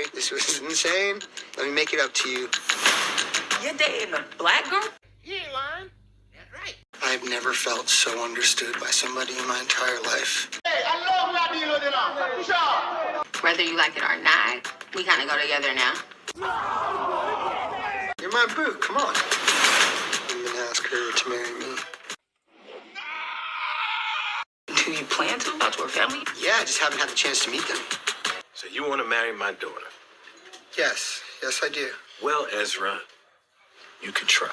married. This was insane. Let me make it up to you. You're dating a black girl? You ain't lying. That's right. I've never felt so understood by somebody in my entire life. Hey, I love Latino dinner. Sure. Whether you like it or not, we kind of go together now. You're my boo. Come on. I'm gonna ask her to marry me. Do you plan to? About your family? Yeah, I just haven't had the chance to meet them. So you want to marry my daughter? Yes, I do. Well, Ezra, you could try.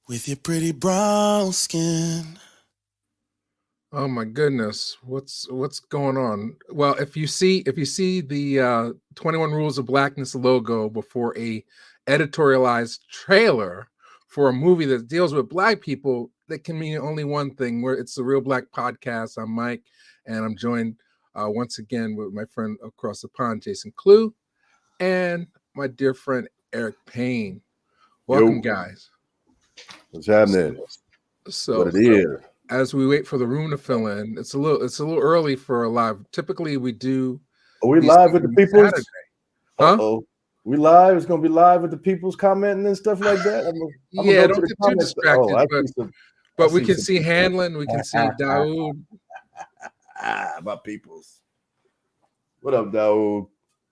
With your pretty brown skin. Oh my goodness, what's going on? Well, if you see the 21 Rules of Blackness logo before a editorialized trailer for a movie that deals with black people, that can mean only one thing. Where it's the Reelblack podcast. I'm Mike, and I'm joined once again with my friend across the pond, Jason Clue, and my dear friend Eric Payne. Welcome, guys. What's happening? So what it is. As we wait for the room to fill in, it's a little early for a live. Typically, we do. Are we live with the people's? Huh? Uh-oh. We live. It's gonna be live with the people's commenting and stuff like that. I'm yeah, don't get too distracted. But we can see Hanlon. We can see Daoud. My peoples. What up, Daoud?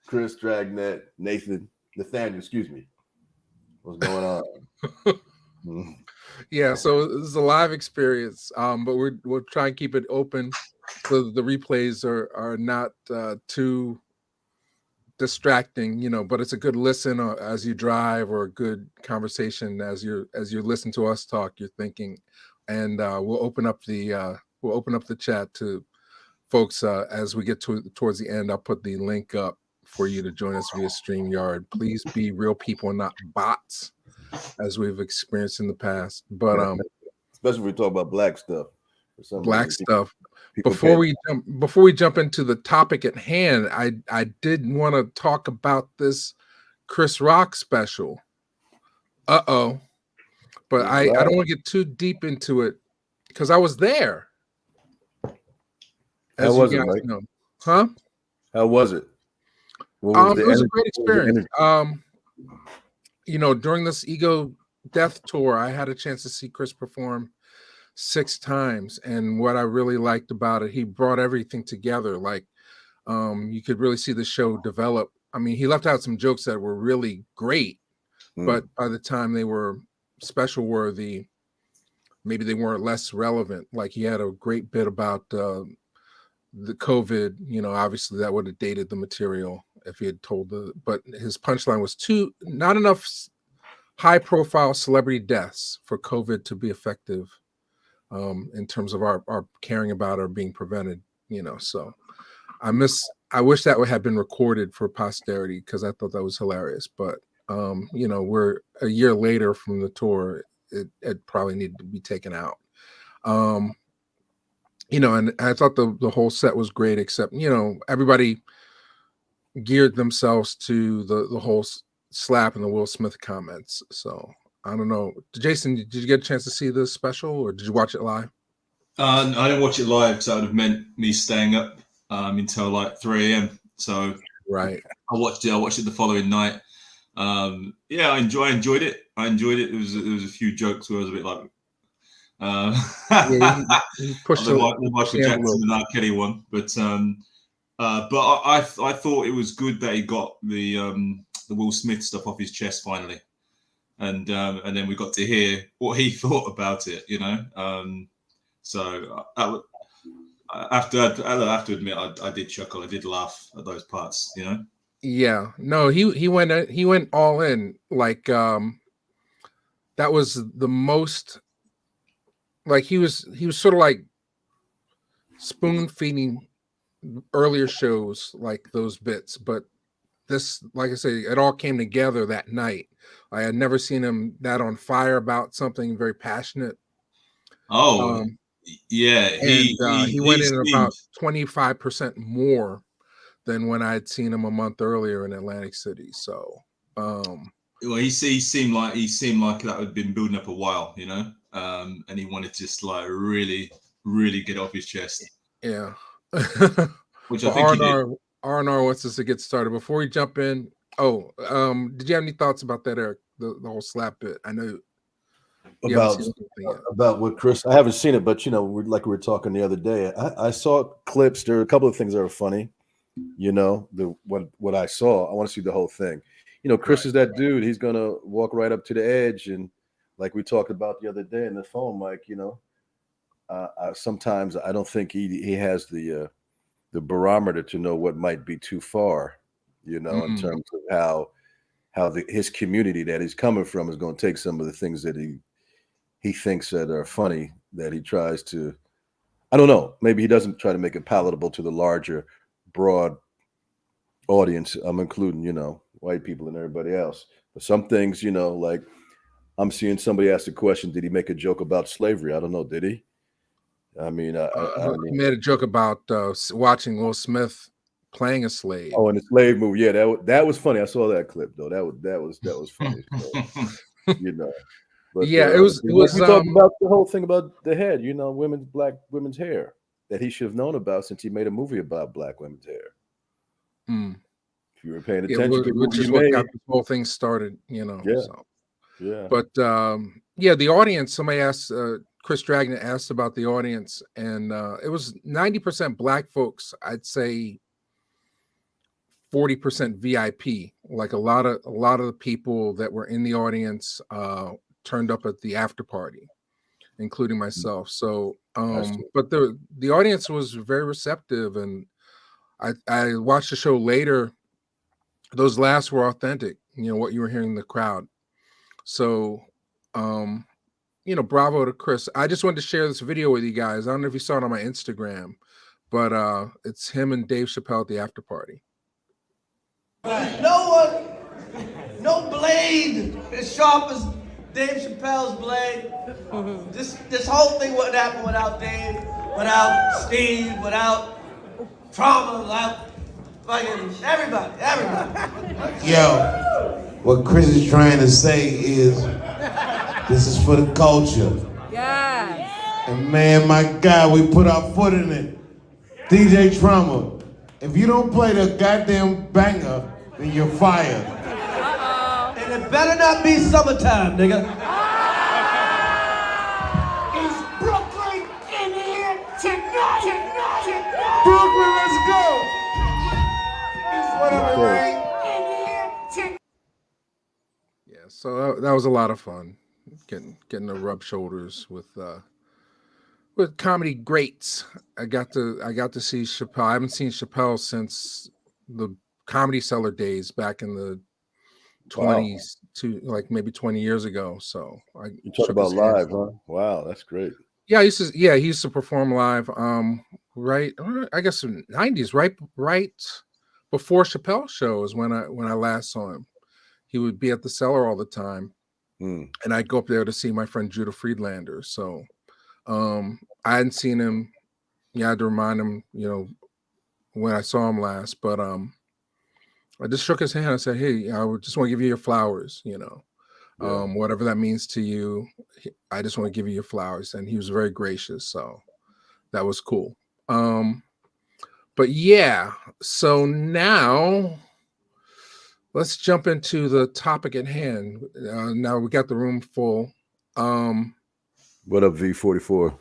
Chris, Dragnet, Nathaniel. Excuse me. What's going on? Yeah, so this is a live experience, but we'll try and keep it open so the replays are not too distracting, but it's a good listen as you drive, or a good conversation as you listen to us talk. You're thinking, and we'll open up the chat to folks as we get towards the end. I'll put the link up for you to join us via StreamYard. Please be real people and not bots, as we've experienced in the past. But especially if we talk about black stuff. Black stuff. Before we jump into the topic at hand, I did want to talk about this Chris Rock special. But I don't want to get too deep into it because I was there. How was it, Mike? Huh? How was it? It was a great experience. During this Ego Death tour, I had a chance to see Chris perform 6 times, and what I really liked about it, he brought everything together. Like, you could really see the show develop. I mean, he left out some jokes that were really great, but by the time they were special worthy, maybe they weren't less relevant. Like, he had a great bit about the COVID. Obviously that would have dated the material if he had told but his punchline was not enough high profile celebrity deaths for COVID to be effective in terms of our caring about or being prevented, so I wish that would have been recorded for posterity, because I thought that was hilarious. But we're a year later from the tour. It probably needed to be taken out. And I thought the whole set was great, except everybody geared themselves to the whole slap and the Will Smith comments. So I don't know. Jason, did you get a chance to see this special, or did you watch it live? I didn't watch it live, because that would have meant me staying up until like 3 a.m. So right, I watched it the following night. Yeah, I enjoyed it. There was a few jokes where I was a bit like, he pushed the Michael Jackson and R. Kelly one, but I thought it was good that he got the Will Smith stuff off his chest finally, and then we got to hear what he thought about it. So I have to admit, I did chuckle. I did laugh at those parts. Yeah, no, he went all in. Like, that was the most. Like, he was sort of like spoon feeding earlier shows, like those bits, but this, like I say, it all came together that night. I had never seen him that on fire about something, very passionate. Yeah, he went in about 25% more than when I had seen him a month earlier in Atlantic City. So, well, he seemed like that had been building up a while, and he wanted to just like really, really get off his chest. Yeah. which I Well, think he did. R&R wants us to get started. Before we jump in, did you have any thoughts about that, Eric? The whole slap bit. I know you haven't seen anything yet. About what Chris, I haven't seen it, but like we were talking the other day, I saw clips. There are a couple of things that are funny. What I saw, I want to see the whole thing. Chris is that dude. He's gonna walk right up to the edge, and like we talked about the other day in the phone, Mike. Sometimes I don't think he has the barometer to know what might be too far. In terms of how his community that he's coming from is going to take some of the things that he thinks that are funny, that he tries to, I don't know, maybe he doesn't try to make it palatable to the larger, broad audience. I'm including, white people and everybody else. But some things, like I'm seeing somebody ask the question, did he make a joke about slavery? I don't know. Did he? I mean, he made a joke about watching Will Smith playing a slave. Oh, in the slave movie. Yeah, that was funny. I saw that clip though. That was funny. So, But, yeah, it was. We talked about the whole thing about the head. Black women's hair that he should have known about since he made a movie about black women's hair. If you were paying attention to which is what got this whole thing started. Yeah. So. Yeah. But the audience. Somebody asked. Chris Dragnet asked about the audience, and it was 90% black folks. I'd say 40% VIP. Like a lot of the people that were in the audience turned up at the after party, including myself. So, but the audience was very receptive, and I watched the show later. Those laughs were authentic. What you were hearing in the crowd. So, bravo to Chris. I just wanted to share this video with you guys. I don't know if you saw it on my Instagram, but it's him and Dave Chappelle at the after party. No blade as sharp as Dave Chappelle's blade. This whole thing wouldn't happen without Dave, without Steve, without Trauma, without fucking everybody. Yo, what Chris is trying to say is, this is for the culture. Yeah. And man, my God, we put our foot in it. DJ Trauma, if you don't play the goddamn banger, then you're fired. And it better not be summertime, nigga. Is Brooklyn in here tonight? Brooklyn, let's go. Is whatever right. In here tonight? Yeah, so that was a lot of fun. Getting to rub shoulders with comedy greats. I got to see Chappelle. I haven't seen Chappelle since the Comedy Cellar days back in the 20s to like maybe 20 years ago. So you talk about live, huh? Wow, that's great. Yeah, he used to perform live. Right, I guess in the 90s, right before Chappelle shows when I last saw him. He would be at the Cellar all the time. And I'd go up there to see my friend Judah Friedlander. So I hadn't seen him. Yeah, I had to remind him, when I saw him last. But I just shook his hand. I said, hey, I just want to give you your flowers, whatever that means to you. I just want to give you your flowers. And he was very gracious. So that was cool. But yeah, so now let's jump into the topic at hand. Now we got the room full. What up, V44?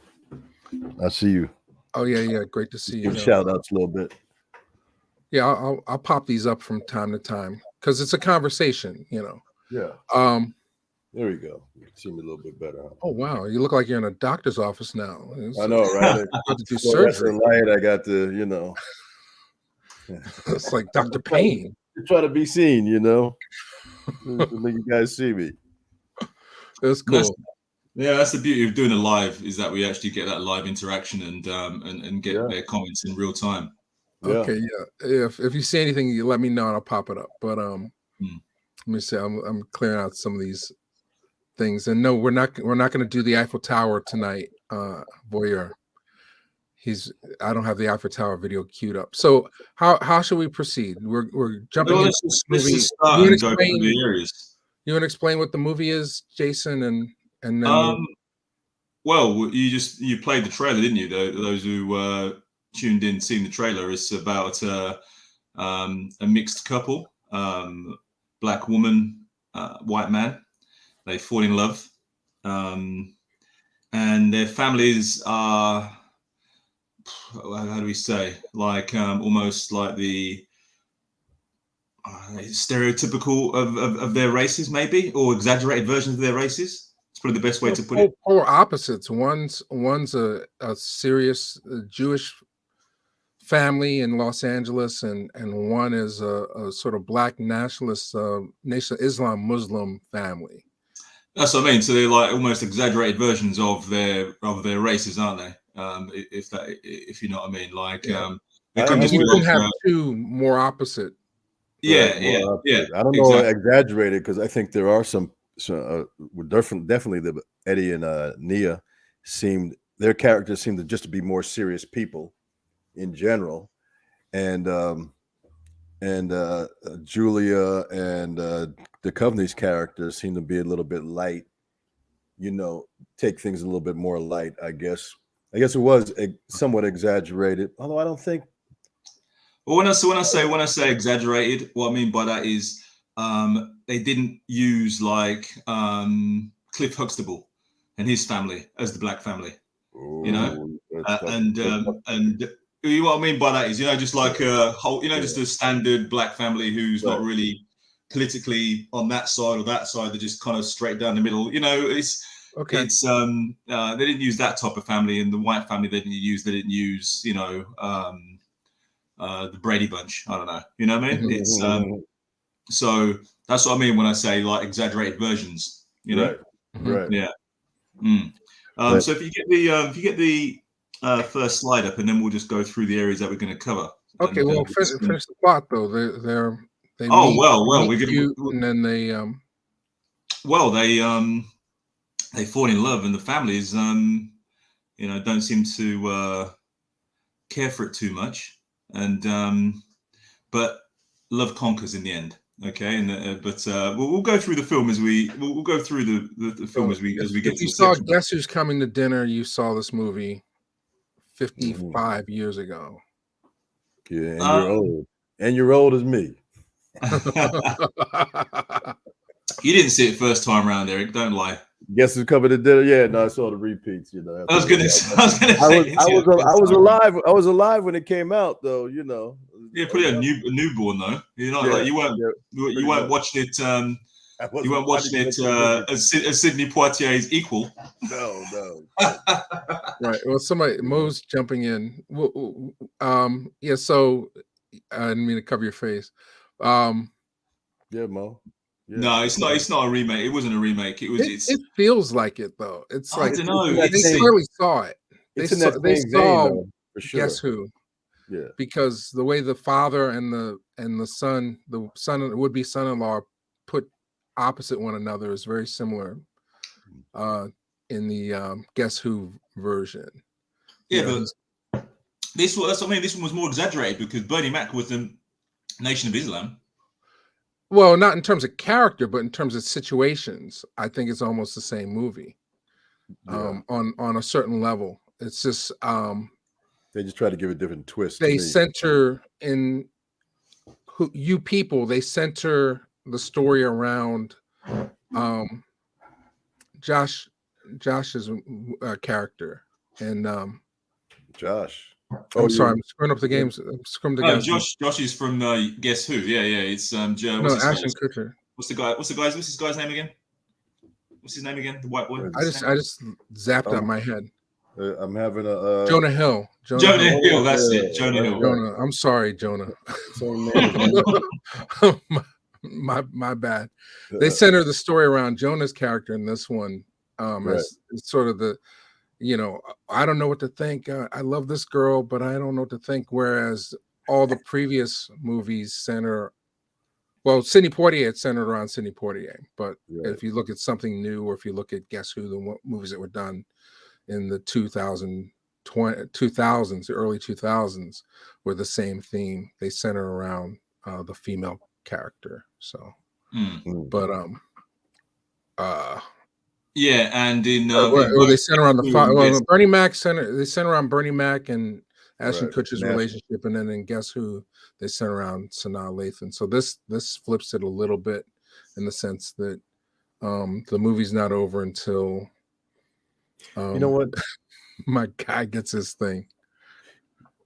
I see you. Oh yeah, great to see you. Give shout outs a little bit. Yeah, I'll pop these up from time to time because it's a conversation, Yeah. There we go. You can see me a little bit better. Huh? Oh wow, you look like you're in a doctor's office now. I know, right? I have to do surgery. Light, I got to, It's like Dr. Payne. You try to be seen, so you guys see me. That's cool. That's the beauty of doing a live, is that we actually get that live interaction and get their comments in real time. Okay, yeah. If you see anything, you let me know and I'll pop it up. But let me see. I'm clearing out some of these things. And no, we're not going to do the Eiffel Tower tonight, Voyeur. I don't have the Eiffel Tower video queued up. So how should we proceed? We're jumping into this movie. You want to explain what the movie is, Jason, and then well, you played the trailer, didn't you? Those who tuned in, seen the trailer, it's about a mixed couple, black woman, white man. They fall in love, and their families are, how do we say, like almost like the stereotypical of their races, maybe, or exaggerated versions of their races. It's probably the best way to put it. Polar opposites. One's a serious Jewish family in Los Angeles, and one is a sort of black nationalist Nation of Islam Muslim family. That's what I mean. So they're like almost exaggerated versions of their races, aren't they? If you know what I mean. Like yeah. They couldn't just you be can have two more opposite. Yeah, yeah. I don't know, exaggerated, because I think there are some definitely the Eddie and Nia their characters seem to just to be more serious people in general, and Julia and Duchovny's characters seem to be a little bit light, take things a little bit more light. I guess it was somewhat exaggerated, although I don't think. Well, when I say exaggerated, what I mean by that is they didn't use like Cliff Huxtable and his family as the black family, and what I mean by that is, just like a whole, just a standard black family who's not really politically on that side or that side. They're just kind of straight down the middle. It's okay. It's they didn't use that type of family, and the white family they didn't use the Brady Bunch. I don't know. You know what I mean? It's so that's what I mean when I say like exaggerated versions. Right. Yeah. So if you get the first slide up, and then we'll just go through the areas that we're going to cover. Okay. Well, finish the plot though. They we're gonna, and then they they fall in love, and the families don't seem to care for it too much, and but love conquers in the end. Okay, and but we'll go through the film as we'll go through the film as we get. If you saw Guess Who's Coming to Dinner, you saw this movie 55 years ago. Yeah, and you're old, and you're old as me. You didn't see it first time around, Eric. Don't lie. Guess Who's Coming to Dinner? Yeah, no, I saw the repeats. I was gonna say. I was alive. I was alive when it came out, though. Yeah, pretty a newborn though. Like you weren't watching it. You weren't watching it as Sidney Poitier's equal. No. Right. Well, Mo's jumping in. Yeah. So I didn't mean to cover your face. Yeah, Mo. Yeah. No, it's not. It's not a remake. It wasn't a remake. It feels like it though. It's like I don't know. They clearly saw it. They saw for sure. Guess Who? Yeah. Because the way the father and the son, would-be son-in-law, put opposite one another is very similar in the Guess Who version. Yeah, but that's what I mean. This one was more exaggerated because Bernie Mac was the Nation of Islam. Well, not in terms of character, but in terms of situations. I think it's almost the same movie. On a certain level. It's just they just try to give a different twist. They center in they center the story around Josh's character, and Josh. I'm sorry, I'm screwing up the games. Josh is from Guess Who? Yeah. It's Ashton Kutcher. What's this guy's name again? What's his name again? The white boy. I just zapped out my head. I'm having a Jonah Hill. Jonah Hill. That's it. Jonah Hill. Jonah. I'm sorry, Jonah. my bad. They center the story around Jonah's character in this one. As sort of the, I don't know what to think. I love this girl, but I don't know what to think. Whereas all the previous movies center. Well, Sidney Poitier, it's centered around Sidney Poitier. But if you look at something new, or if you look at Guess Who, the movies that were done in the 2000s, the early 2000s, were the same theme. They center around the female character. So, but yeah, and in they center around the Bernie Mac center. They center around Bernie Mac and Ashton Right. Kutcher's And relationship, and then guess who they sent around Sanaa Lathan. So this flips it a little bit in the sense that the movie's not over until you know what? my guy gets his thing.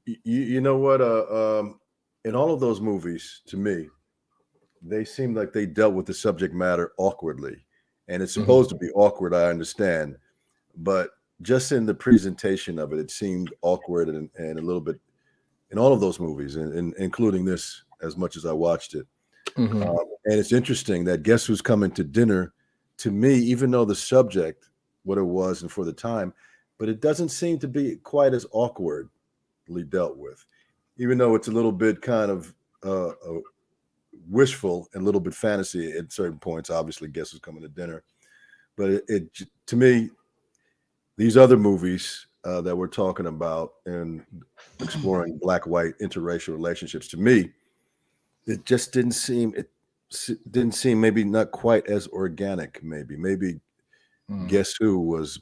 You know what? In all of those movies, to me, they seem like they dealt with the subject matter awkwardly, and it's supposed to be awkward. I understand, but just in the presentation of it, it seemed awkward and a little bit in all of those movies, and including this, as much as I watched it. And it's interesting that Guess Who's Coming to Dinner, to me, even though the subject, what it was and for the time, but it doesn't seem to be quite as awkwardly dealt with, even though it's a little bit kind of wishful and a little bit fantasy at certain points. Obviously, Guess Who's Coming to Dinner. But it to me, these other movies that we're talking about and exploring black-white interracial relationships, to me, it just didn't seem maybe not quite as organic. Maybe Guess Who was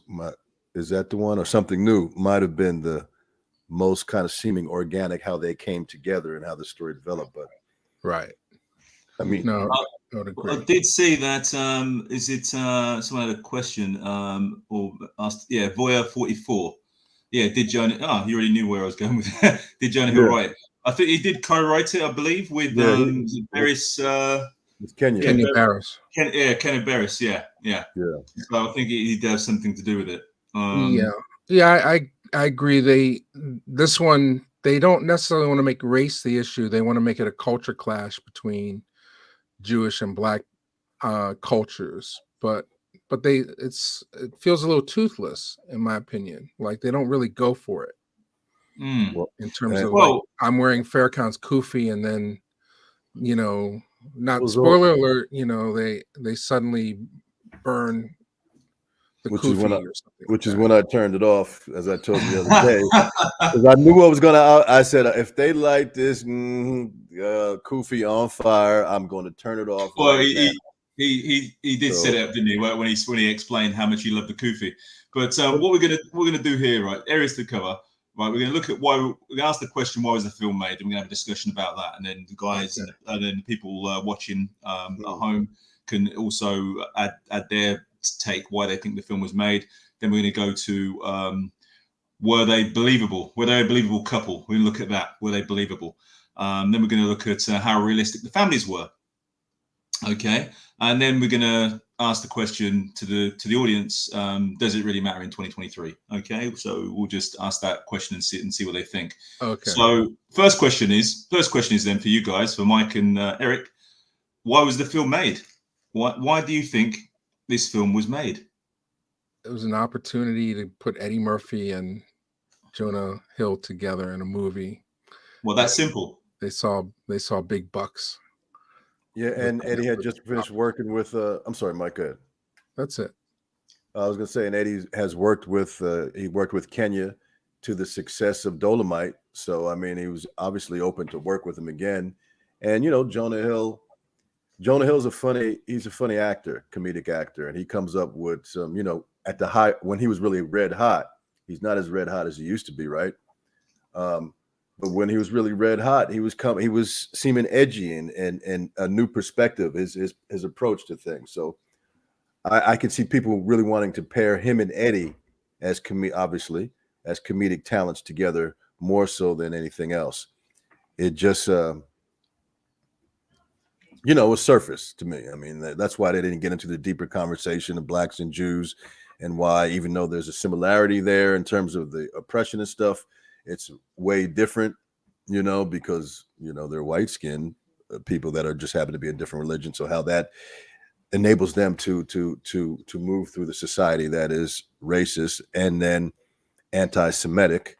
is that the one, or Something New might have been the most kind of seeming organic, how they came together and how the story developed. But right. I mean, no, I would agree. I did see that. Is it someone had a question or asked? Yeah, Voya 44. Yeah, did Jonah? Oh, you already knew where I was going with that. Did Jonah Hill write? I think he did co-write it, I believe, with Barris. With Kenya. Kenya Barris. Kenya Barris. Yeah. So I think he does something to do with it. I agree. This one, they don't necessarily want to make race the issue. They want to make it a culture clash between Jewish and Black cultures, but it feels a little toothless, in my opinion. Like they don't really go for it in terms of like, I'm wearing Farrakhan's kufi, and then not spoiler alert, they suddenly burn the kufi or something. Which is when I turned it off, as I told you the other day, because I knew what was going to. I said, if they light this kufi on fire, I'm going to turn it off. Well, he did set it up, didn't he? When he explained how much he loved the kufi. But what we're gonna do here, right? Areas to cover. Right, we're going to look at we're going to ask the question, why was the film made, and we're going to have a discussion about that. And then the guys and then people watching at home can also add their take why they think the film was made. Then we're going to go to were they believable? Were they a believable couple? We're going to look at that. Were they believable? Then we're going to look at how realistic the families were. Okay, and then we're going to ask the question to the audience: does it really matter in 2023? Okay, so we'll just ask that question and see what they think. Okay. So first question is then for you guys, for Mike and Eric: why was the film made? Why do you think this film was made? It was an opportunity to put Eddie Murphy and Jonah Hill together in a movie. Well, that's simple. They saw big bucks. Yeah, and Eddie had just finished working with. I'm sorry, Mike. Go ahead. That's it. I was going to say, and Eddie has worked with. He worked with Kenya to the success of Dolomite. So I mean, he was obviously open to work with him again. And Jonah Hill. Jonah Hill's he's a funny actor, comedic actor, and he comes up with some. At the high when he was really red hot. He's not as red hot as he used to be, right? But when he was really red hot, he was seeming edgy and a new perspective, his approach to things. So I can see people really wanting to pair him and Eddie as obviously as comedic talents together more so than anything else. It just was surface to me. I mean, that's why they didn't get into the deeper conversation of Blacks and Jews, and why, even though there's a similarity there in terms of the oppression and stuff, it's way different, because they're white skinned people that are just happen to be a different religion. So how that enables them to move through the society that is racist and then anti-Semitic,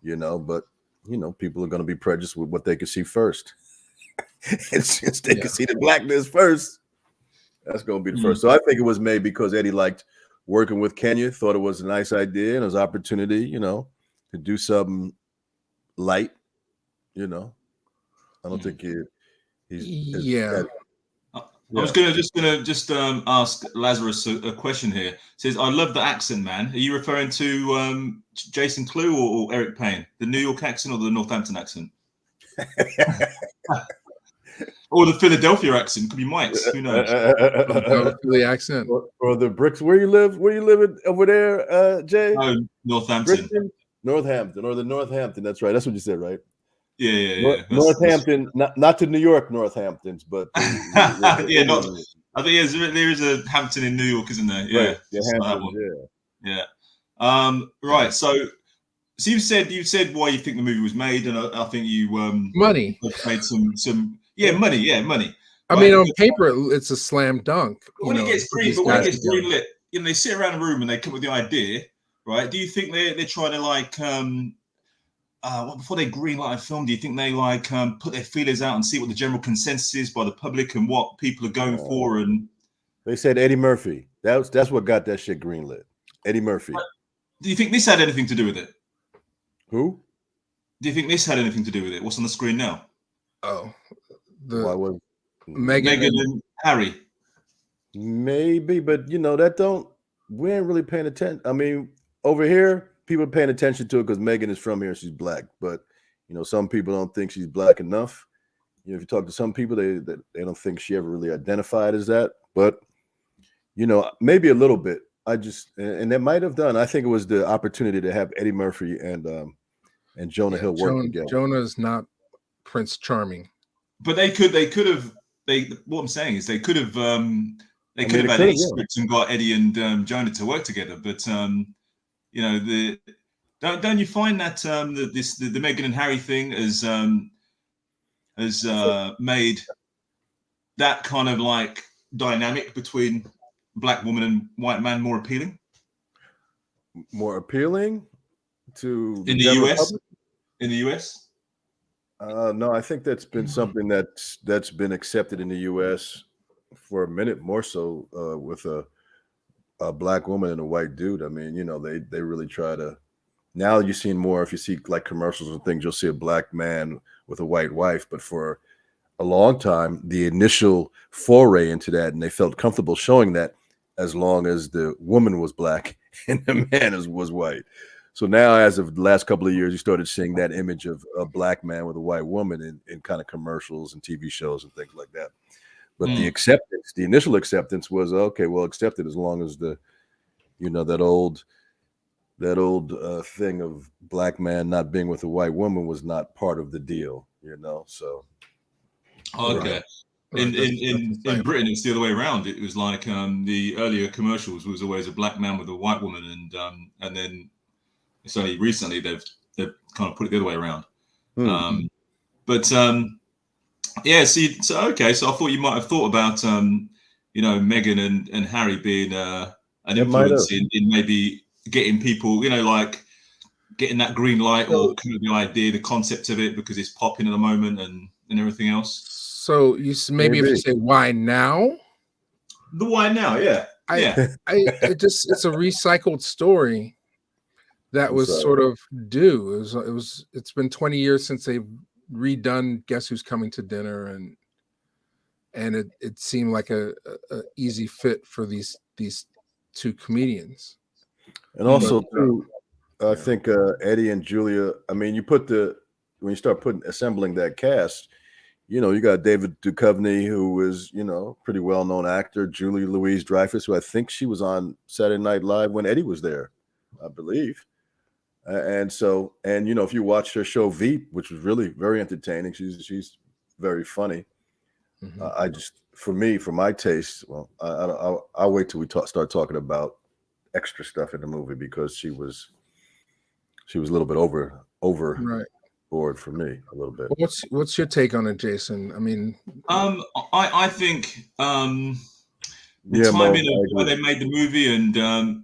but people are going to be prejudiced with what they can see first. And since they can see the blackness first, that's going to be the first. So I think it was made because Eddie liked working with Kenya, thought it was a nice idea and it was an opportunity, to do something light, I don't think he's I was just ask Lazarus a question here. It says, I love the accent, man. Are you referring to Jason Clue or Eric Payne? The New York accent or the Northampton accent? Or the Philadelphia accent? Could be Mike's. Who knows? The accent. Or the bricks. Where you live over there, Jay? Oh, Northampton. Brixton? Northampton, or the Northampton. That's right. That's what you said, right? Yeah. Northampton, not to New York Northamptons, but yeah, not. I think there is a Hampton in New York, isn't there? Yeah, right. Yeah. Right. So you said why you think the movie was made, and I think you money made some money. Yeah, money. I mean, on paper, it's a slam dunk. When it gets greenlit, they sit around a room and they come up with the idea, right? Do you think they're trying to like before they greenlight a film? Do you think they like put their feelers out and see what the general consensus is by the public and what people are going for? And they said Eddie Murphy. That's what got that shit greenlit. Eddie Murphy. Do you think this had anything to do with it? Who? Do you think this had anything to do with it? What's on the screen now? Oh, Meghan and Harry. Maybe, but we ain't really paying attention. I mean, over here, people are paying attention to it because Meghan is from here. She's black, but some people don't think she's black enough. If you talk to some people, they don't think she ever really identified as that. But maybe a little bit. And that might have done. I think it was the opportunity to have Eddie Murphy and Jonah Hill work together. Jonah's not Prince Charming, but they could have. What I'm saying is they could have had a script and got Eddie and Jonah to work together. But don't you find that the Meghan and Harry thing has made that kind of like dynamic between black woman and white man more appealing? More appealing to in the US? In the US? No, I think that's been something that's been accepted in the U.S. for a minute, more so with a black woman and a white dude. I mean, they really try to. Now you're seeing more. If you see like commercials and things, you'll see a black man with a white wife. But for a long time, the initial foray into that, and they felt comfortable showing that as long as the woman was black and the man was white. So now, as of the last couple of years, you started seeing that image of a black man with a white woman in kind of commercials and TV shows and things like that. But the initial acceptance was, okay, well, accepted as long as that old thing of black man not being with a white woman was not part of the deal, so. Okay. In Britain, it's the other way around. It was like the earlier commercials was always a black man with a white woman, and then it's only recently they've kind of put it the other way around. So I thought you might have thought about Meghan and Harry being an influence in maybe getting people, like getting that green light or kind of the idea, the concept of it, because it's popping at the moment and everything else. So if you say why now? The why now, yeah. It's a recycled story that was sort of due. It's been 20 years since they've redone Guess Who's Coming to Dinner, and it seemed like a easy fit for these two comedians. And also too, I think Eddie and Julia. I mean, when you start assembling that cast, you got David Duchovny, who is pretty well known actor. Julie Louis-Dreyfus, who I think she was on Saturday Night Live when Eddie was there, I believe. And if you watch her show Veep, which was really very entertaining, she's very funny. For my taste, well, I'll wait till we start talking about extra stuff in the movie, because she was a little bit over right. Board for me a little bit. What's your take on it, Jason? I mean, I think the timing of where they made the movie and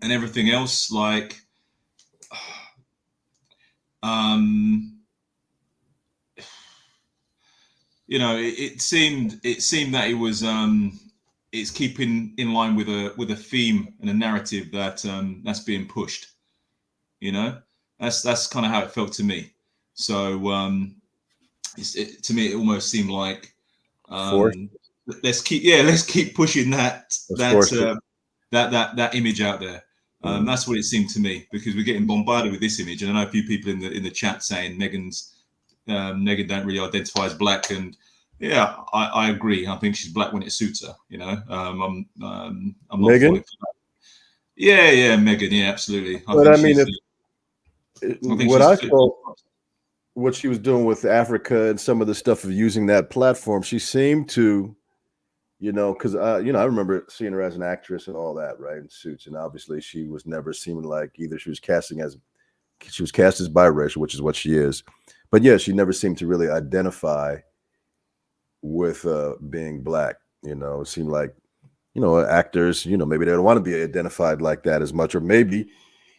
everything else, like it seemed that it was it's keeping in line with a theme and a narrative that that's being pushed. That's kind of how it felt to me. So to me, it almost seemed like let's keep pushing that image out there. That's what it seemed to me, because we're getting bombarded with this image, and I know a few people in the chat saying Megan don't really identify as black, and yeah, I agree. I think she's black when it suits her. You know, I'm not Megan. falling for that. Yeah, Megan. Yeah, absolutely. I mean, what I saw, what she was doing with Africa and some of the stuff of using that platform, she seemed to, you know, because I remember seeing her as an actress and all that, right, in Suits, and obviously she was never seeming like either she was cast as biracial, which is what she is, but yeah, she never seemed to really identify with being black. You know, it seemed like, you know, actors, you know, maybe they don't want to be identified like that as much, or maybe,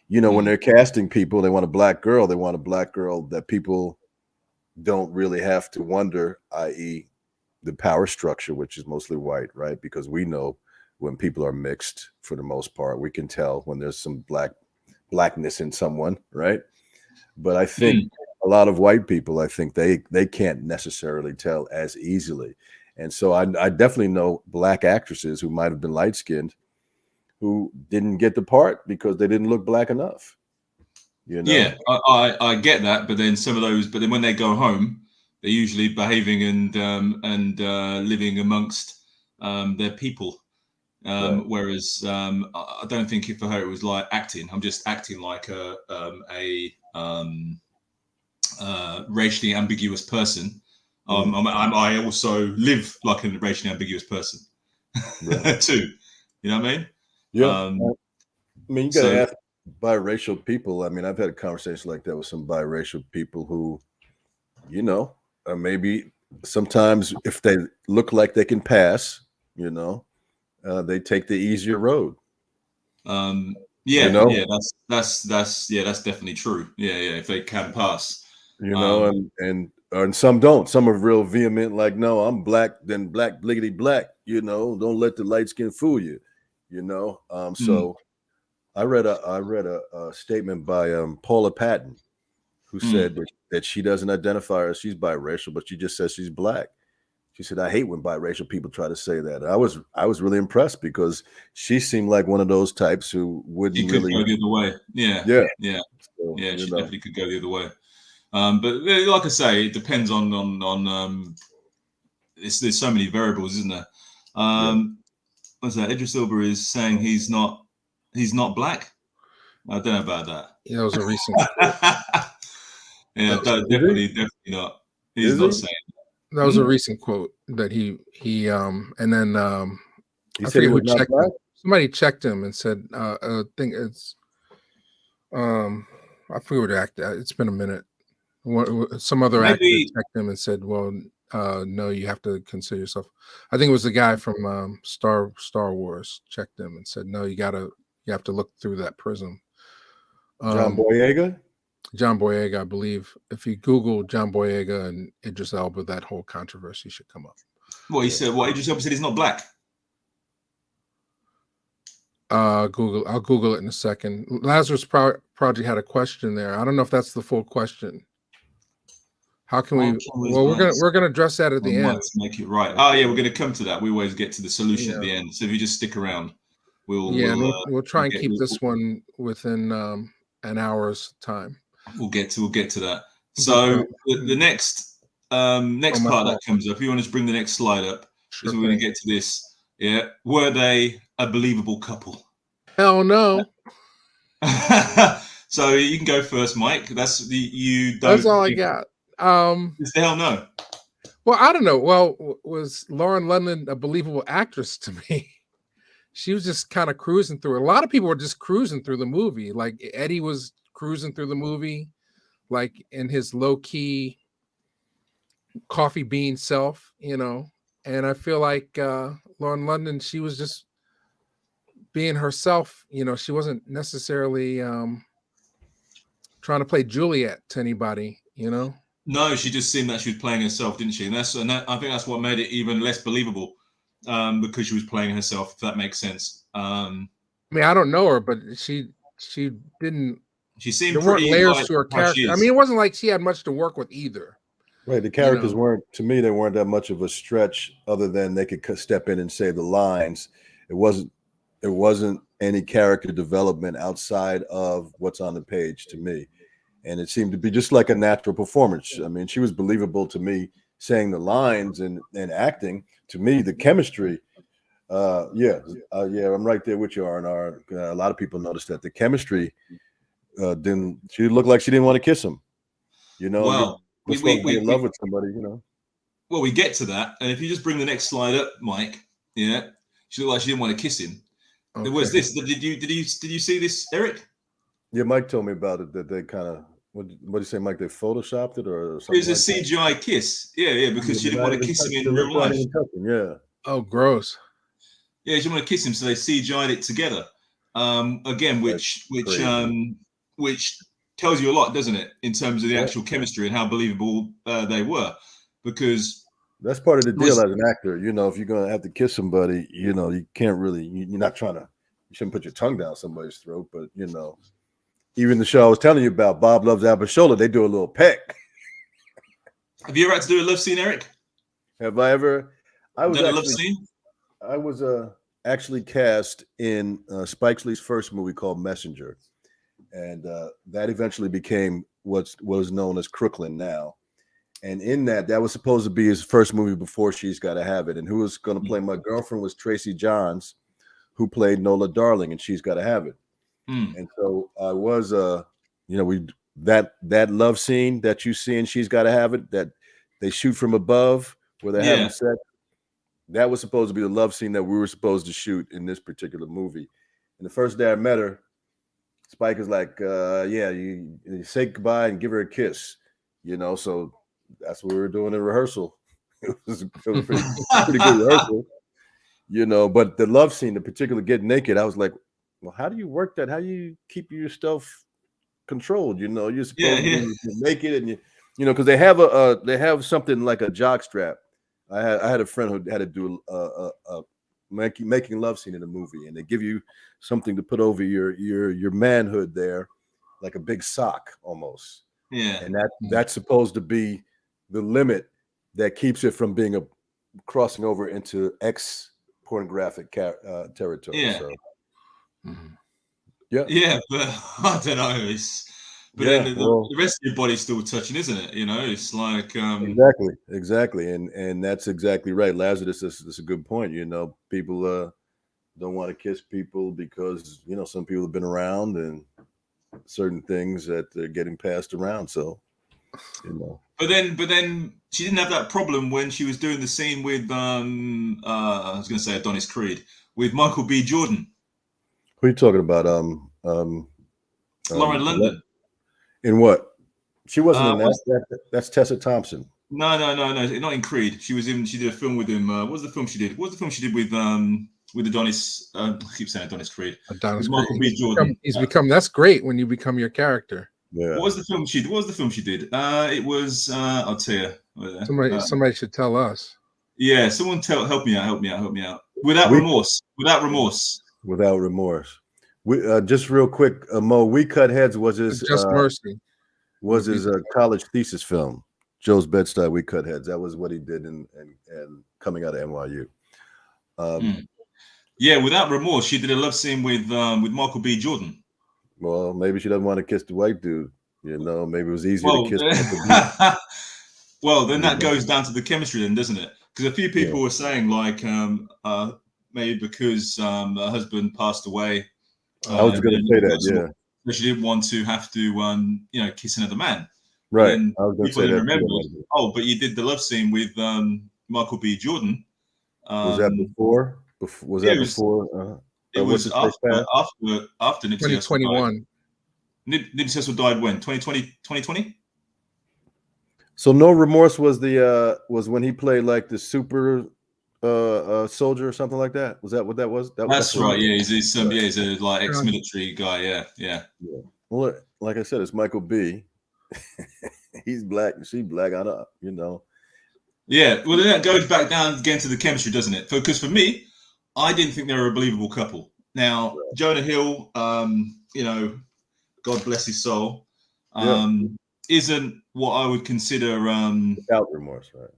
you know, when they're casting people, they want a black girl. They want a black girl that people don't really have to wonder, i.e., the power structure, which is mostly white, right? Because we know when people are mixed, for the most part, we can tell when there's some blackness in someone, right? But I think a lot of white people, I think they can't necessarily tell as easily. And so I definitely know black actresses who might have been light-skinned who didn't get the part because they didn't look black enough. You know? Yeah, I get that, but then but then when they go home, they're usually behaving and living amongst their people. Right. Whereas I don't think for her it was like acting. I'm just acting like a racially ambiguous person. I also live like a racially ambiguous person too. You know what I mean? Yeah. I mean, you got to ask biracial people. I mean, I've had a conversation like that with some biracial people who, you know, maybe sometimes if they look like they can pass, you know, they take the easier road. Yeah, you know? that's definitely true. Yeah, if they can pass, you know, and some don't. Some are real vehement, like, no, I'm black, then black, bliggity black. You know, don't let the light skin fool you. You know, so I read a statement by Paula Patton, who said that she doesn't identify as she's biracial, but she just says she's black. She said, I hate when biracial people try to say that. And I was really impressed because she seemed like one of those types who wouldn't really go the other way. Yeah. So, she definitely could go the other way. But like I say, it depends on there's so many variables, isn't there? What's that? Idris Elba is saying he's not black. I don't know about that. Yeah, that was a recent. Yeah, definitely not. He's not saying that. That was a recent quote that he and then he said he was not black. Somebody checked him and said, I think it's I forget what actor. It's been a minute. Some other actor checked him and said, well, no, you have to consider yourself. I think it was the guy from Star Wars checked him and said, no, you have to look through that prism. John Boyega? John Boyega, I believe. If you Google John Boyega and Idris Elba, that whole controversy should come up. What he said? What Idris Elba said? He's not black. I'll Google it in a second. Lazarus Project had a question there. I don't know if that's the full question. How can we? Well, we're gonna address that at the end. Let's make it right. Oh yeah, we're gonna come to that. We always get to the solution at the end. So if you just stick around, we'll try and keep this one within an hour's time. We'll get to that. So the next part that comes up, if you want to bring the next slide up, because we're going to get to this. Yeah, were they a believable couple? Hell no. So you can go first, Mike. That's all I got. Just the hell no. Well, I don't know. Well, was Lauren London a believable actress to me? She was just kind of cruising through it. A lot of people were just cruising through the movie. Like Eddie was cruising through the movie, like in his low-key coffee bean self, you know. And I feel like Lauren London, she was just being herself, you know. She wasn't necessarily trying to play Juliet to anybody, you know. No, she just seemed that she was playing herself, didn't she? And I think that's what made it even less believable, because she was playing herself. If that makes sense. I mean, I don't know her, but she didn't. She seemed there weren't pretty layers to her character. I mean, it wasn't like she had much to work with either. Right. The characters weren't, to me, they weren't that much of a stretch, other than they could step in and say the lines. It wasn't any character development outside of what's on the page to me. And it seemed to be just like a natural performance. I mean, she was believable to me, saying the lines and acting. To me, the chemistry, I'm right there with you, R&R. A lot of people noticed that the chemistry she looked like she didn't want to kiss him. You know, well, you're supposed to be in love with somebody, you know. Well, we get to that, and if you just bring the next slide up, Mike, yeah, she looked like she didn't want to kiss him. Okay. There was this. Did you see this, Eric? Yeah, Mike told me about it, that they kind of, what did you say, Mike? They photoshopped it or something? It was a CGI kiss. Yeah, because she didn't want to kiss him in real life. Yeah. Oh, gross. Yeah, she didn't want to kiss him, so they CGI'd it together. Again, which tells you a lot, doesn't it, in terms of the actual chemistry and how believable they were, because that's part of the deal as an actor. You know, if you're going to have to kiss somebody, you know, you can't really, you're not trying to, you shouldn't put your tongue down somebody's throat, but, you know, even the show I was telling you about, Bob Loves Abishola, they do a little peck. Have you ever had to do a love scene, Eric? Have I ever? I was done a love scene? I was actually cast in Spike Lee's first movie called Messenger. And that eventually became what was known as Crooklyn now. And in that was supposed to be his first movie before She's Gotta Have It. And who was going to play my girlfriend was Tracy Johns, who played Nola Darling in She's Gotta Have It. And so I was, that love scene that you see in She's Gotta Have It, that they shoot from above where they're having sex, that was supposed to be the love scene that we were supposed to shoot in this particular movie. And the first day I met her, Spike is like, you say goodbye and give her a kiss, you know. So that's what we were doing in rehearsal. It was a pretty good rehearsal, you know. But the love scene, the particular get naked, I was like, well, how do you work that? How do you keep yourself controlled? You know, you're supposed to be naked, and you know, because they have something like a jock strap. I had a friend who had to do making love scene in a movie, and they give you something to put over your manhood there, like a big sock almost. Yeah. And that's supposed to be the limit that keeps it from being crossing over into pornographic territory. Yeah. So, yeah, but I don't know. Then the rest of your body's still touching, isn't it? You know, it's like exactly, and that's exactly right, Lazarus. This is a good point. You know, people don't want to kiss people because, you know, some people have been around and certain things that they're getting passed around. So, you know. But then she didn't have that problem when she was doing the scene with I was going to say Adonis Creed with Michael B. Jordan. Who are you talking about? Lauren London. In what? She wasn't in that. That's Tessa Thompson. No, not in Creed. She did a film with him. What was the film she did? What was the film she did with Adonis? I keep saying Adonis Creed. Adonis Creed. Michael B. Jordan. He's become. That's great when you become your character. Yeah. What was the film she did? It was. I'll tell you. Somebody should tell us. Yeah, someone help me out. Without remorse. We just real quick, Mo. We Cut Heads was his Just Mercy. Was his college thesis film. Joe's Bed-Stuy, We Cut Heads. That was what he did and coming out of NYU. Yeah, Without Remorse, she did a love scene with Michael B. Jordan. Well, maybe she doesn't want to kiss the white dude. You know, maybe it was easier to kiss. Well, then that goes down to the chemistry, then, doesn't it? Because a few people were saying, like, maybe because her husband passed away. I was going to say that, but she didn't want to have to, kiss another man. Right. And I was going to say that. Remember, but you did the love scene with Michael B. Jordan. Was that before? Was that before? It was after Nipsey 2021. Nipsey Hussle died when? 2020? So No Remorse was when he played like the super soldier or something like that. Was that what that was? That's right. Yeah, he's a like ex-military guy. Yeah. Well, like I said, it's Michael B. He's black and she black. I don't, you know. Yeah. Well, then that goes back down again to the chemistry, doesn't it? Because for me, I didn't think they were a believable couple. Now, Jonah Hill, God bless his soul. isn't what I would consider without remorse, right?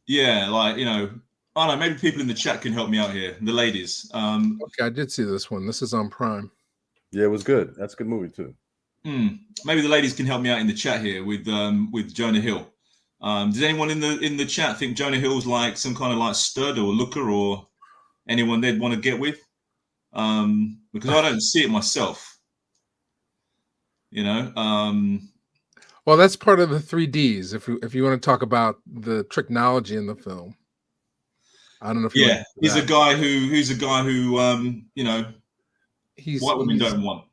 Yeah, like, you know, I don't know, maybe people in the chat can help me out here, the ladies. Okay, I did see this one. This is on Prime. Yeah, it was good. That's a good movie too. Maybe the ladies can help me out in the chat here with Jonah Hill. Does anyone in the chat think Jonah Hill's like some kind of like stud or looker or anyone they'd want to get with? Because I don't see it myself. You know. Well, that's part of the 3Ds. If you want to talk about the technology in the film, I don't know if you yeah, he's a guy who you know, white women don't want.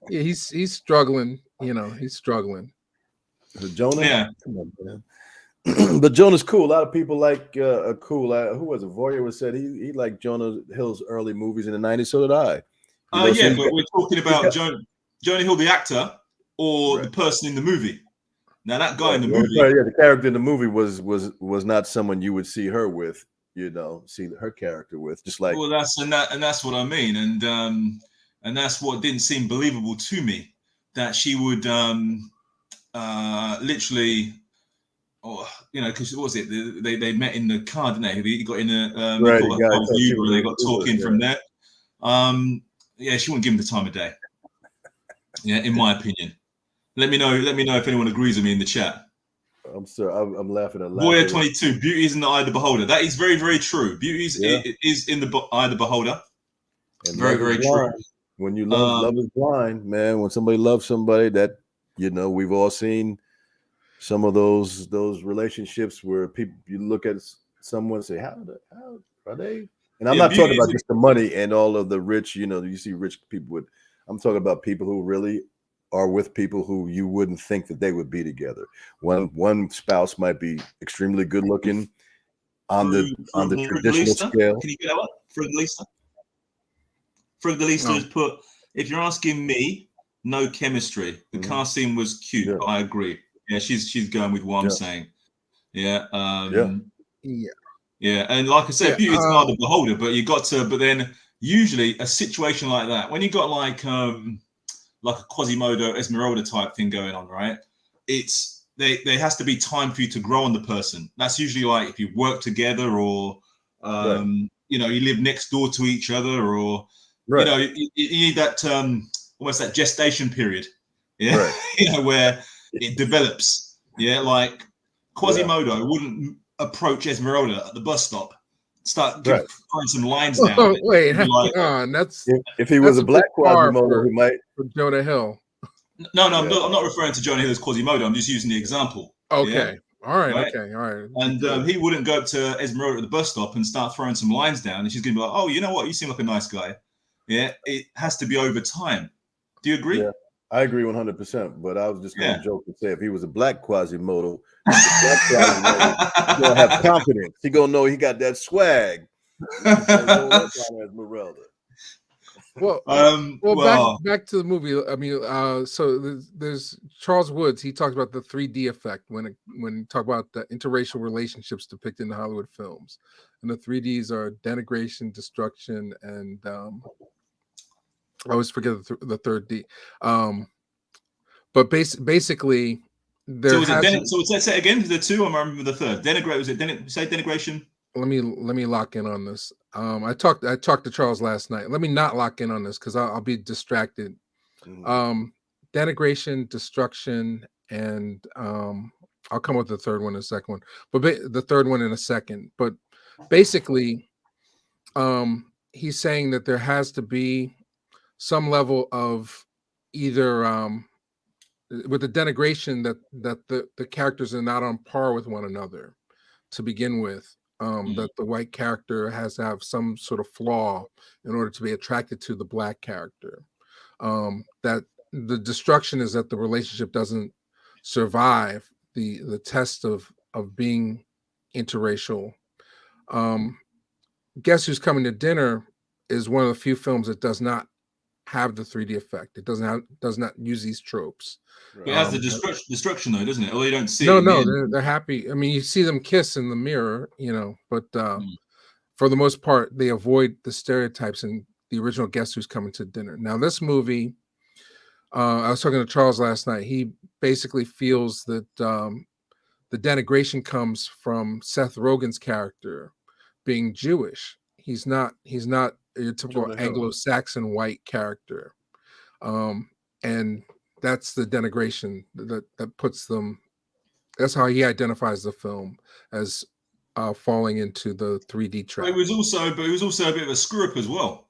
Yeah, he's struggling. You know, he's struggling. Jonah, yeah. Come on, man. But Jonah's cool. A lot of people like cool. Who was it? Voyer was said he liked Jonah Hill's early movies in the '90s. So did I. Yeah, but we're talking about Jonah Hill, the actor, or the person in the movie. Now that guy in the movie, the character in the movie was not someone you would see her with. You know, see her character with, just like. Well, that's what I mean, and that's what didn't seem believable to me, that she would literally, you know, because what was it? They met in the car, didn't they? He got in a Uber, and they got talking from there. Yeah, she wouldn't give him the time of day. Yeah, in my opinion. Let me know if anyone agrees with me in the chat. I'm sorry, I'm laughing at Boyer 22. Beauty is in the eye of the beholder. That is very, very true. Beauty is in the eye of the beholder. And very, very true. When you love is blind, man. When somebody loves somebody, that, you know, we've all seen some of those relationships where people, you look at someone and say, how are they? And I'm not talking about just the money and all of the rich, you know, you see rich people with. I'm talking about people who really are with people who you wouldn't think that they would be together. One spouse might be extremely good looking on the traditional scale. Can you get that up? Frugdalista has put, if you're asking me, no chemistry. The car scene was cute. Yeah. I agree. Yeah, she's going with what I'm saying. Yeah. Yeah. And like I said, beauty is hard to beholder, but you got to. But then usually a situation like that, when you got like a Quasimodo Esmeralda type thing going on, right? It's there has to be time for you to grow on the person. That's usually like if you work together or you know, you live next door to each other, or you know, you need that almost that gestation period. Yeah. You know, where it develops. Yeah, like Quasimodo wouldn't approach Esmeralda at the bus stop, start throwing some lines down. Wait, hang on. That's if he was a black Quasimodo, he might. For Jonah Hill. No, I'm not referring to Jonah Hill as Quasimodo. I'm just using the example. Okay. All right. Okay. All right. And he wouldn't go up to Esmeralda at the bus stop and start throwing some lines down, and she's going to be like, "Oh, you know what? You seem like a nice guy." Yeah. It has to be over time. Do you agree? Yeah, I agree 100%. But I was just going to joke and say, if he was a black Quasimodo, he's gonna have confidence. He gonna know he got that swag. Esmeralda. Well, back to the movie. I mean, so there's Charles Woods. He talks about the 3D effect when you talk about the interracial relationships depicted in Hollywood films, and the 3Ds are denigration, destruction, and I always forget the third D. But basically, so let's say again the two. I remember the third. Denigrate, was it? Say denigration. Let me lock in on this. I talked to Charles last night. Let me not lock in on this because I'll be distracted. Denigration, destruction, and I'll come with the third one in a second one. But the third one in a second. But basically, he's saying that there has to be some level of either with the denigration that the characters are not on par with one another to begin with. That the white character has to have some sort of flaw in order to be attracted to the black character. That the destruction is that the relationship doesn't survive the test of being interracial. Guess Who's Coming to Dinner is one of the few films that does not have the 3D effect. It does not use these tropes. But it has the destruction though, doesn't it? Or you don't see. No, they're happy. I mean, you see them kiss in the mirror, you know, but for the most part, they avoid the stereotypes in the original Guess Who's Coming to Dinner. Now, this movie, I was talking to Charles last night. He basically feels that the denigration comes from Seth Rogen's character being Jewish. He's not your typical Anglo-Saxon white character, and that's the denigration that puts them. That's how he identifies the film as falling into the 3D trap. But it was also a bit of a screw up as well.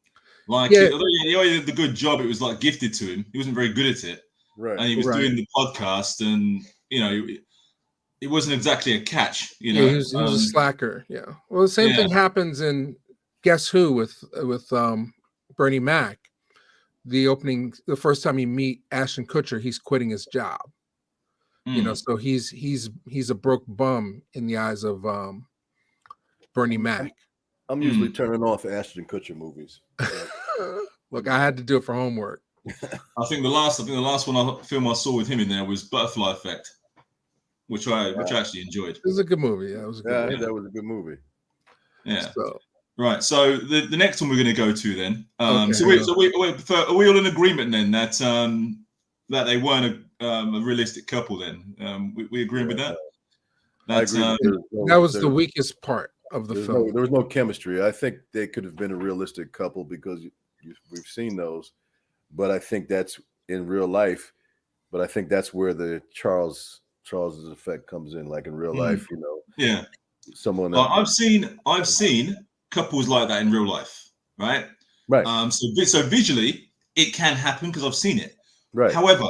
Like, Yeah. although he did the good job, it was like gifted to him. He wasn't very good at it, Right? And he was doing the podcast, and it wasn't exactly a catch. He was a slacker. Yeah. Well, the same thing happens in Guess Who with Bernie Mac. The first time you meet Ashton Kutcher, he's quitting his job. So he's a broke bum in the eyes of Bernie Mac. I'm usually turning off Ashton Kutcher movies. Look, I had to do it for homework. I think the last film I saw with him in there was Butterfly Effect, which I actually enjoyed. It was a good movie. Yeah, it was a good movie. That was a good movie. Yeah. Right. So the next one we're going to go to then. So are we all in agreement then that that they weren't a realistic couple then? We agree with that. I agree. That was the weakest part of the film. There was no chemistry. I think they could have been a realistic couple because we've seen those, but I think that's in real life. But I think that's where the Charles's effect comes in, like in real life, Yeah. Someone. I've seen couples like that in real life, right? Right. So visually, it can happen because I've seen it. Right. However,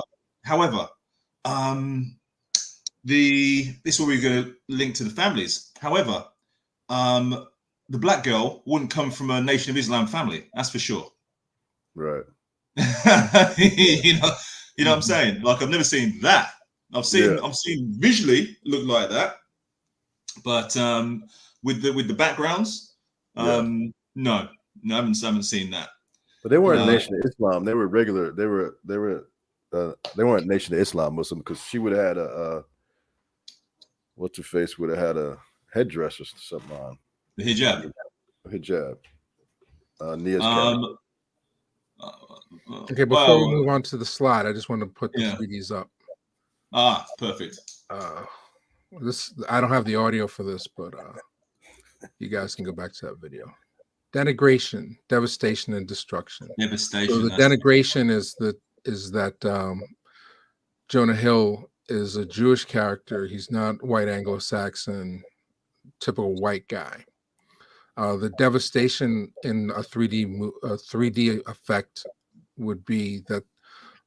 this is where we're going to link to the families. However, the black girl wouldn't come from a Nation of Islam family. That's for sure. Right. you know what I'm saying? Like, I've never seen that. I've seen visually look like that, but with the backgrounds, no, I haven't seen that. But they weren't Nation of Islam. They were regular. They weren't Nation of Islam Muslim because she would have had a what's her face would have had a headdress or something on. The hijab. Nia's character. Okay, before we move on to the slide, I just want to put the 3Ds up. Perfect. I don't have the audio for this, but you guys can go back to that video. Denigration, devastation, and destruction. Devastation. So the denigration is that Jonah Hill is a Jewish character. He's not white Anglo-Saxon, typical white guy. The devastation in a 3D effect would be that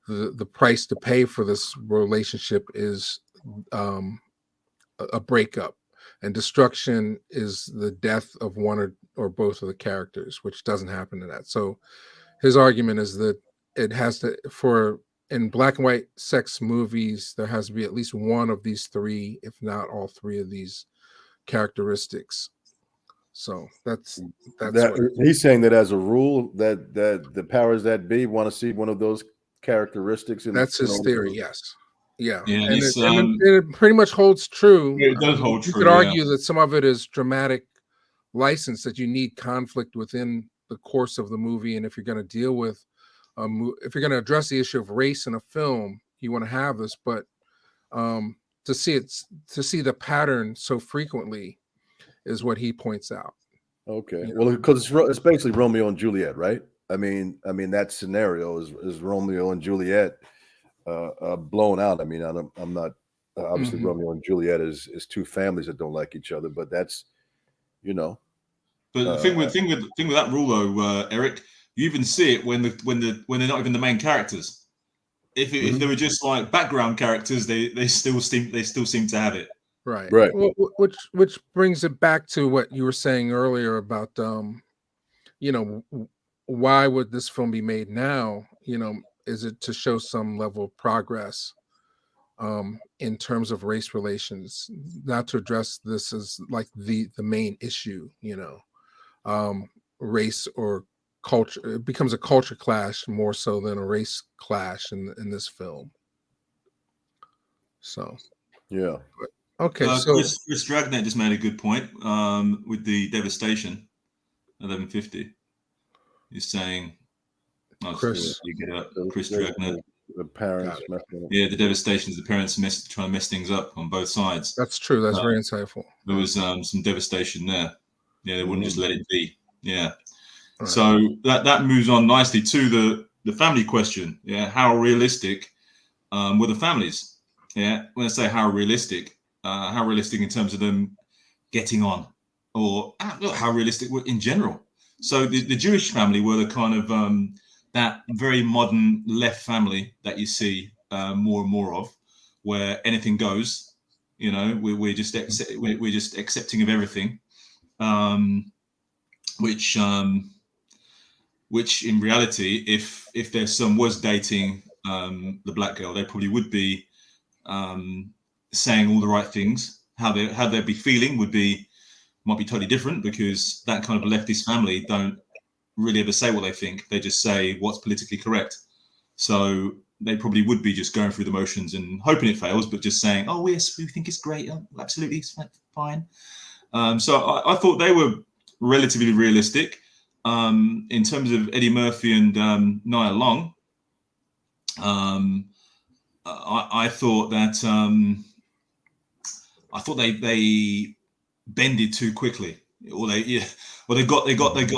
the price to pay for this relationship is a breakup, and destruction is the death of one or both of the characters, which doesn't happen in that. So his argument is that it has to, in black and white sex movies, there has to be at least one of these three, if not all three of these characteristics. So that's he's saying that as a rule that the powers that be want to see one of those characteristics. That's his theory. Yes. Yeah. Yeah, and it pretty much holds true. It does hold true. You could argue that some of it is dramatic license, that you need conflict within the course of the movie, and if you're going to deal with if you're going to address the issue of race in a film, you want to have this, but to see the pattern so frequently is what he points out. Okay. Well, because it's basically Romeo and Juliet, right? I mean that scenario is Romeo and Juliet blown out. I mean, I'm not obviously Romeo and Juliet is two families that don't like each other, but that's But the thing with that rule though, Eric, you even see it when they're not even the main characters. If they were just like background characters, they still seem to have it. Right. Well, which brings it back to what you were saying earlier about why would this film be made now? Is it to show some level of progress in terms of race relations, not to address this as like the main issue, race or culture. It becomes a culture clash more so than a race clash in this film. So yeah. Okay, so Chris Dragnet just made a good point with the devastation 1150. He's saying, Chris Dragnet. The parents. Yeah, the devastation is the parents trying to mess things up on both sides. That's true. That's very insightful. There was some devastation there. Yeah, they wouldn't just let it be. Yeah. Right. So that moves on nicely to the family question. Yeah, how realistic were the families? Yeah, when I say how realistic in terms of them getting on, or how realistic in general. So the Jewish family were the kind of that very modern left family that you see more and more of, where anything goes. You know, we're just accepting of everything, which in reality, if their son was dating the black girl, they probably would be saying all the right things. How they'd be feeling might be totally different, because that kind of leftist family don't really ever say what they think. They just say what's politically correct. So they probably would be just going through the motions and hoping it fails, but just saying, "Oh yes, we think it's great. Absolutely, it's fine." So I thought they were relatively realistic. In terms of Eddie Murphy and Nia Long, I thought that they bended too quickly, or they got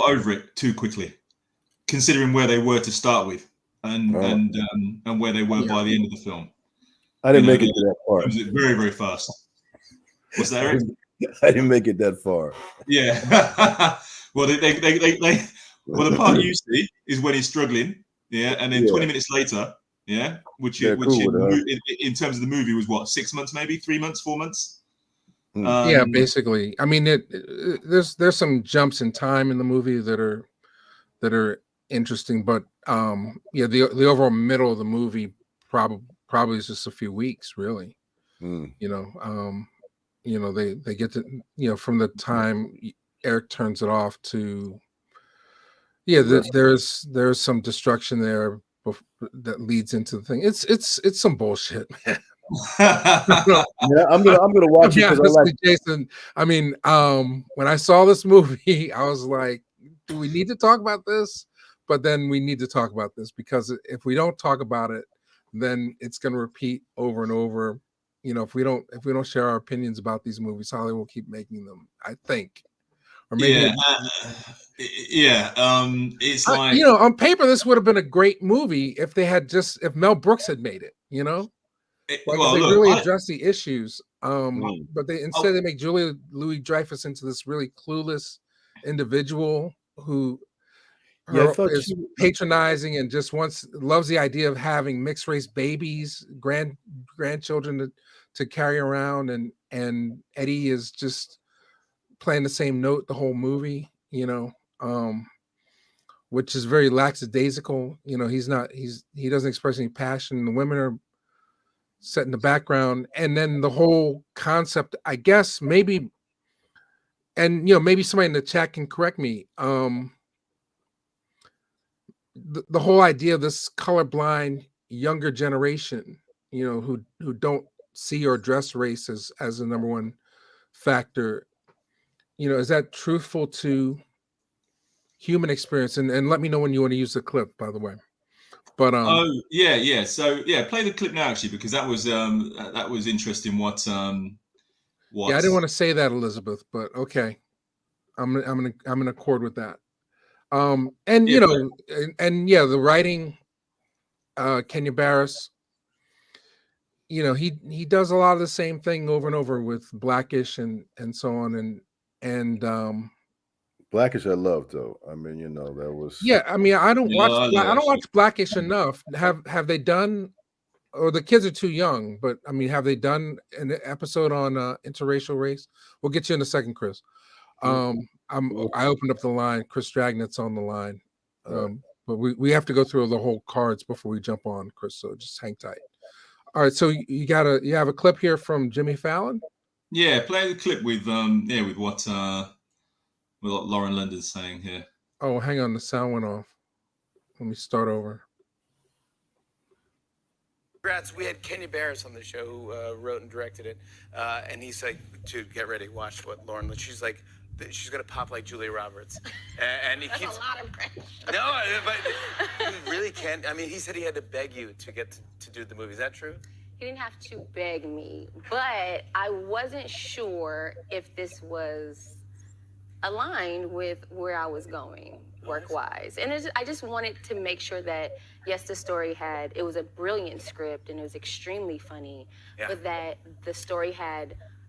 over it too quickly, considering where they were to start with, and where they were by the end of the film. I didn't make it to that part. Very, very fast. What's that, Eric? I didn't make it that far. Yeah. Well, the part you see is when he's struggling, yeah, and then 20 minutes later, yeah, which in terms of the movie was what, 6 months, maybe 3 months, 4 months. Yeah, basically. I mean, there's some jumps in time in the movie that are interesting, but yeah, the overall middle of the movie probably is just a few weeks, really. You know, they get to, you know, from the time Eric turns it off to, yeah, there's some destruction there that leads into the thing. It's some bullshit, man. Yeah, I'm gonna watch it because I like Jason. I mean, when I saw this movie, I was like, do we need to talk about this? But then we need to talk about this, because if we don't talk about it, then it's going to repeat over and over. You know, if we don't share our opinions about these movies, Hollywood will keep making them, I think. Or maybe it's like, you know, on paper this would have been a great movie if Mel Brooks had made it, you know. They really address the issues, but instead they make Julia Louis-Dreyfus into this really clueless individual who is patronizing and just loves the idea of having mixed race babies, grandchildren to carry around, and Eddie is just playing the same note the whole movie, you know, which is very lackadaisical. You know, he doesn't express any passion. The women are set in the background, and then the whole concept, I guess, maybe, and you know, maybe somebody in the chat can correct me. The whole idea of this colorblind younger generation, you know, who don't see or address race as the number one factor, you know, is that truthful to human experience? And let me know when you want to use the clip, by the way. But yeah. So yeah, play the clip now, actually, because that was interesting. What yeah, I didn't want to say that, Elizabeth, but okay, I'm gonna accord with that. And you know, and yeah, the writing, Kenya Barris, you know, he does a lot of the same thing over and over with Blackish and so on, and Blackish I love, though. I mean, you know, that was, yeah. I mean, I don't watch Blackish enough. Have they done, or the kids are too young, but I mean, have they done an episode on interracial race? We'll get you in a second, Chris. I opened up the line. Chris Dragnet's on the line, but we have to go through the whole cards before we jump on, Chris. So just hang tight. All right, so you have a clip here from Jimmy Fallon. Yeah, play the clip with what Lauren London's saying here. Oh, hang on, the sound went off. Let me start over. Congrats. We had Kenya Barris on the show who wrote and directed it, and he said to get ready, watch what Lauren. She's like, that she's gonna pop like Julia Roberts, and he That's keeps. a lot of pressure. No, but he really can't. I mean, he said he had to beg you to get to do the movie. Is that true? He didn't have to beg me, but I wasn't sure if this was aligned with where I was going work-wise. And I just wanted to make sure that, yes, the story it was a brilliant script and it was extremely funny, but that the story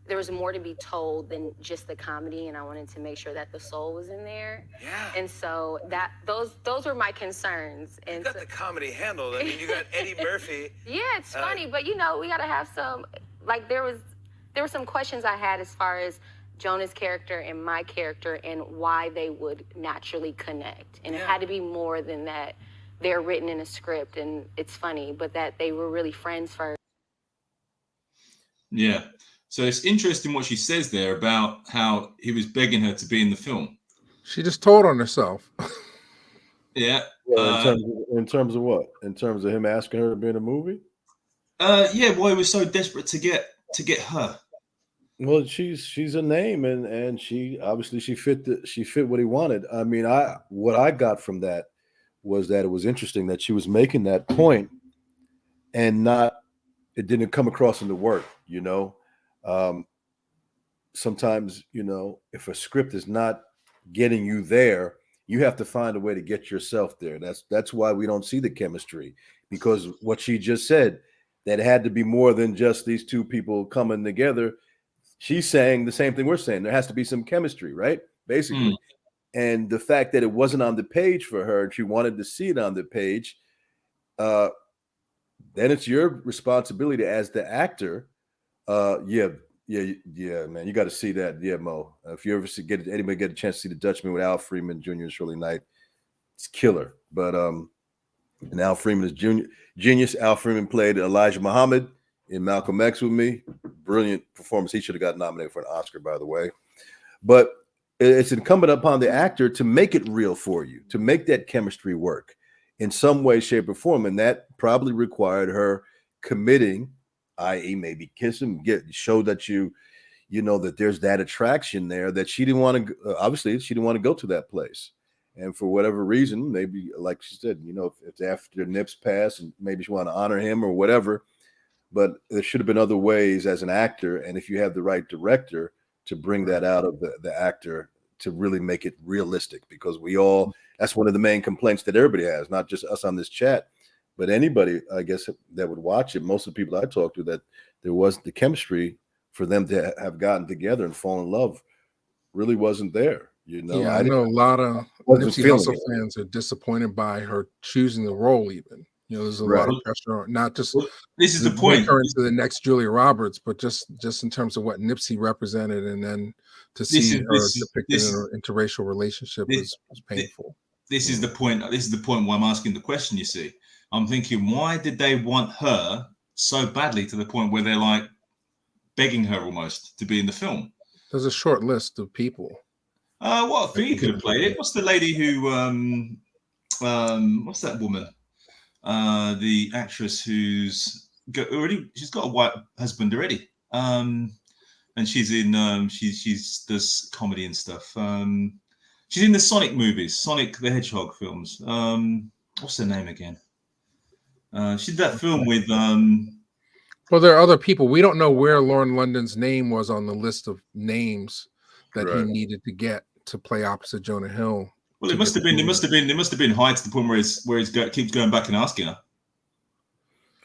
there was more to be told than just the comedy, and I wanted to make sure that the soul was in there. Yeah. And so those were my concerns. And you got the comedy handled. I mean, you got Eddie Murphy. Yeah, it's funny, but we gotta have some, like there were some questions I had as far as Jonah's character and my character and why they would naturally connect. And it had to be more than that they're written in a script and it's funny, but that they were really friends first. Yeah. So it's interesting what she says there about how he was begging her to be in the film. She just told on herself. Yeah. Well, in terms of what? In terms of him asking her to be in a movie? Yeah. Why he was so desperate to get her. Well, she's a name, and she obviously she fit what he wanted. I mean, what I got from that was that it was interesting that she was making that point, and it didn't come across in the work. You know, sometimes if a script is not getting you there, you have to find a way to get yourself there. That's why we don't see the chemistry, because what she just said, that had to be more than just these two people coming together. She's saying the same thing we're saying. There has to be some chemistry, right? Basically. And the fact that it wasn't on the page for her and she wanted to see it on the page, then it's your responsibility as the actor. Yeah, man. You got to see that. Yeah, Mo. If you ever anybody get a chance to see The Dutchman with Al Freeman Jr. and Shirley Knight, it's killer. But and Al Freeman is genius. Al Freeman played Elijah Muhammad in Malcolm X with me. Brilliant performance. He should have got nominated for an Oscar, by the way. But it's incumbent upon the actor to make it real for you, to make that chemistry work in some way, shape, or form. And that probably required her committing, i.e. maybe kiss him, show that you know that there's that attraction there, that she didn't want to, obviously she didn't want to go to that place. And for whatever reason, maybe like she said, if after Nip's passed and maybe she wanted to honor him or whatever, but there should have been other ways as an actor. And if you have the right director to bring that out of the actor to really make it realistic, because that's one of the main complaints that everybody has, not just us on this chat, but anybody, I guess, that would watch it. Most of the people I talked to, that there wasn't the chemistry for them to have gotten together and fall in love, really wasn't there. Yeah, I know a lot of Nipsey Hussle fans are disappointed by her choosing the role even. There's a lot of pressure on not just this is the point into the next Julia Roberts, but just in terms of what Nipsey represented, and then to see her depicted in an interracial relationship was painful. This is the point. This is the point why I'm asking the question. You see, I'm thinking, why did they want her so badly to the point where they're like begging her almost to be in the film? There's a short list of people. What I think you could have played it. What's the lady who? What's that woman? The actress who's she's got a white husband already, and she's in she's does comedy and stuff. She's in the Sonic movies, Sonic the Hedgehog films. What's her name again? She did that film with well, there are other people. We don't know where Lauren London's name was on the list of names that he needed to get to play opposite Jonah Hill. Well, it must have been high to the point where he's keeps going back and asking her.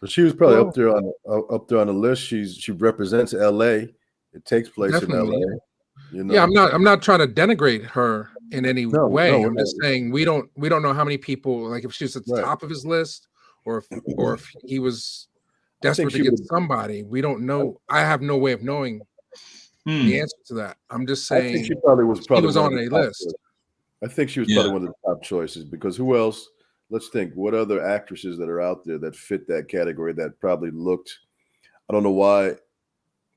But she was probably up there on the list. She represents LA. It takes place in LA. Yeah, I'm not trying to denigrate her in any way. I'm just saying we don't know how many people, like if she's at the top of his list or if he was desperate to get somebody. We don't know. I have no way of knowing the answer to that. I'm just saying I think she was on a list. I think she was probably one of the top choices, because who else? Let's think. What other actresses that are out there that fit that category that probably looked, I don't know why,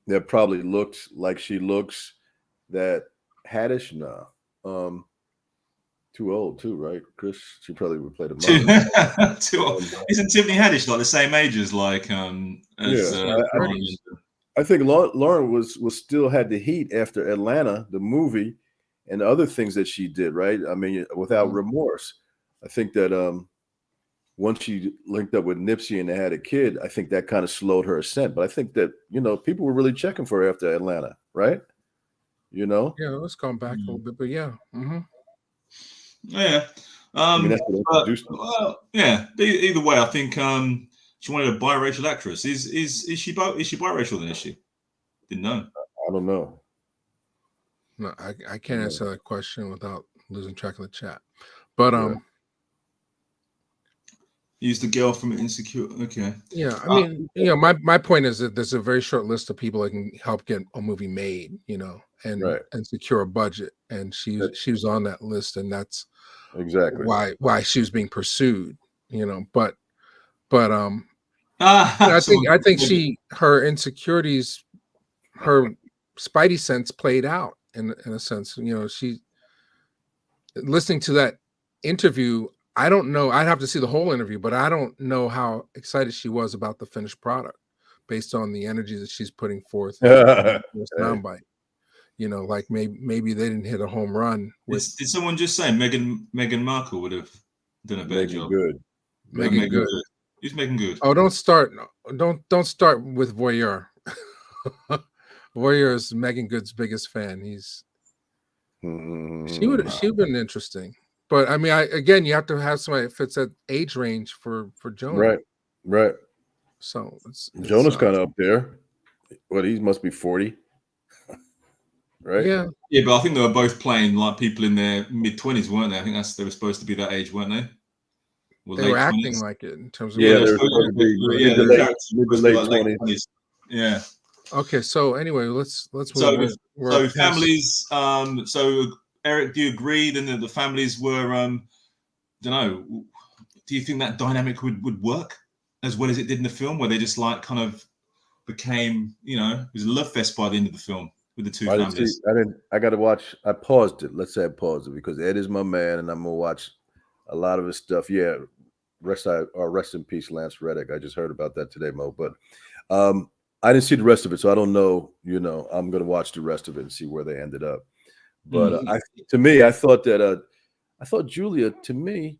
that probably looked like she looks, that Haddish? No. Too old too, right? Chris, she probably would play the mom. Too old. Isn't Tiffany Haddish like the same age as I think Lauren was still had the heat after Atlanta, the movie. and other things that she did, right? I mean, without remorse. I think that once she linked up with Nipsey and they had a kid, I think that kind of slowed her ascent. But I think that, people were really checking for her after Atlanta, right? Yeah, let's go back a little bit, but yeah. Yeah. I mean, that's what introduced me. Well, yeah. Either way, I think she wanted a biracial actress. Is she biracial then? Is she? Didn't know. I don't know. No, I can't answer that question without losing track of the chat. But Use the girl from Insecure. Okay. Yeah, I mean, my point is that there's a very short list of people that can help get a movie made, and secure a budget, and she was on that list, and that's exactly why she was being pursued, But I think her insecurities, her spidey sense played out in a sense. She listening to that interview. I don't know. I'd have to see the whole interview, but I don't know how excited she was about the finished product based on the energy that she's putting forth. Soundbite, like maybe they didn't hit a home run. Did someone just say Meghan Markle would have done a better job? Good. Megan Good. Who's Megan Good? Oh, don't start with Voyeur. Voyeur is Megan Good's biggest fan. She would have been interesting. But I mean, you have to have somebody that fits that age range for Jonah. Right. So Jonah's kind of up there. What, he must be 40, right? Yeah, but I think they were both playing like people in their mid-20s, weren't they? I think they were supposed to be that age, weren't they? They were acting 20s. Like it in terms of they were supposed to be mid to late 20s. Yeah. Okay, so anyway, let's move on. So families. So Eric, do you agree then that the families were? Don't know. Do you think that dynamic would work as well as it did in the film, where they just like kind of became, it was a love fest by the end of the film with the two families? I got to watch. I paused it. Let's say I paused it because Ed is my man, and I'm gonna watch a lot of his stuff. Yeah, rest in peace, Lance Reddick. I just heard about that today, Mo. But I didn't see the rest of it, so I don't know. I'm gonna watch the rest of it and see where they ended up. But I thought Julia, to me,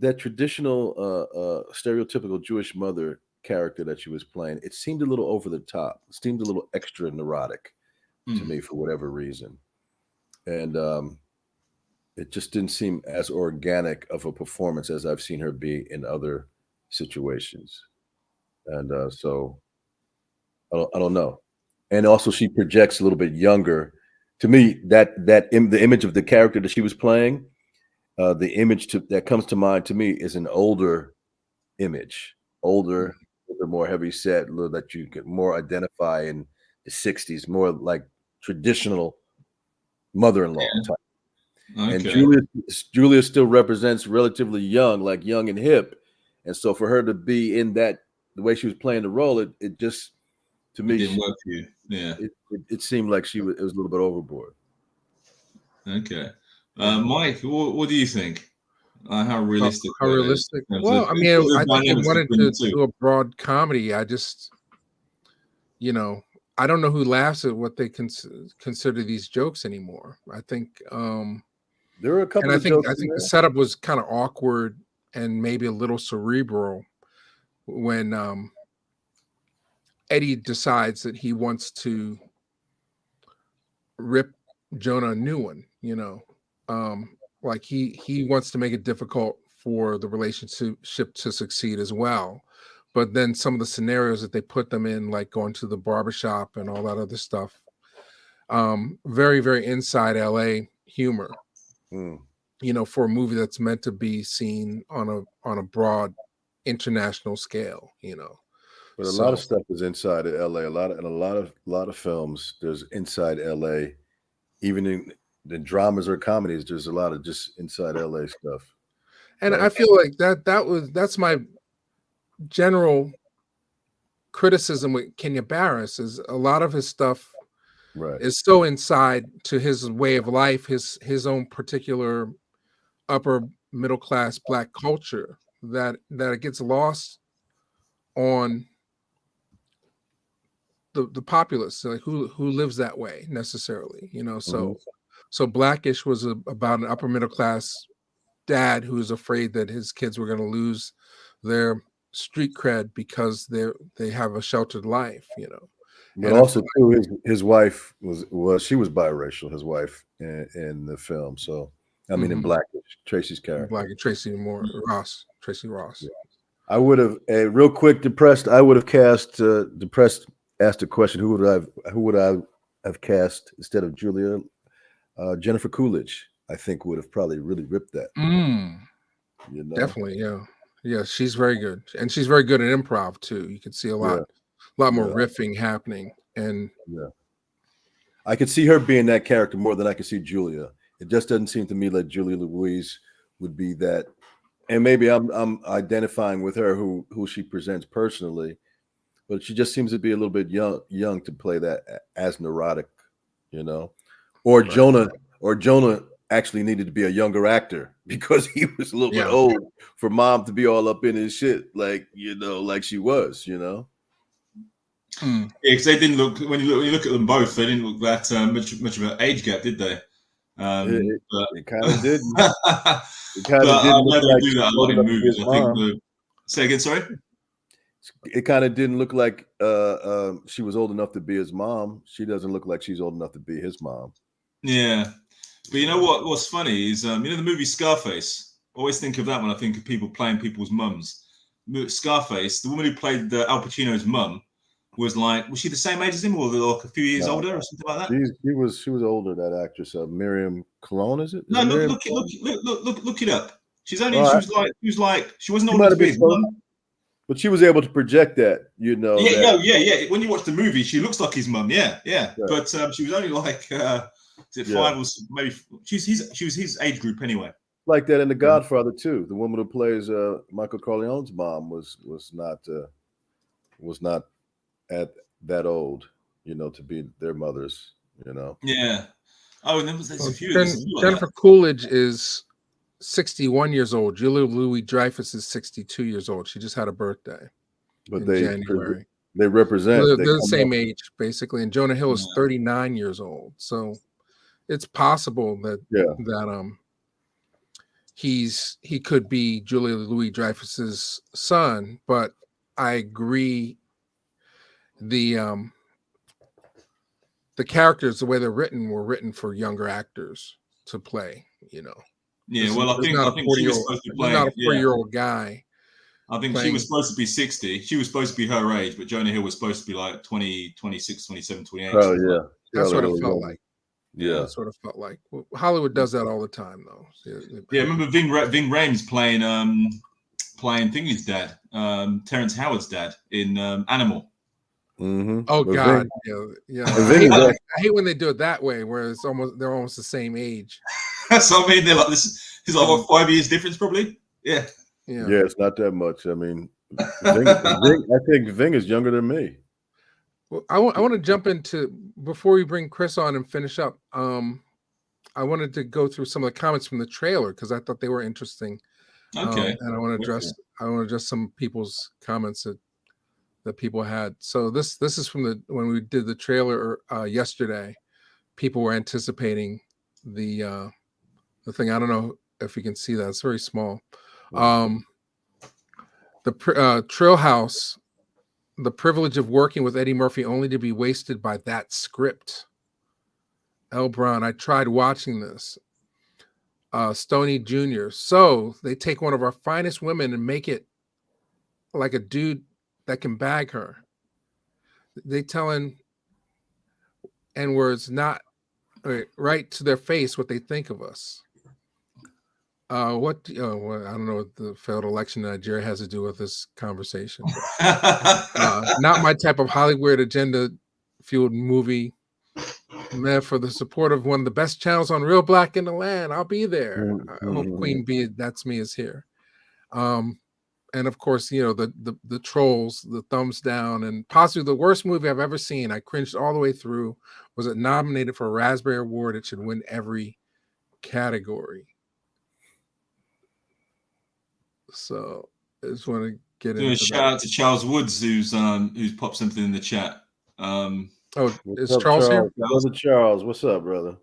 that traditional stereotypical Jewish mother character that she was playing, it seemed a little over the top. It seemed a little extra neurotic to me for whatever reason. And it just didn't seem as organic of a performance as I've seen her be in other situations. And so I don't know. And also she projects a little bit younger. To me, the image of the character that she was playing, the image that comes to mind to me is an older image, older, more heavy set, that you could more identify in the 60s, more like traditional mother-in-law type. Okay. And Julia still represents relatively young, like young and hip, and so for her to be in that, the way she was playing the role, it just, to me, didn't work for you. Yeah, it seemed like it was a little bit overboard. Okay, Mike, what do you think? How realistic? How realistic? Well, I mean, I think they wanted to do a broad comedy. I just, I don't know who laughs at what they consider these jokes anymore. I think there were a couple. And I think the setup was kind of awkward and maybe a little cerebral when Eddie decides that he wants to rip Jonah a new one, like he wants to make it difficult for the relationship to succeed as well. But then some of the scenarios that they put them in, like going to the barbershop and all that other stuff, very, very inside LA humor, for a movie that's meant to be seen on a broad international scale, But a lot of stuff is inside of LA. A lot of films, there's inside LA. Even in the dramas or comedies, there's a lot of just inside LA stuff. And right? I feel like that's my general criticism with Kenya Barris, is a lot of his stuff is so inside to his way of life, his own particular upper middle class Black culture, that it gets lost on the populace, like who lives that way necessarily, so So Blackish was about an upper middle class dad who was afraid that his kids were going to lose their street cred because they have a sheltered life, you know. But also too, his wife was biracial. His wife in the film. So I mean, in Blackish, Tracy's character, Tracy Ross. Yeah. I would have real quick depressed. I would have cast depressed. Asked a question: Who would I have cast instead of Julia? Jennifer Coolidge, I think, would have probably really ripped that. You know? Definitely, yeah. She's very good, and she's very good at improv too. You can see a lot more riffing happening, and I could see her being that character more than I could see Julia. It just doesn't seem to me like Julia Louise would be that. And maybe I'm identifying with her who she presents personally, but she just seems to be a little bit young to play that as neurotic, you know. Or Jonah actually needed to be a younger actor because he was a little bit old for mom to be all up in his shit, like, you know, like she was, you know. Yeah, because they didn't look when you look at them both, they didn't look that much of an age gap, did they? It kind of did. It kind of did. I know they do that a lot in movies. I think. Say again, sorry. It kind of didn't look like she was old enough to be his mom. She doesn't look like she's old enough to be his mom. Yeah, but you know what? What's funny is you know the movie Scarface. I always think of that when I think of people playing people's mums. Scarface, the woman who played Al Pacino's mum, was she the same age as him, or like a few years older, or something like that? She was older. That actress, Miriam Cologne, is it? No, look it up. She's only she wasn't old enough to be his mum. But she was able to project that, you know. Yeah. When you watch the movie, she looks like his mum. Yeah. Right. But she was only like, is it 5 or maybe? She was his age group anyway. Like that in The Godfather too. The woman who plays Michael Corleone's mom was not at that old, you know, to be their mothers, you know. Yeah. Oh, and there's a few. Jennifer Coolidge is 61 years old. Julia Louis-Dreyfus is 62 years old. She just had a birthday. But in January. They represent. They're the same age, basically. And Jonah Hill is 39 years old. So it's possible that he could be Julia Louis-Dreyfus's son, but I agree the characters, the way they're written, were written for younger actors to play, you know. Yeah, well, I think she was supposed to play. Not a 40-year-old guy. I think she was supposed to be 60. She was supposed to be her age, but Jonah Hill was supposed to be like 20, 26, 27, 28. Oh, yeah. That's what it felt like. Yeah. That's what it felt like. Hollywood does that all the time, though. Yeah, I remember Ving Rhames playing Thingy's dad, Terrence Howard's dad in Animal. Mm-hmm. Oh God, yeah. I hate when they do it that way, where they're almost the same age. So I mean, they're like this. He's like what, 5 years difference, probably. Yeah. Yeah, it's not that much. I mean, I think Ving is younger than me. Well, I want to jump into, before we bring Chris on and finish up. I wanted to go through some of the comments from the trailer because I thought they were interesting. Okay. And I want to address some people's comments that people had. So this is from when we did the trailer yesterday. People were anticipating the thing. I don't know if you can see that. It's very small. The Trill House, the privilege of working with Eddie Murphy only to be wasted by that script. L. Brown, I tried watching this. Stoney Jr. So they take one of our finest women and make it like a dude that can bag her. They telling N-words not right to their face what they think of us. Well, I don't know what the failed election in Nigeria has to do with this conversation. Not my type of Hollywood agenda fueled movie. Man, for the support of one of the best channels on Reelblack in the land, I'll be there. I hope Queen Bee, that's me, is here. And of course, you know, the trolls, the thumbs down, and possibly the worst movie I've ever seen. I cringed all the way through. Was it nominated for a Raspberry Award? It should win every category. So I just want to get into shout out to Charles Woods who's popped something in the chat. Is Charles here? Brother Charles, what's up, brother?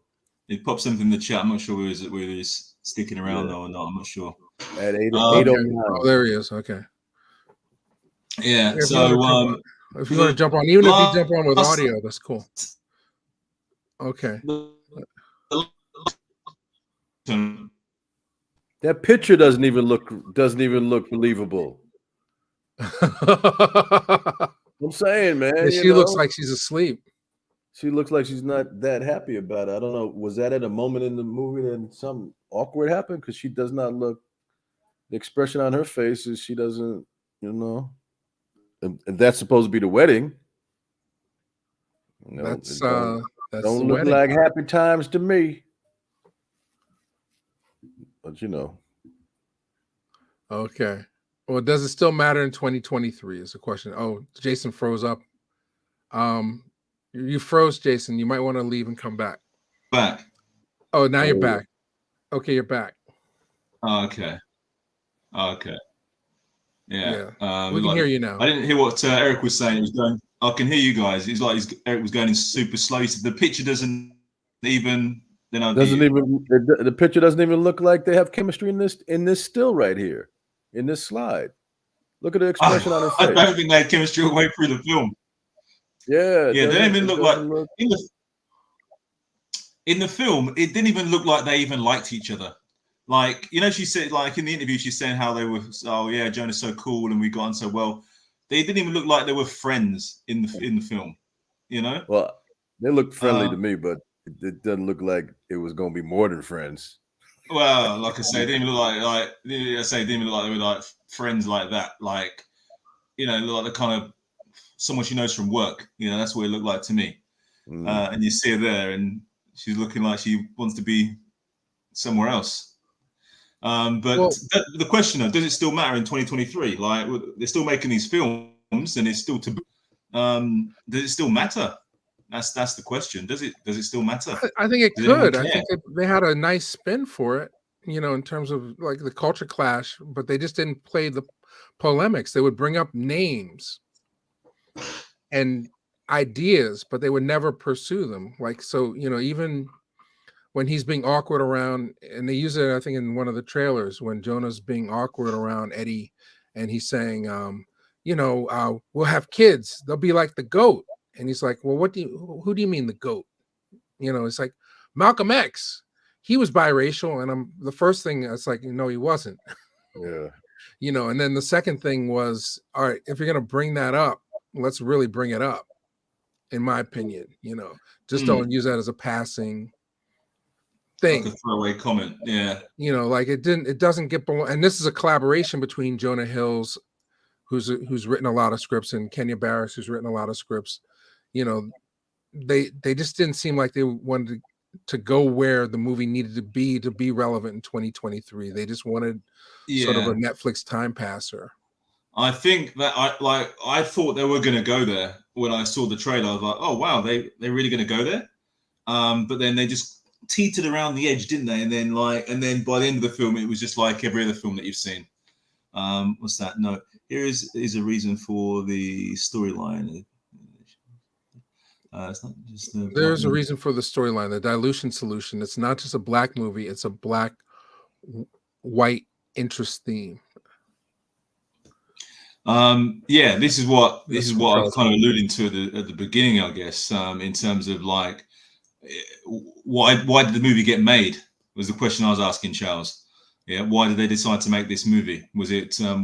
He popped something in the chat. I'm not sure whether he's sticking around though or not. I'm not sure. At 8:09. Oh, there he is. Okay. Yeah. If So if you want to jump on, even if you jump on with audio, that's cool. Okay. That picture doesn't even look believable. I'm saying, man. Yeah, she looks like she's asleep. She looks like she's not that happy about it. I don't know. Was that at a moment in the movie that something awkward happened? Because she does not look. The expression on her face is she doesn't, and that's supposed to be the wedding. That's don't the look wedding. like happy times to me. But Okay. Well, does it still matter in 2023 is the question. Oh, Jason froze up. You froze, Jason. You might want to leave and come back. Back. Oh, now you're back. Okay, you're back. Okay. Yeah. We can hear you now. I didn't hear what Eric was saying. He was going. I can hear you guys. It's like Eric was going in super slow. He said the picture doesn't even. The picture doesn't even look like they have chemistry in this still right here, in this slide. Look at the expression on her face. I don't think they had chemistry all the way through the film. Yeah. They didn't even look like in the film. It didn't even look like they even liked each other. Like, she said, like in the interview, she's saying how they were. Oh yeah, Jonah's so cool, and we got on so well. They didn't even look like they were friends in the film. Well, they look friendly to me, but it doesn't look like it was going to be more than friends. Well, like I say, they didn't look like they didn't look like they were like friends like that. Like, look like the kind of someone she knows from work. That's what it looked like to me. And you see her there, and she's looking like she wants to be somewhere else. The question of does it still matter in 2023? Like they're still making these films, and it's still does it still matter? That's the question. Does it still matter? I think it could. I think they had a nice spin for it, in terms of like the culture clash, but they just didn't play the polemics. They would bring up names and ideas, but they would never pursue them. Like, so, even when he's being awkward around, and they use it, I think, in one of the trailers when Jonah's being awkward around Eddie, and he's saying, we'll have kids. They'll be like the GOAT. And he's like, well, who do you mean the GOAT? It's like Malcolm X. He was biracial. And the first thing it's like, no, he wasn't. Yeah. And then the second thing was, all right, if you're going to bring that up, let's really bring it up, in my opinion. Just don't use that as a passing thing. Like a throwaway comment. Yeah. Like it doesn't get below. And this is a collaboration between Jonah Hill's, who's written a lot of scripts, and Kenya Barris, who's written a lot of scripts. They just didn't seem like they wanted to go where the movie needed to be relevant in 2023. They just wanted sort of a Netflix time passer. I think that I thought they were going to go there when I saw the trailer. I was like, oh wow, they're really going to go there. But then they just teetered around the edge, didn't they? And then by the end of the film, it was just like every other film that you've seen. What's that? No, here is a reason for the storyline. It's not just there's a reason for the storyline, the dilution solution. It's not just a black movie; it's a black white interest theme. This is what I was kind of alluding to at the beginning, I guess, in terms of like why did the movie get made was the question I was asking Charles. Yeah, why did they decide to make this movie? Was it a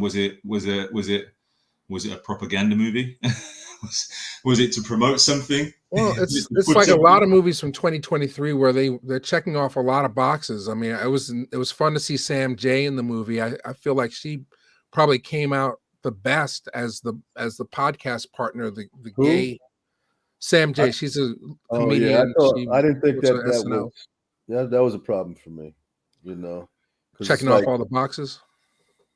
propaganda movie? Was it to promote something? Well, it's like a lot of movies from 2023 where they're checking off a lot of boxes. I mean, it was fun to see Sam J in the movie. I feel like she probably came out the best as the podcast partner, the gay Sam J. She's a comedian. I didn't think that was a problem for me. Checking off all the boxes.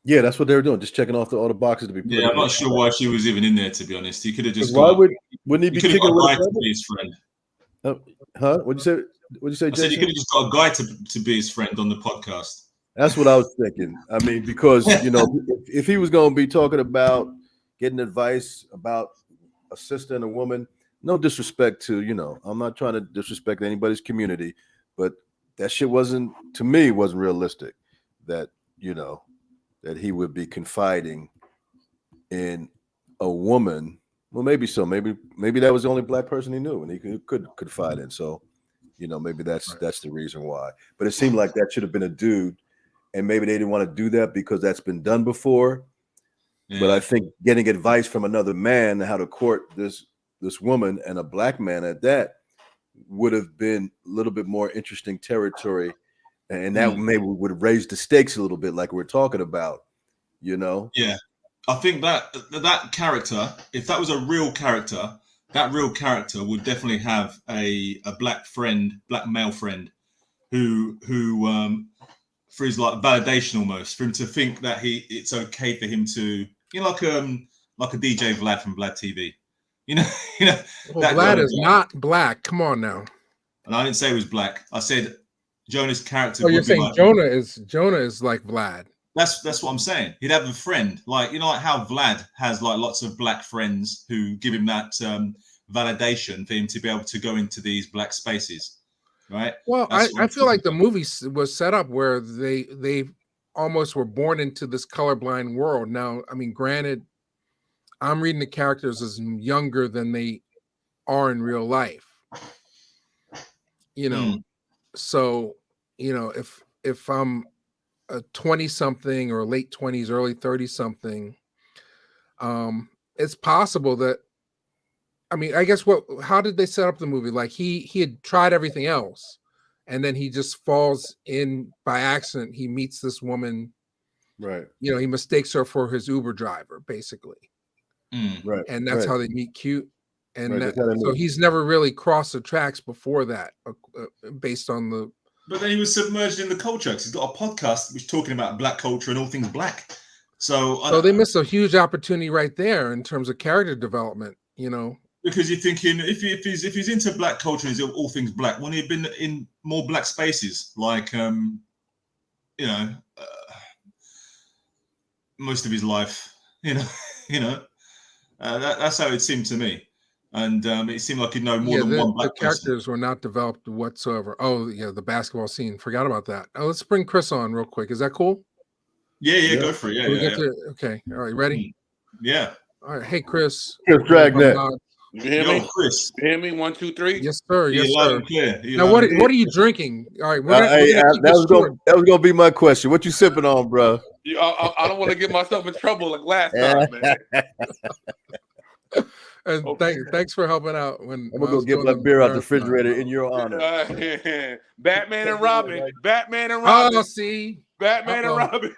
Yeah, that's what they were doing, just checking off all the boxes to be. Yeah, I'm not sure why she was even in there. To be honest, he could have just. Wouldn't he be kicking a guy to be his friend? What'd you say? I said you could have just got a guy to be his friend on the podcast. That's what I was thinking. I mean, because if he was going to be talking about getting advice about a sister and a woman, no disrespect to I'm not trying to disrespect anybody's community, but that shit wasn't, to me, wasn't realistic. That, you know, that he would be confiding in a woman. Well, maybe so. Maybe that was the only black person he knew, and he could confide in. So, you know, maybe that's the reason why. But it seemed like that should have been a dude, and maybe they didn't want to do that because that's been done before. Yeah. But I think getting advice from another man how to court this woman, and a black man at that, would have been a little bit more interesting territory, and that maybe would have raised the stakes a little bit, like we're talking about, you know? Yeah. I think that character, if that was a real character, that real character would definitely have a black male friend, who for his like validation almost, for him to think that it's okay for him to, you know, like a DJ Vlad from Vlad TV, you know. Well, Vlad is not black. Come on now. And I didn't say he was black. I said Jonah's character. Oh, you're saying like, Jonah is like Vlad. That's what I'm saying. He'd have a friend, like, you know, like how Vlad has like lots of black friends who give him that validation for him to be able to go into these black spaces, right? Well, I feel like the movie was set up where they almost were born into this colorblind world. Now, I mean, granted, I'm reading the characters as younger than they are in real life, you know. So, you know, if I'm a 20-something or late 20s, early 30-something, it's possible that, I mean, I guess how did they set up the movie? Like he had tried everything else, and then he just falls in by accident. He meets this woman, right? You know, he mistakes her for his Uber driver, basically. Right. And that's how they meet cute. And so he's never really crossed the tracks before that, based on the. But then he was submerged in the culture because he's got a podcast which is talking about black culture and all things black. So they missed a huge opportunity right there in terms of character development, you know. Because you're thinking if he's into black culture and he's all things black, wouldn't he have been in more black spaces, like you know, most of his life, you know, that's how it seemed to me. And it seemed like he'd know more than one black person. The characters were not developed whatsoever. Oh, yeah, the basketball scene. Forgot about that. Oh, let's bring Chris on real quick. Is that cool? Yeah, go for it. Yeah. Okay. All right, ready? Yeah. All right. Hey, Chris. Chris Dragnet. You hear me? Chris. You hear me? 1, 2, 3. Yes, sir. Yes, sir. Now, what are you drinking? All right. That was gonna be my question. What you sipping on, bro? I don't want to get myself in trouble like last time, man. And thanks for helping out. When I'm gonna go get my beer out the refrigerator in your honor. Batman and Robin. Batman and Robin. Oh, see, Batman and Robin.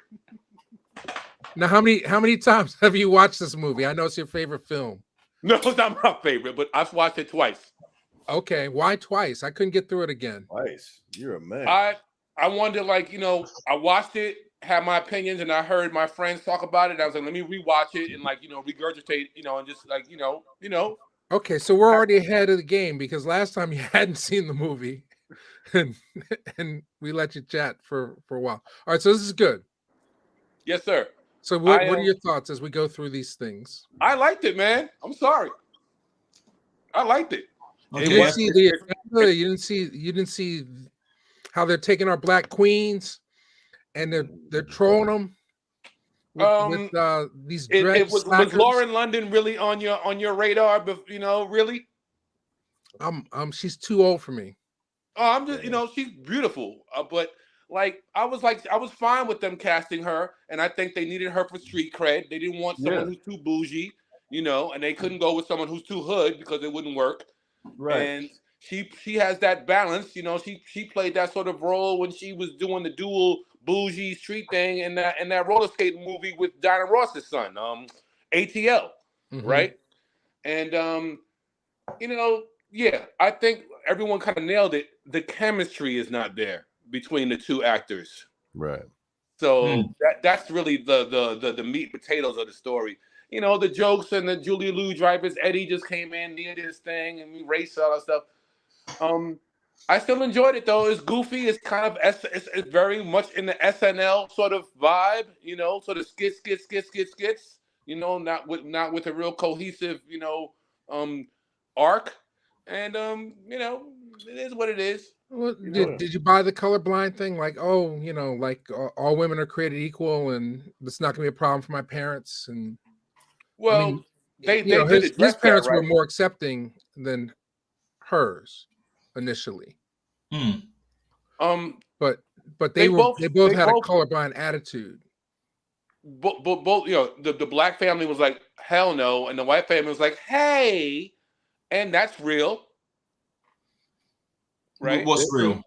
Now, how many times have you watched this movie? I know it's your favorite film. No, it's not my favorite, but I've watched it twice. Okay, why twice? I couldn't get through it again. Twice? You're a man. I wanted, like, you know, I watched it, had my opinions, and I heard my friends talk about it. And I was like, let me rewatch it and, like, you know, regurgitate, you know, and just like, you know. Okay, so we're already ahead of the game because last time you hadn't seen the movie, and we let you chat for a while. All right, so this is good. Yes, sir. So what are your thoughts as we go through these things? I liked it, man. I'm sorry. I liked it. Okay. You didn't see how they're taking our black queens and they're trolling them with these dread was Lauren London really on your radar? You know, really? She's too old for me. Oh, I'm just, you know, she's beautiful, but like I was fine with them casting her, and I think they needed her for street cred. They didn't want someone who's too bougie, you know, and they couldn't go with someone who's too hood because it wouldn't work. Right. And she has that balance, you know. She played that sort of role when she was doing the dual bougie street thing in that roller skating movie with Diana Ross's son, ATL, right? And you know, yeah, I think everyone kind of nailed it. The chemistry is not there between the two actors, right? So that's really the meat and potatoes of the story. You know, the jokes and the Julia Louis-Dreyfus, Eddie just came in, did his thing, and we raced all that stuff. I still enjoyed it though. It's goofy. It's kind of it's very much in the SNL sort of vibe. You know, sort of skits. You know, not with a real cohesive, you know, arc. And you know, it is what it is. Well, did you buy the colorblind thing? Like, oh, you know, like all women are created equal, and it's not going to be a problem for my parents. And Well, I mean, they you know, did his address that, parents were right? more accepting than hers initially. But they both had a colorblind attitude. Both, you know, the black family was like, hell no, and the white family was like, hey, and that's real, right? What's real?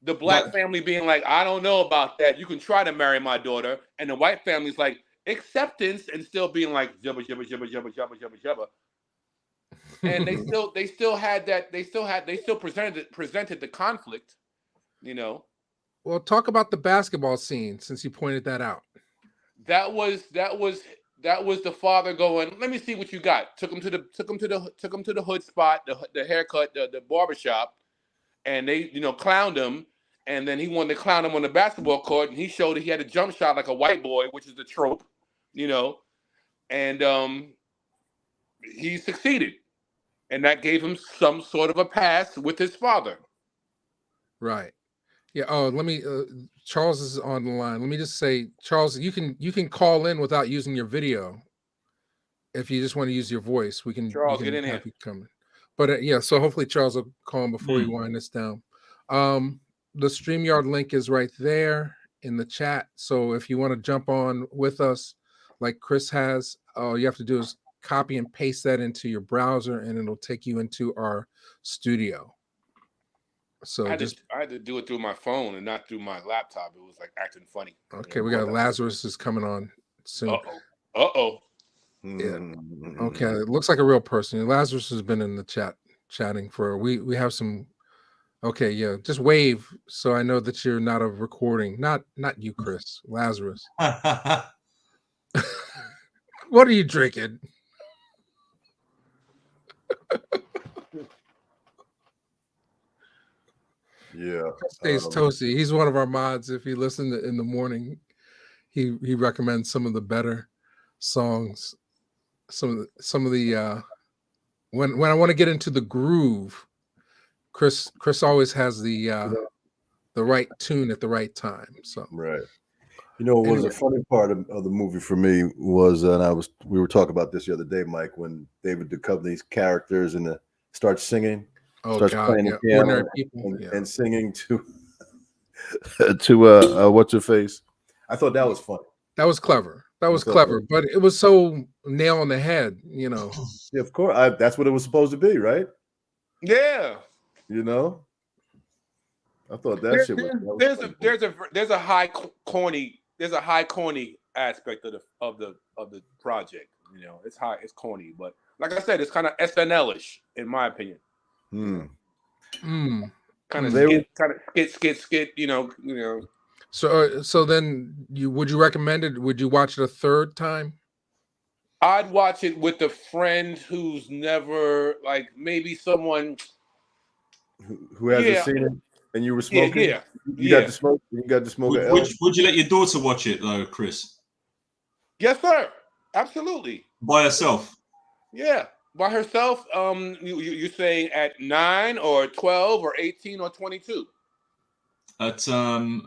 The black family being like, I don't know about that. You can try to marry my daughter, and the white family's like acceptance, and still being like jubba jubba jubba jubba jubba jubba jubba. And they still had that. They still presented the conflict, you know. Well, talk about the basketball scene since you pointed that out. That was the father going, let me see what you got. Took him to the hood spot, the haircut, the barbershop, and they, you know, clowned him. And then he wanted to clown him on the basketball court, and he showed that he had a jump shot like a white boy, which is the trope, you know. And he succeeded, and that gave him some sort of a pass with his father. Right. Yeah. Oh, let me. Charles is on the line. Let me just say, Charles, you can call in without using your video. If you just want to use your voice, we can. Charles, get in here. Coming. But yeah, so hopefully Charles will call him before we wind this down. The StreamYard link is right there in the chat. So if you want to jump on with us, like Chris has, all you have to do is copy and paste that into your browser, and it'll take you into our studio. So I had to do it through my phone and not through my laptop. It was like acting funny. Okay, we got Lazarus is coming on soon. Yeah. Okay, it looks like a real person. Lazarus has been in the chatting for. We have some. Okay, yeah, just wave so I know that you're not a recording. Not you, Chris. Lazarus. What are you drinking? Yeah, Stays toasty. He's one of our mods. If you listen in the morning, he recommends some of the better songs. Some of the when I want to get into the groove, Chris always has the right tune at the right time. So right. You know, what was a funny part of the movie for me was, and we were talking about this the other day, Mike, when David Duchovny's characters and starts singing. Starts playing the piano and singing to what's her face. I thought that was funny. That was clever. That was clever, but it was so nail on the head, you know. Yeah, of course. That's what it was supposed to be, right? Yeah. You know, I thought that shit was. There's a high corny aspect of the project. You know, it's corny, but like I said, it's kind of SNL-ish in my opinion. Kind of skit, you know. So then would you recommend it? Would you watch it a third time? I'd watch it with a friend who's never, like, maybe someone who hasn't seen it, and you were smoking. You got to smoke. You got to smoke. Would you let your daughter watch it though, Chris? Yes, sir. Absolutely. By herself. Yeah. By herself, you're saying at 9 or 12 or 18 or 22? At 12,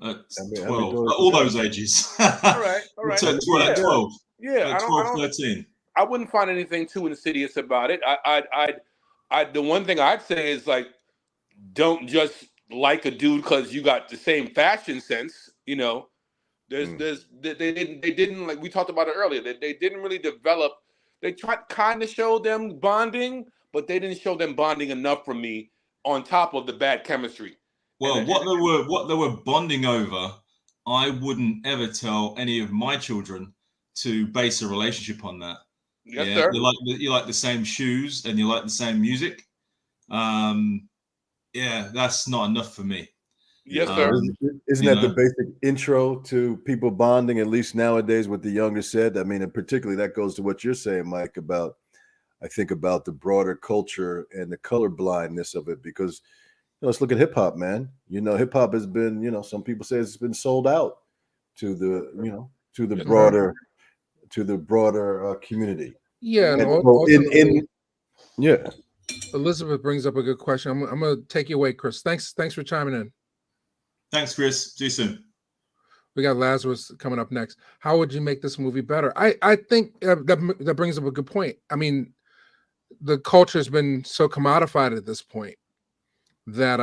all those ages. All right. At 12. Yeah, at 12, 13. I wouldn't find anything too insidious about it. The one thing I'd say is, like, don't just like a dude because you got the same fashion sense. You know, they didn't, like we talked about it earlier. They didn't really develop. They tried kind of show them bonding, but they didn't show them bonding enough for me. On top of the bad chemistry. Well, what they were bonding over, I wouldn't ever tell any of my children to base a relationship on that. Yes, sir. You like the same shoes and you like the same music. Yeah, that's not enough for me. Yes, sir. Isn't that the basic intro to people bonding, at least nowadays, what the younger said? I mean, and particularly that goes to what you're saying, Mike, about the broader culture and the colorblindness of it, because let's look at hip hop, man. You know, hip hop has been, some people say it's been sold out to the broader community. Yeah, yeah. Elizabeth brings up a good question. I'm going to take you away, Chris. Thanks for chiming in. Thanks, Chris. See you soon. We got Lazarus coming up next. How would you make this movie better? I think that brings up a good point. I mean, the culture has been so commodified at this point that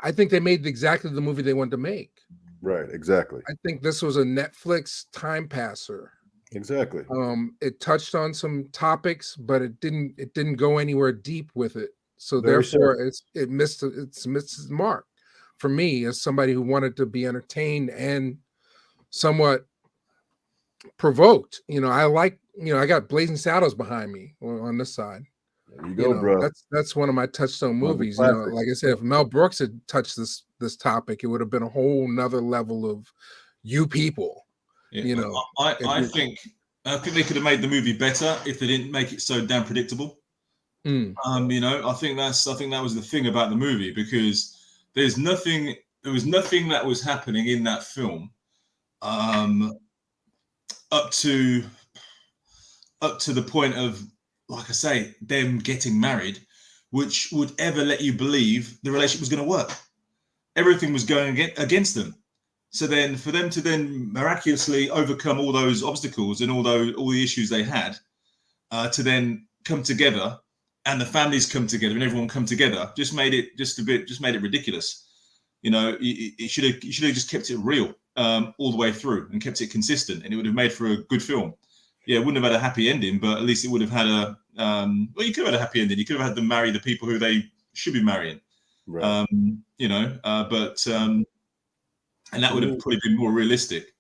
I think they made exactly the movie they wanted to make. Right, exactly. I think this was a Netflix time passer. Exactly. It touched on some topics, but it didn't go anywhere deep with it. So Very therefore, it missed its mark for me as somebody who wanted to be entertained and somewhat provoked. I got Blazing Saddles behind me on this side. There you go, bro. That's one of my touchstone movies. Like I said, if Mel Brooks had touched this topic, it would have been a whole nother level of you people. Yeah, I think they could have made the movie better if they didn't make it so damn predictable. I think that was the thing about the movie, because there was nothing that was happening in that film up to the point of, like I say, them getting married, which would ever let you believe the relationship was going to work. Everything was going against them. So then for them to then miraculously overcome all those obstacles and all the issues they had, to then come together, and the families come together and everyone come together, just made it ridiculous. It should have just kept it real all the way through and kept it consistent, and it would have made for a good film. Yeah, it wouldn't have had a happy ending, but at least it would have had you could have had a happy ending. You could have had them marry the people who they should be marrying. Right. And that would have probably been more realistic.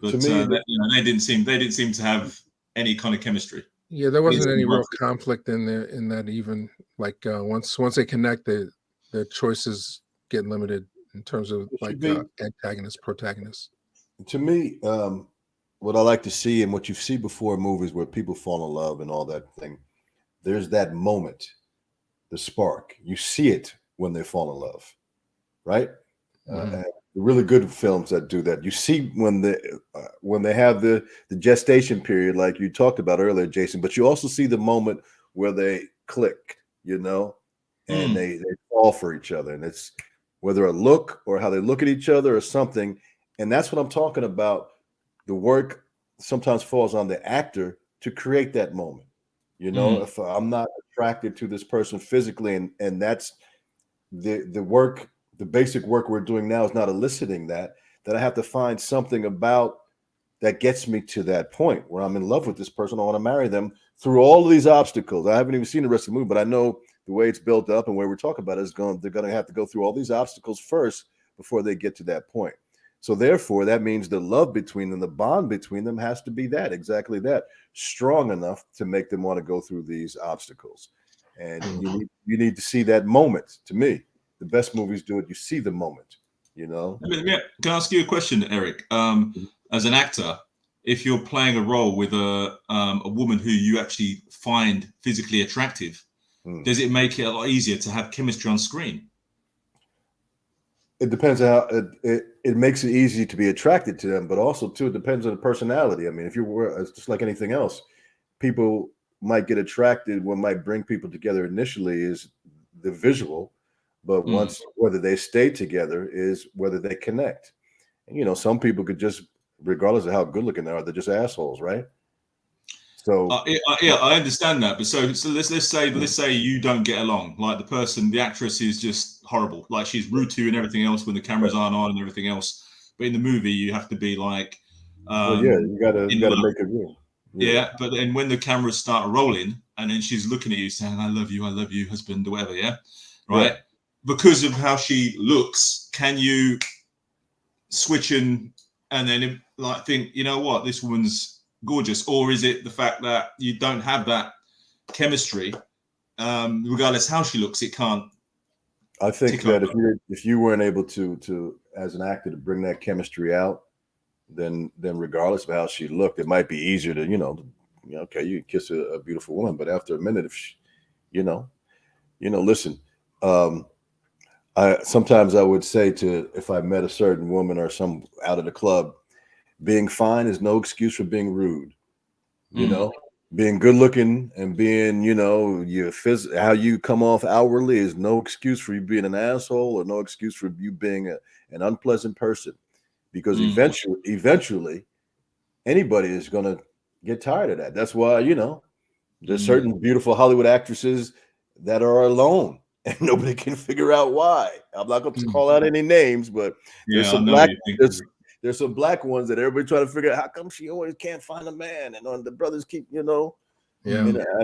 But to me, they didn't seem to have any kind of chemistry. Yeah, there wasn't any real conflict in there, in that even like once they connect, their choices get limited in terms of like antagonist, protagonist. To me, what I like to see, and what you see before movies where people fall in love and all that thing, there's that moment, the spark. You see it when they fall in love, right? Mm-hmm. Really good films that do that. You see when they have the gestation period, like you talked about earlier, Jason. But you also see the moment where they click, and they fall for each other, and it's whether a look or how they look at each other or something. And that's what I'm talking about. The work sometimes falls on the actor to create that moment. If I'm not attracted to this person physically, and that's the work. The basic work we're doing now is not eliciting that I have to find something about that gets me to that point where I'm in love with this person. I want to marry them through all of these obstacles. I haven't even seen the rest of the movie, but I know the way it's built up and where we're talking about they're going to have to go through all these obstacles first before they get to that point. So therefore, that means the love between them, the bond between them has to be exactly that, strong enough to make them want to go through these obstacles. And you need to see that moment. To me, the best movies do it. You see the moment, Can I ask you a question, Eric? As an actor, if you're playing a role with a woman who you actually find physically attractive, does it make it a lot easier to have chemistry on screen? It depends on how it makes it easy to be attracted to them, but also too, it depends on the personality. I mean, if it's just like anything else, people might get attracted. What might bring people together initially is the visual. But once, whether they stay together is whether they connect. And, some people could just, regardless of how good looking they are, they're just assholes, right? So I understand that. But so let's say you don't get along. Like the actress is just horrible. Like she's rude to you and everything else when the cameras aren't on and everything else. But in the movie, you have to be like, you gotta make it real. Yeah, but then when the cameras start rolling and then she's looking at you saying, I love you, husband, or whatever, yeah, right. Yeah. Because of how she looks, can you switch and then think, you know what, this woman's gorgeous? Or is it the fact that you don't have that chemistry, regardless how she looks, it can't? I think that if you weren't able to as an actor to bring that chemistry out, then regardless of how she looked, it might be easier to okay, you kiss a beautiful woman, but after a minute, if she, listen. Sometimes I would say if I met a certain woman or some out of the club, being fine is no excuse for being rude. being good looking and being, how you come off outwardly is no excuse for you being an asshole or no excuse for you being an unpleasant person, because eventually anybody is going to get tired of that. That's why, there's certain beautiful Hollywood actresses that are alone and nobody can figure out why. I'm not going to call out any names, but there's some there's some black ones that everybody trying to figure out how come she always can't find a man, and the brothers keep, and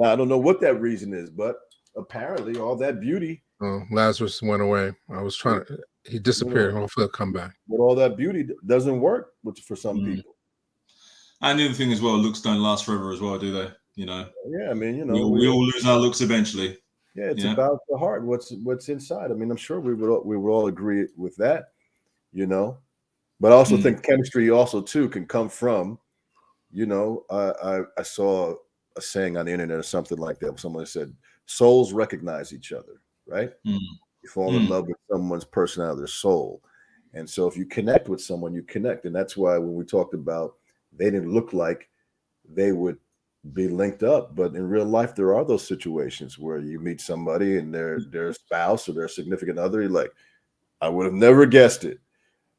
I don't know what that reason is, but apparently all that beauty. Oh, Lazarus went away. He disappeared. Hopefully he'll come back. But all that beauty doesn't work for some people. And the other thing as well, looks don't last forever as well, do they? Yeah, I mean, we all lose our looks eventually. Yeah, it's about the heart, what's inside. I mean, I'm sure we would all agree with that, But I also think chemistry also too can come from, I saw a saying on the internet or something like that. Someone said, souls recognize each other, right? You fall in love with someone's personality, their soul. And so if you connect with someone, you connect. And that's why when we talked about they didn't look like they would be linked up, but in real life, there are those situations where you meet somebody and their spouse or their significant other, you're like, I would have never guessed it.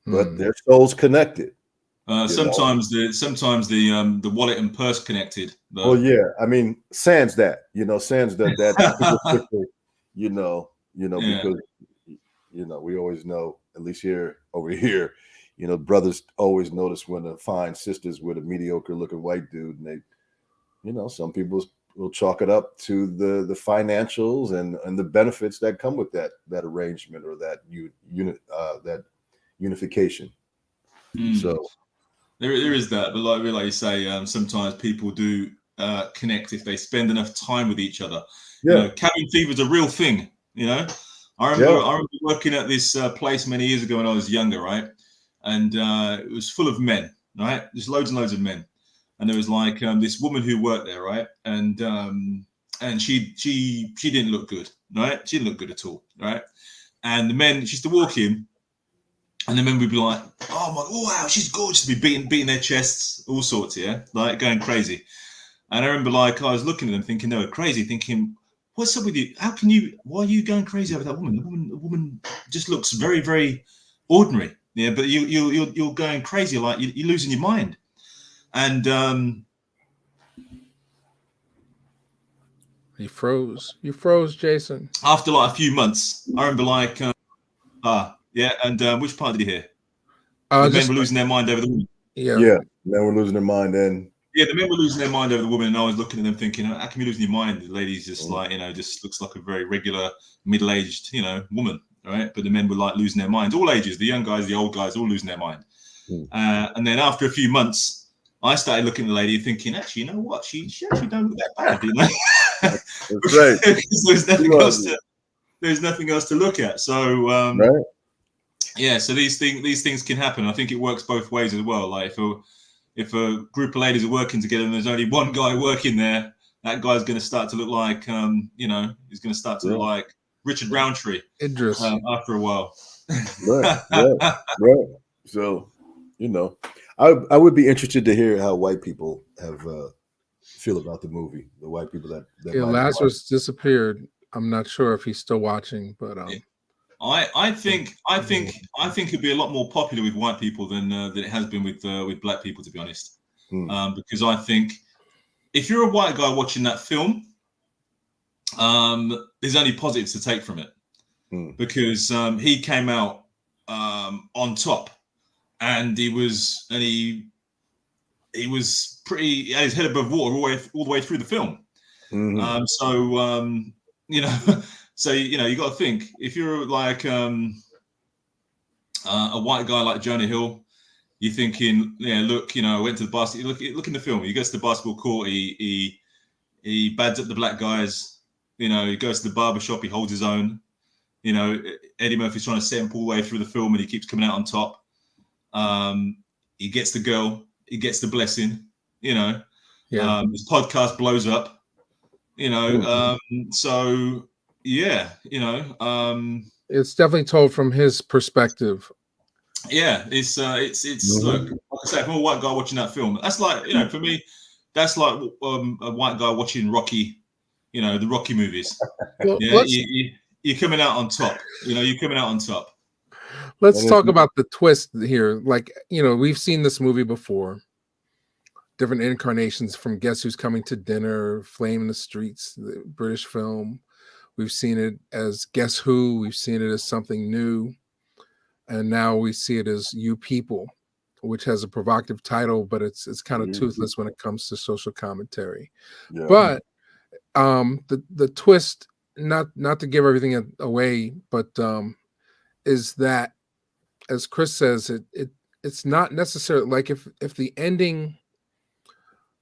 But their souls connected. Sometimes the wallet and purse connected. Oh yeah, I mean, sans that, sans that because we always know, at least over here, brothers always notice when a fine sister's with a mediocre looking white dude, and they, some people will chalk it up to the financials and the benefits that come with that arrangement or that that unification. So there is that, but like you say, sometimes people do connect if they spend enough time with each other. Cabin fever is a real thing. I remember working at this place many years ago when I was younger, right? And it was full of men, right? Just loads and loads of men. And there was like this woman who worked there, right? And she didn't look good, right? She didn't look good at all, right? And the men, she used to walk in, and the men would be like, "Oh wow, she's gorgeous," to be beating their chests, all sorts, like going crazy. And I remember, like, I was looking at them, thinking they were crazy, thinking, "What's up with you? Why are you going crazy over that woman? The woman just looks very, very ordinary, but you're going crazy, like you're losing your mind." And he froze. You froze, Jason. After like a few months, I remember like, and which part did you hear? The men were losing their mind over the woman. Yeah, men were losing their mind, and the men were losing their mind over the woman, and I was looking at them thinking, how come you losing your mind? The lady's just like, just looks like a very regular middle-aged, woman, right? But the men were like losing their minds, all ages, the young guys, the old guys, all losing their mind. And then after a few months, I started looking at the lady thinking, actually, you know what? She actually don't look that bad, That's right. There's nothing else to look at. So right. Yeah, so these things can happen. I think it works both ways as well. Like if a group of ladies are working together and there's only one guy working there, that guy's going to start to look like he's going to start to look like Richard Roundtree Idris after a while. Right. So, I would be interested to hear how white people feel about the movie. The white people that Lazarus disappeared. I'm not sure if he's still watching, but I think it'd be a lot more popular with white people than it has been with black people, to be honest. Because I think if you're a white guy watching that film, there's only positives to take from it, because he came out on top, and he was pretty. He had his head above water all the way through the film. So you got to think, if you're like a white guy like Jonah Hill, you're thinking, look, I went to the basketball. Look in the film. He goes to the basketball court. He bads up the black guys. He goes to the barber shop. He holds his own. Eddie Murphy's trying to set him all the way through the film, and he keeps coming out on top. He gets the girl. He gets the blessing. His podcast blows up. So. Yeah, it's definitely told from his perspective. Yeah, it's look, like I say, if I'm a white guy watching that film, that's like, for me, that's like a white guy watching Rocky, you know, the Rocky movies. Well, Yeah, you're coming out on top. You know, you're coming out on top. Let's talk about the twist here. Like, you know, we've seen this movie before. Different incarnations, from Guess Who's Coming to Dinner, Flame in the Streets, the British film. We've seen it as Guess Who. We've seen it as something new. And now we see it as You People, which has a provocative title, but it's kind of toothless when it comes to social commentary. Yeah. But the twist, not to give everything away, but is that, as Chris says, it's not necessarily like if the ending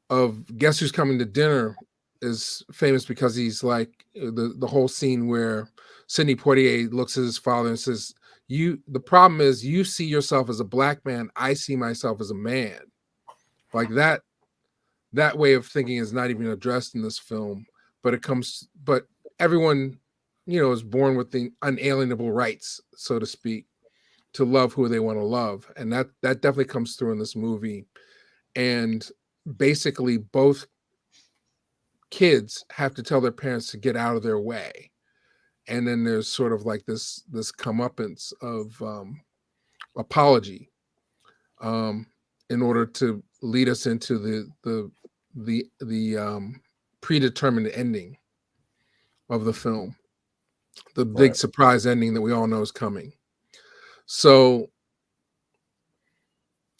of Guess Who's Coming to Dinner is famous because he's like the whole scene where Sidney Poitier looks at his father and says, the problem is you see yourself as a black man, I see myself as a man. Like that way of thinking is not even addressed in this film, but everyone, you know, is born with the unalienable rights, so to speak, to love who they want to love. And that definitely comes through in this movie. And basically both kids have to tell their parents to get out of their way. And then there's sort of like this comeuppance of apology in order to lead us into the predetermined ending of the film, the big surprise ending that we all know is coming. So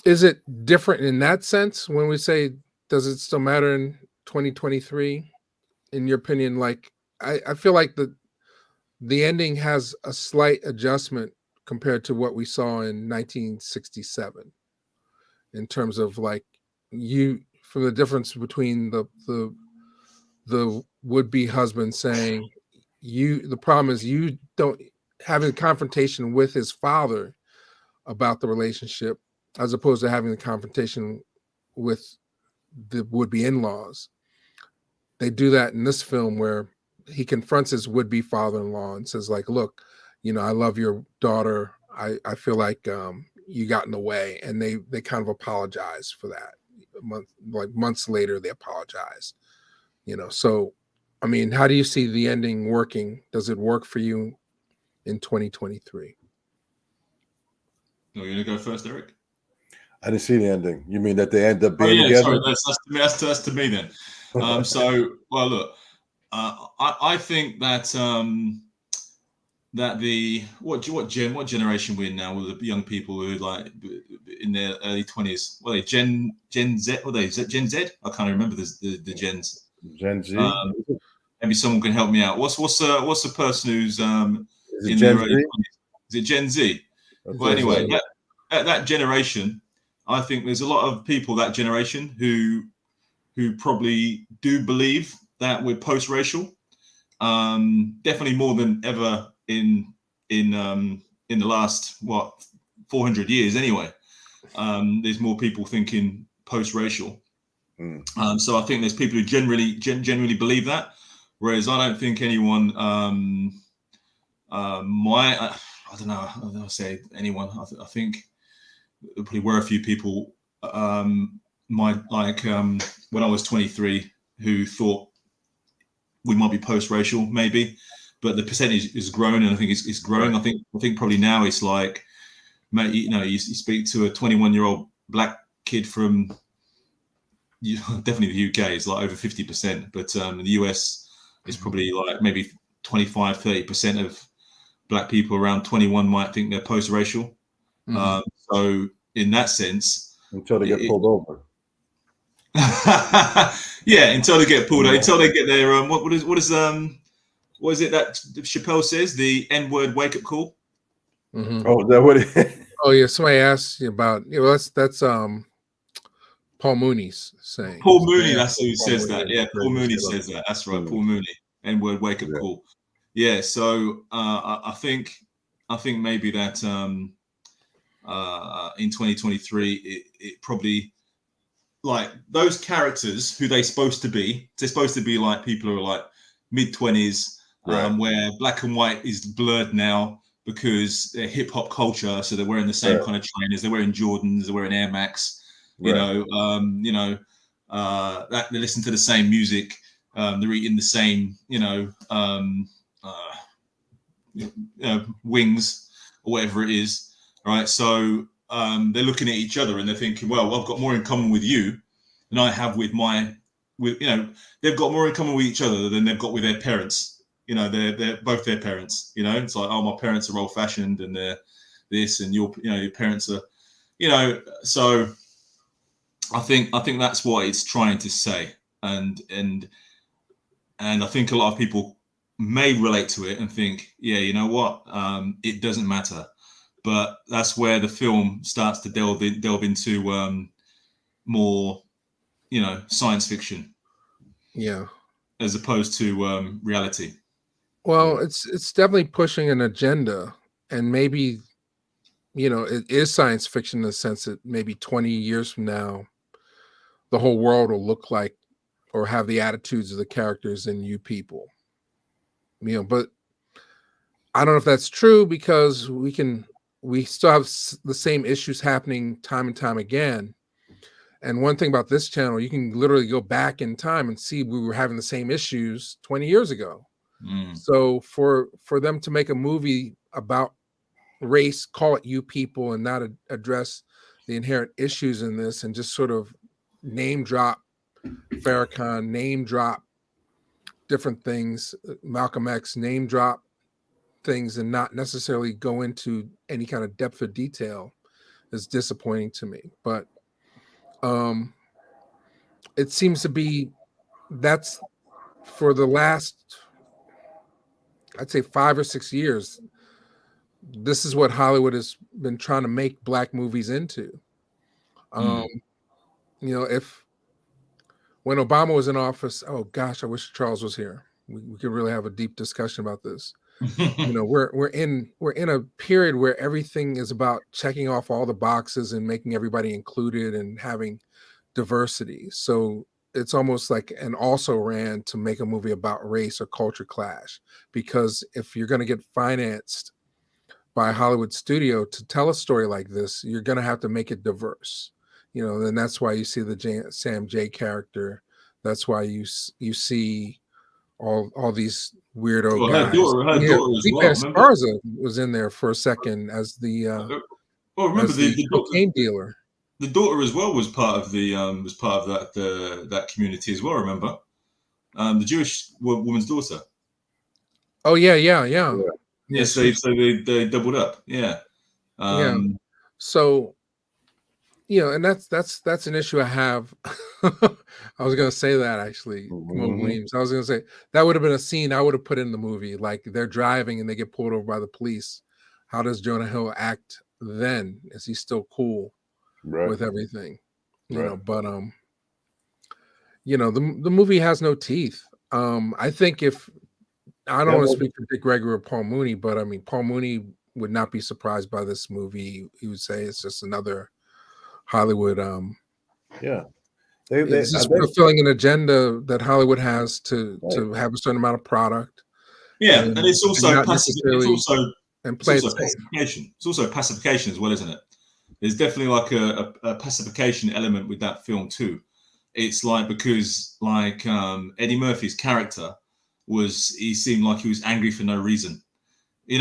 is it different in that sense when we say, does it still matter in 2023? In your opinion, like I feel like the ending has a slight adjustment compared to what we saw in 1967 in terms of like from the difference between the would-be husband saying the problem is you don't having a confrontation with his father about the relationship as opposed to having the confrontation with the would-be in-laws. They do that in this film where he confronts his would-be father-in-law and says like, look, you know, I love your daughter. I feel like you got in the way. And they kind of apologize for that. Months later, they apologize, you know? So, I mean, how do you see the ending working? Does it work for you in 2023? You're gonna go first, Eric? I didn't see the ending. You mean that they end up being together? Sorry, that's to me then. So, well, look, I think that that what generation we're in now with the young people who are like in their early 20s. Well, they Gen Z. What are they? Is it Gen Z? I can't remember the gens. Gen Z. Maybe someone can help me out. What's the person who's in their early 20s? Is it Gen Z? Well, anyway, that generation, I think there's a lot of people that generation who probably do believe that we're post-racial. Definitely more than ever in the last 400 years anyway. There's more people thinking post-racial. So I think there's people who genuinely believe that, whereas I don't think anyone I don't know. I don't know. Say anyone. I think there probably were a few people. When I was 23, who thought we might be post-racial, maybe, but the percentage is growing, and I think it's growing. I think probably now it's like, mate, you know, you speak to a 21-year-old black kid from definitely the UK, it's like over 50%, but in the US, it's probably like maybe 25-30% of black people around 21 might think they're post-racial. So in that sense, until they get pulled over. Yeah, until they get pulled over, until they get their what is it that Chappelle says, the N-word wake-up call? Oh, is that what it is? Oh yeah, somebody asked you about, you know, that's Paul Mooney's saying. Paul Mooney, that's who says that. Yeah, Paul Mooney says that. That's right, Paul Mooney. N-word wake-up call. Yeah, so I think maybe that in 2023 it probably, like, those characters who they're supposed to be like people who are like mid-20s, where black and white is blurred now because they're hip hop culture, so they're wearing the same kind of trainers, they're wearing Jordans, they're wearing Air Max, you know, that they listen to the same music, they're eating the same, wings or whatever it is, right? So they're looking at each other and they're thinking, well, I've got more in common with you than I have with they've got more in common with each other than they've got with their parents. They're both their parents. It's like, oh, my parents are old fashioned and they're this, and your parents are, So I think that's what it's trying to say, and I think a lot of people may relate to it and think, yeah, you know what, it doesn't matter. But that's where the film starts to delve into more, science fiction. Yeah. As opposed to reality. Well, it's definitely pushing an agenda, and maybe, it is science fiction in the sense that maybe 20 years from now, the whole world will look like or have the attitudes of the characters in You People. But I don't know if that's true, because we still have the same issues happening time and time again. And one thing about this channel, you can literally go back in time and see we were having the same issues 20 years ago. So for them to make a movie about race, call it You People, and not address the inherent issues in this, and just sort of name drop Farrakhan, name drop different things, Malcolm X, name drop things, and not necessarily go into any kind of depth of detail, is disappointing to me. But it seems to be that's for the last, I'd say 5 or 6 years, this is what Hollywood has been trying to make Black movies into. If when Obama was in office, oh gosh, I wish Charles was here. We could really have a deep discussion about this. We're in a period where everything is about checking off all the boxes and making everybody included and having diversity. So it's almost like an also ran to make a movie about race or culture clash, because if you're going to get financed by a Hollywood studio to tell a story like this, you're going to have to make it diverse. Then that's why you see the Sam J character. That's why you see all these weirdo guys. Her daughter as well. Esparza was in there for a second as the remember the cocaine dealer. The daughter as well was part of that community as well. Remember, the Jewish woman's daughter. Oh yeah. Yes, they doubled up. Yeah. So, and that's an issue I have. I was going to say that actually. I was going to say that would have been a scene I would have put in the movie. Like they're driving and they get pulled over by the police. How does Jonah Hill act then? Is he still cool with everything? But the movie has no teeth. I think I don't want to speak for Dick Gregory or Paul Mooney, but I mean, Paul Mooney would not be surprised by this movie. He would say it's just another Hollywood. It's just fulfilling an agenda that Hollywood has to have a certain amount of product. Yeah, and it's also pacification. It's also pacification as well, isn't it? There's definitely like a pacification element with that film too. It's like, because like Eddie Murphy's character he seemed like he was angry for no reason. He's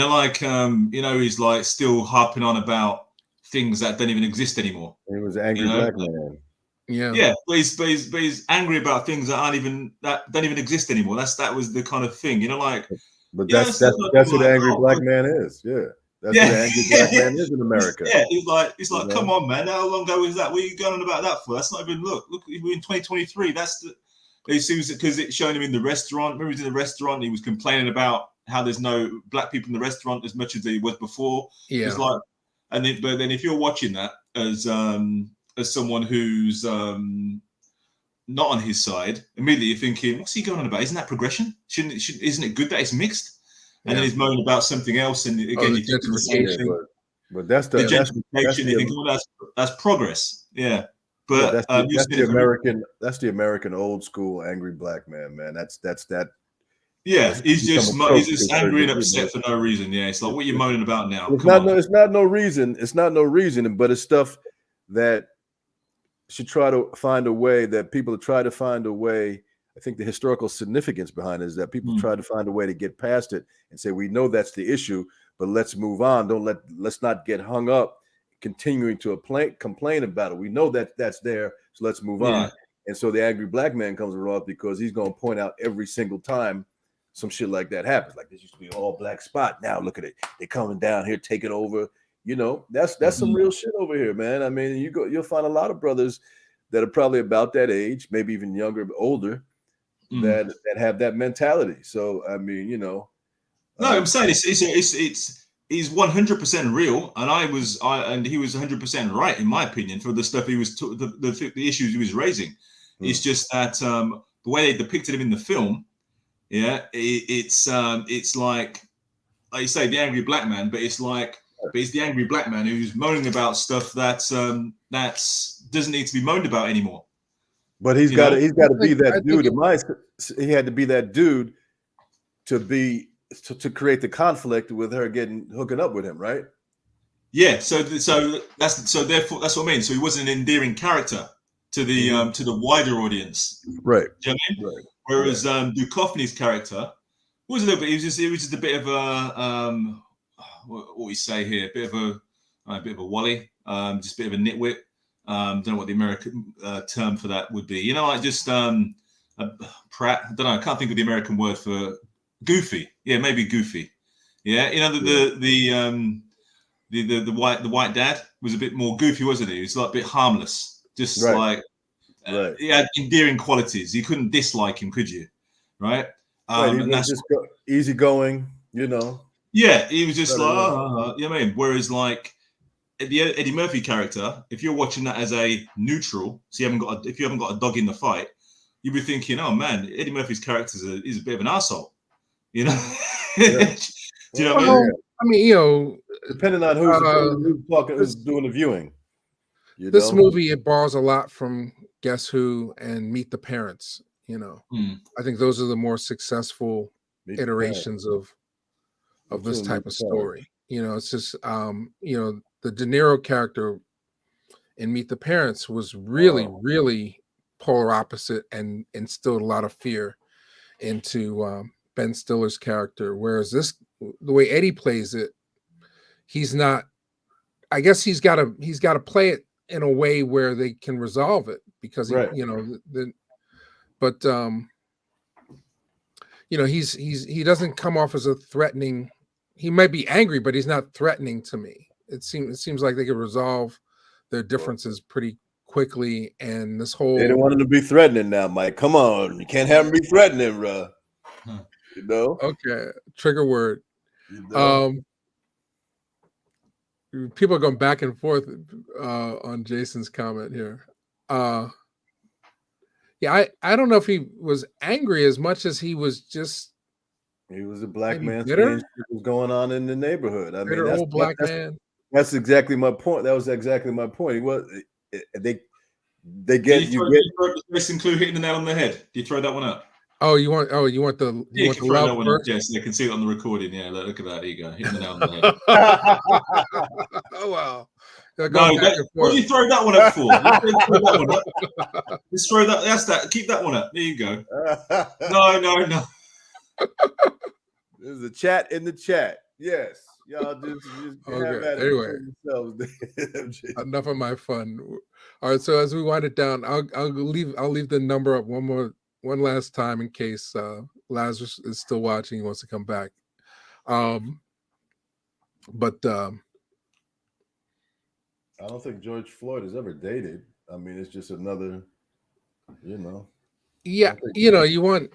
like still harping on about things that don't even exist anymore. He was an angry Black man. Yeah, but he's angry about things that don't even exist anymore. That was the kind of thing, But that's what an angry Black man is. Yeah, that's what an angry Black man is in America. Yeah, it's like, come on, man. How long ago was that? What are you going on about that for? That's not even look. We're in 2023. It seems because it's showing him in the restaurant. Remember, he was in the restaurant. He was complaining about how there's no Black people in the restaurant as much as there was before. Yeah, it's like, but then if you're watching that as someone who's not on his side, immediately you're thinking, what's he going on about? Isn't that progression? Isn't it good that it's mixed? And then he's moaning about something else, and again, you think the same thing. But that's the gentrification. You think, well, that's progress. Yeah, but that's the American old school angry Black man. That's that. Yeah, he's just angry and upset for no reason. Yeah, it's like, what are you moaning about now? It's not no reason. It's not no reason, but it's stuff that should try to find a way that people try to find a way. I think the historical significance behind it is that people try to find a way to get past it and say, we know that's the issue, but let's move on. Let's not get hung up continuing to complain about it. We know that that's there, so let's move on. And so the angry black man comes around because he's going to point out every single time some shit like that happens. Like, this used to be an all black spot. Now look at it. They're coming down here, taking over. You know, that's some real shit over here, man. I mean, you'll find a lot of brothers that are probably about that age, maybe even younger, older, that have that mentality. So, I mean, you know. No, I'm saying he's 100% real, and he was 100% right in my opinion for the stuff he was the issues he was raising. It's just that the way they depicted him in the film, it's like you say, the angry black man, but it's the angry black man who's moaning about stuff that doesn't need to be moaned about anymore. But he's got to be that dude. He had to be that dude to create the conflict with her hooking up with him, right? Yeah. So therefore that's what I mean. So he was an endearing character to the wider audience, right? Do you know what I mean? Right. Whereas Duchovny's character was a little bit. It was just a bit of a what we say here, a bit of a wally, just a bit of a nitwit. Don't know what the American term for that would be. You know, like just a prat. I don't know. I can't think of the American word for goofy. Yeah, maybe goofy. Yeah, you know the white dad was a bit more goofy, wasn't he? He was like a bit harmless, just like he had endearing qualities. You couldn't dislike him, could you? Right? He was just easygoing, you know. Yeah, he was just you know what I mean? Whereas like the Eddie Murphy character, if you're watching that as a neutral, so if you haven't got a dog in the fight, you'd be thinking, oh man, Eddie Murphy's character is a bit of an asshole, you know. Yeah. Do you know what I mean? I mean, you know, depending on who's doing the viewing. This movie, it borrows a lot from Guess Who and Meet the Parents. You know, I think those are the more successful iterations of this type of story. You know, it's just you know, the De Niro character in Meet the Parents was really polar opposite and instilled a lot of fear into Ben Stiller's character. Whereas the way Eddie plays it, he's not. I guess he's got to play it in a way where they can resolve it because you know but you know he doesn't come off as a threatening. He might be angry, but he's not threatening to me. It seems like they could resolve their differences pretty quickly. And this whole they don't want him to be threatening now, Mike. Come on, you can't have him be threatening, bro. You know? Okay, trigger word. You know? People are going back and forth on Jason's comment here. Yeah, I don't know if he was angry as much as he was just. He was a black man. What was going on in the neighborhood? I mean, old black man. That's exactly my point. That was exactly my point. He was. They get you get. Jason Clue hitting the nail on the head. Do you throw that one up? Oh, you want the love one up. Yes, they can see it on the recording. Yeah, look at that. There you go, hitting the nail on the head. Oh wow. What do you throw that one up for? Just throw that. That's that. Keep that one up. There you go. No. There's a chat in the chat. Yes, y'all just okay. Anyway, enough of my fun. All right, so as we wind it down, I'll leave the number up one last time in case Lazarus is still watching. He wants to come back. But I don't think George Floyd has ever dated. I mean, it's just another, you know. Yeah, you know, you want.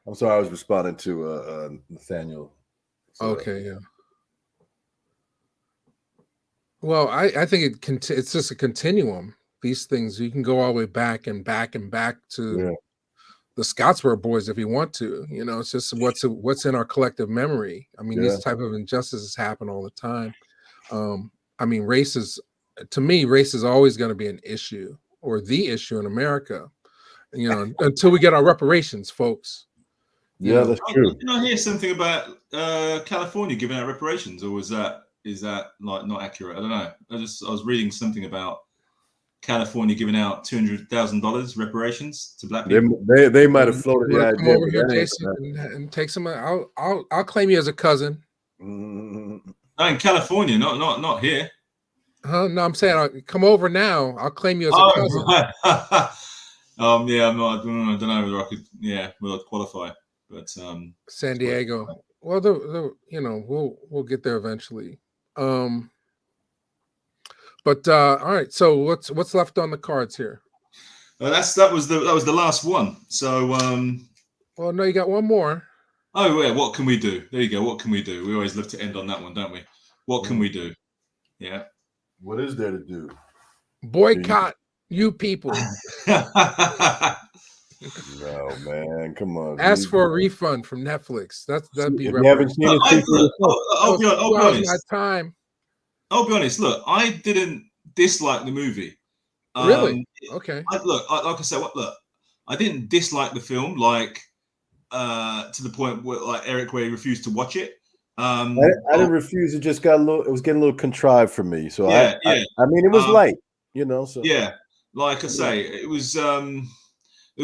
I'm sorry, I was responding to Nathaniel. Okay, yeah. Well, I think it's just a continuum. These things you can go all the way back and back and back to the Scottsboro Boys if you want to. You know, it's just what's in our collective memory. I mean, these type of injustices happen all the time. I mean, race is always going to be an issue or the issue in America. You know, until we get our reparations, folks. Yeah, that's true. Did I hear something about California giving out reparations, or is that like not accurate? I don't know. I was reading something about California giving out $200,000 reparations to black people. They might have floated the idea. Come over here, Jason, and take some. I'll claim you as a cousin. No, in California, not here. No, I'm saying come over now. I'll claim you as a cousin. Right. Yeah, I don't know whether I could. Yeah, whether I'd qualify, but San Diego. Well, we'll get there eventually. But all right. So what's left on the cards here? That was the last one. So well, no, you got one more. Oh yeah, what can we do? There you go. What can we do? We always love to end on that one, don't we? What can we do? Yeah. What is there to do? Boycott you people. No, man, come on. Ask for a refund from Netflix. That'd be. If you haven't seen it, I'll be honest. My time. I'll be honest. Look, I didn't dislike the movie. Really? Okay. Like I said, look, I didn't dislike the film, like to the point where, like Eric, where he refused to watch it. I didn't refuse. It just got a little. It was getting a little contrived for me. So yeah. I mean, it was light, So yeah, like I say, it was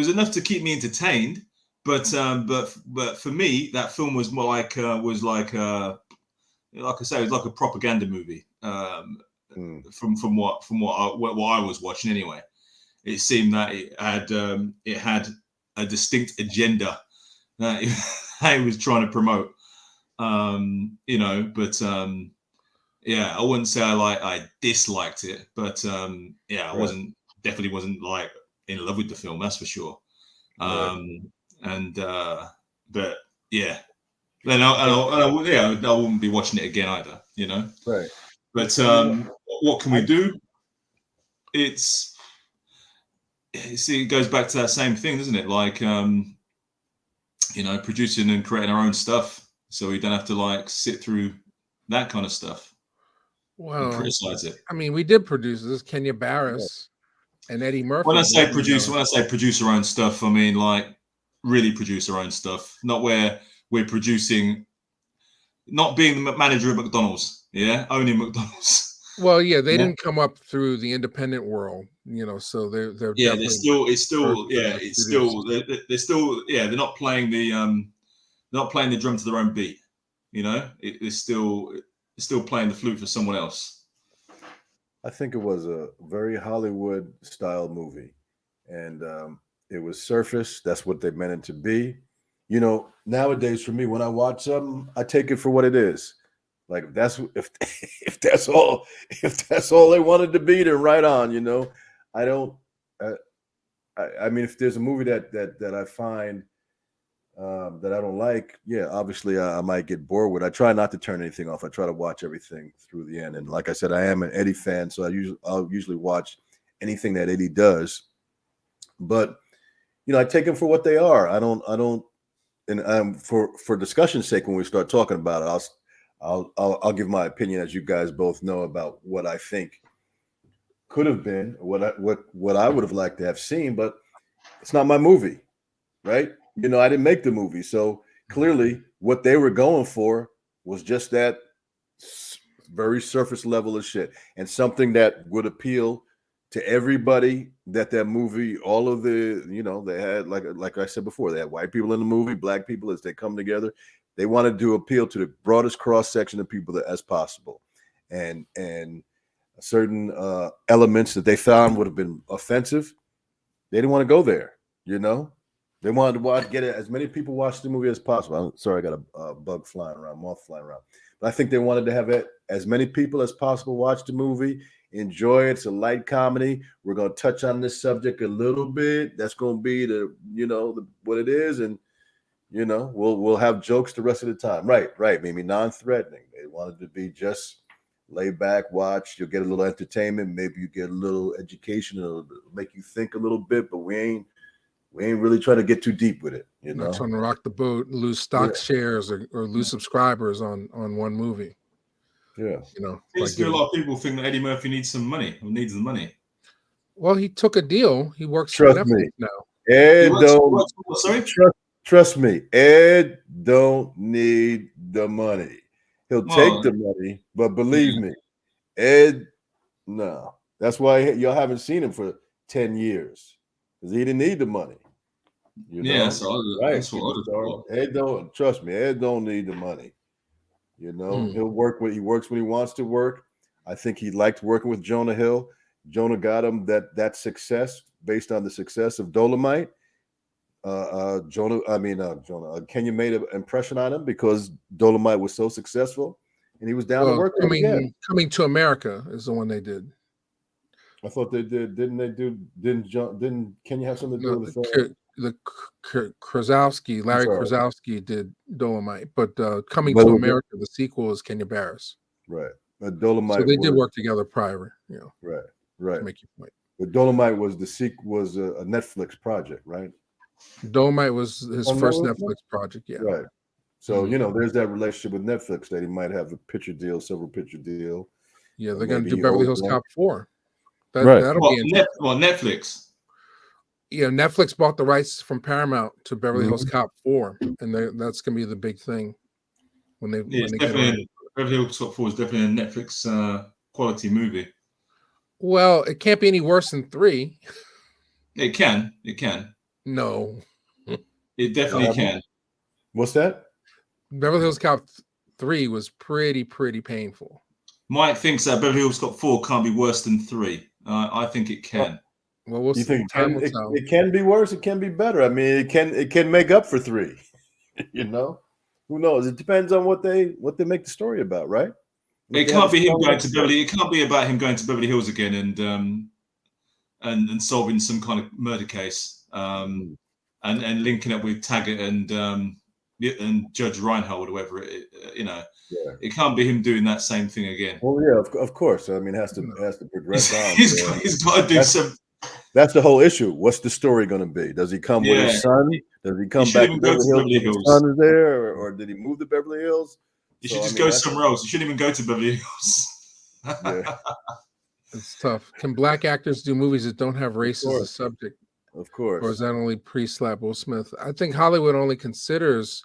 enough to keep me entertained. But for me, that film was more like like I say, it was like a propaganda movie. From what I was watching anyway, it seemed that it had a distinct agenda that it was trying to promote. But yeah, I wouldn't say I disliked it, but yeah, I definitely wasn't like in love with the film, that's for sure. But yeah, then I wouldn't be watching it again either, Right. But what can we do? It goes back to that same thing, doesn't it? Like producing and creating our own stuff, so we don't have to like sit through that kind of stuff. Well, criticize it. I mean, we did produce this. Kenya Barris and Eddie Murphy. When I say produce our own stuff, I mean like really produce our own stuff, not where we're producing, not being the manager of McDonald's, owning McDonald's. Well, yeah, they didn't come up through the independent world, so they're they're not playing the drum to their own beat, it's still playing the flute for someone else. I think it was a very Hollywood style movie, and it was surface. That's what they meant it to be. Nowadays for me, when I watch something, I take it for what it is. Like if that's all they wanted to be, then right on. I don't. I mean, if there's a movie that I find that I don't like, yeah, obviously I might get bored with it. I try not to turn anything off. I try to watch everything through the end. And like I said, I am an Eddie fan, so I'll usually watch anything that Eddie does. But I take them for what they are. I don't. And for discussion's sake, when we start talking about it, I'll give my opinion, as you guys both know, about what I think could have been, what I would have liked to have seen, but it's not my movie, right? I didn't make the movie, so clearly what they were going for was just that very surface level of shit, and something that would appeal to everybody. That movie, all of the, they had, like I said before, they had white people in the movie, black people, as they come together. They wanted to appeal to the broadest cross section of people as possible, and certain elements that they found would have been offensive. They didn't want to go there. They wanted to get as many people watch the movie as possible. I'm sorry, I got a moth flying around. But I think they wanted to have as many people as possible watch the movie, enjoy it. It's a light comedy. We're going to touch on this subject a little bit. That's going to be what it is, and we'll have jokes the rest of the time. Right. Maybe non-threatening. They wanted to be just lay back, watch. You'll get a little entertainment. Maybe you get a little education. It'll make you think a little bit, but we ain't really trying to get too deep with it. Not trying to rock the boat, lose stock shares or lose subscribers on one movie. Yeah. Seems to be a lot of people think that Eddie Murphy needs the money. Well, he took a deal. He works for Netflix now. Ed trust me, Ed don't need the money. He'll take the money, but believe me, Ed, no. That's why y'all haven't seen him for 10 years, because he didn't need the money. You know? Yeah, so Right. that's what I thought. Ed don't, trust me, Ed don't need the money. You know, he works when he wants to work. I think he liked working with Jonah Hill. Jonah got him that success based on the success of Dolomite. Jonah, Kenya made an impression on him because Dolomite was so successful, and he was down to work with him again. Coming to America is the one they did. I thought they did. Didn't Kenya have something to do with the film? Krasowski, Larry Krasowski did Dolomite, but Coming to America, the sequel is Kenya Barris. Right. But Dolomite. So they did work together prior, you know. Right. To make your point. But Dolomite was a Netflix project, right? Dolomite was his first Netflix project, yeah. Right. So you know, there's that relationship with Netflix that he might have a picture deal, several picture deal. Yeah, they're going to do Beverly Hills Cop 4. That'll be interesting. Netflix. Yeah, Netflix bought the rights from Paramount to Beverly Hills Cop 4, and that's going to be the big thing when they. Yeah, Beverly Hills Cop 4 is definitely a Netflix quality movie. Well, it can't be any worse than 3. It can. No, it definitely can. What's that? Beverly Hills Cop 3 was pretty painful. Mike thinks that Beverly Hills Cop 4 can't be worse than 3. I think it can. Well, we'll see. It can be worse. It can be better. I mean, it can make up for 3. You know, who knows? It depends on what they make the story about, right? It can't be him going to Beverly. It can't be about him going to Beverly Hills again and solving some kind of murder case and linking up with Taggart and Judge Reinhold, or whatever. It can't be him doing that same thing again. Well, yeah, of course. I mean, it has to progress on. He's got to do some. That's the whole issue. What's the story going to be? Does he come with his son? Does he come back to Beverly Hills? His son is there, or did he move to Beverly Hills? You should just go somewhere else. You shouldn't even go to Beverly Hills. Yeah. It's tough. Can black actors do movies that don't have race as a subject? Of course. Or is that only pre-slap Will Smith? I think Hollywood only considers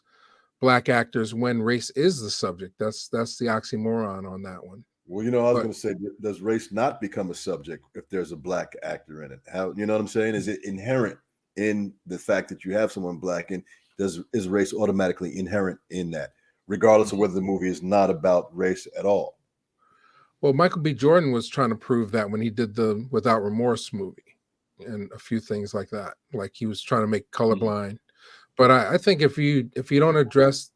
black actors when race is the subject. That's the oxymoron on that one. Well, you know, I was going to say, does race not become a subject if there's a black actor in it? How, you know what I'm saying? Is it inherent in the fact that you have someone black, and is race automatically inherent in that, regardless of whether the movie is not about race at all? Well, Michael B. Jordan was trying to prove that when he did the Without Remorse movie and a few things like that. Like he was trying to make colorblind. But I think if you don't address,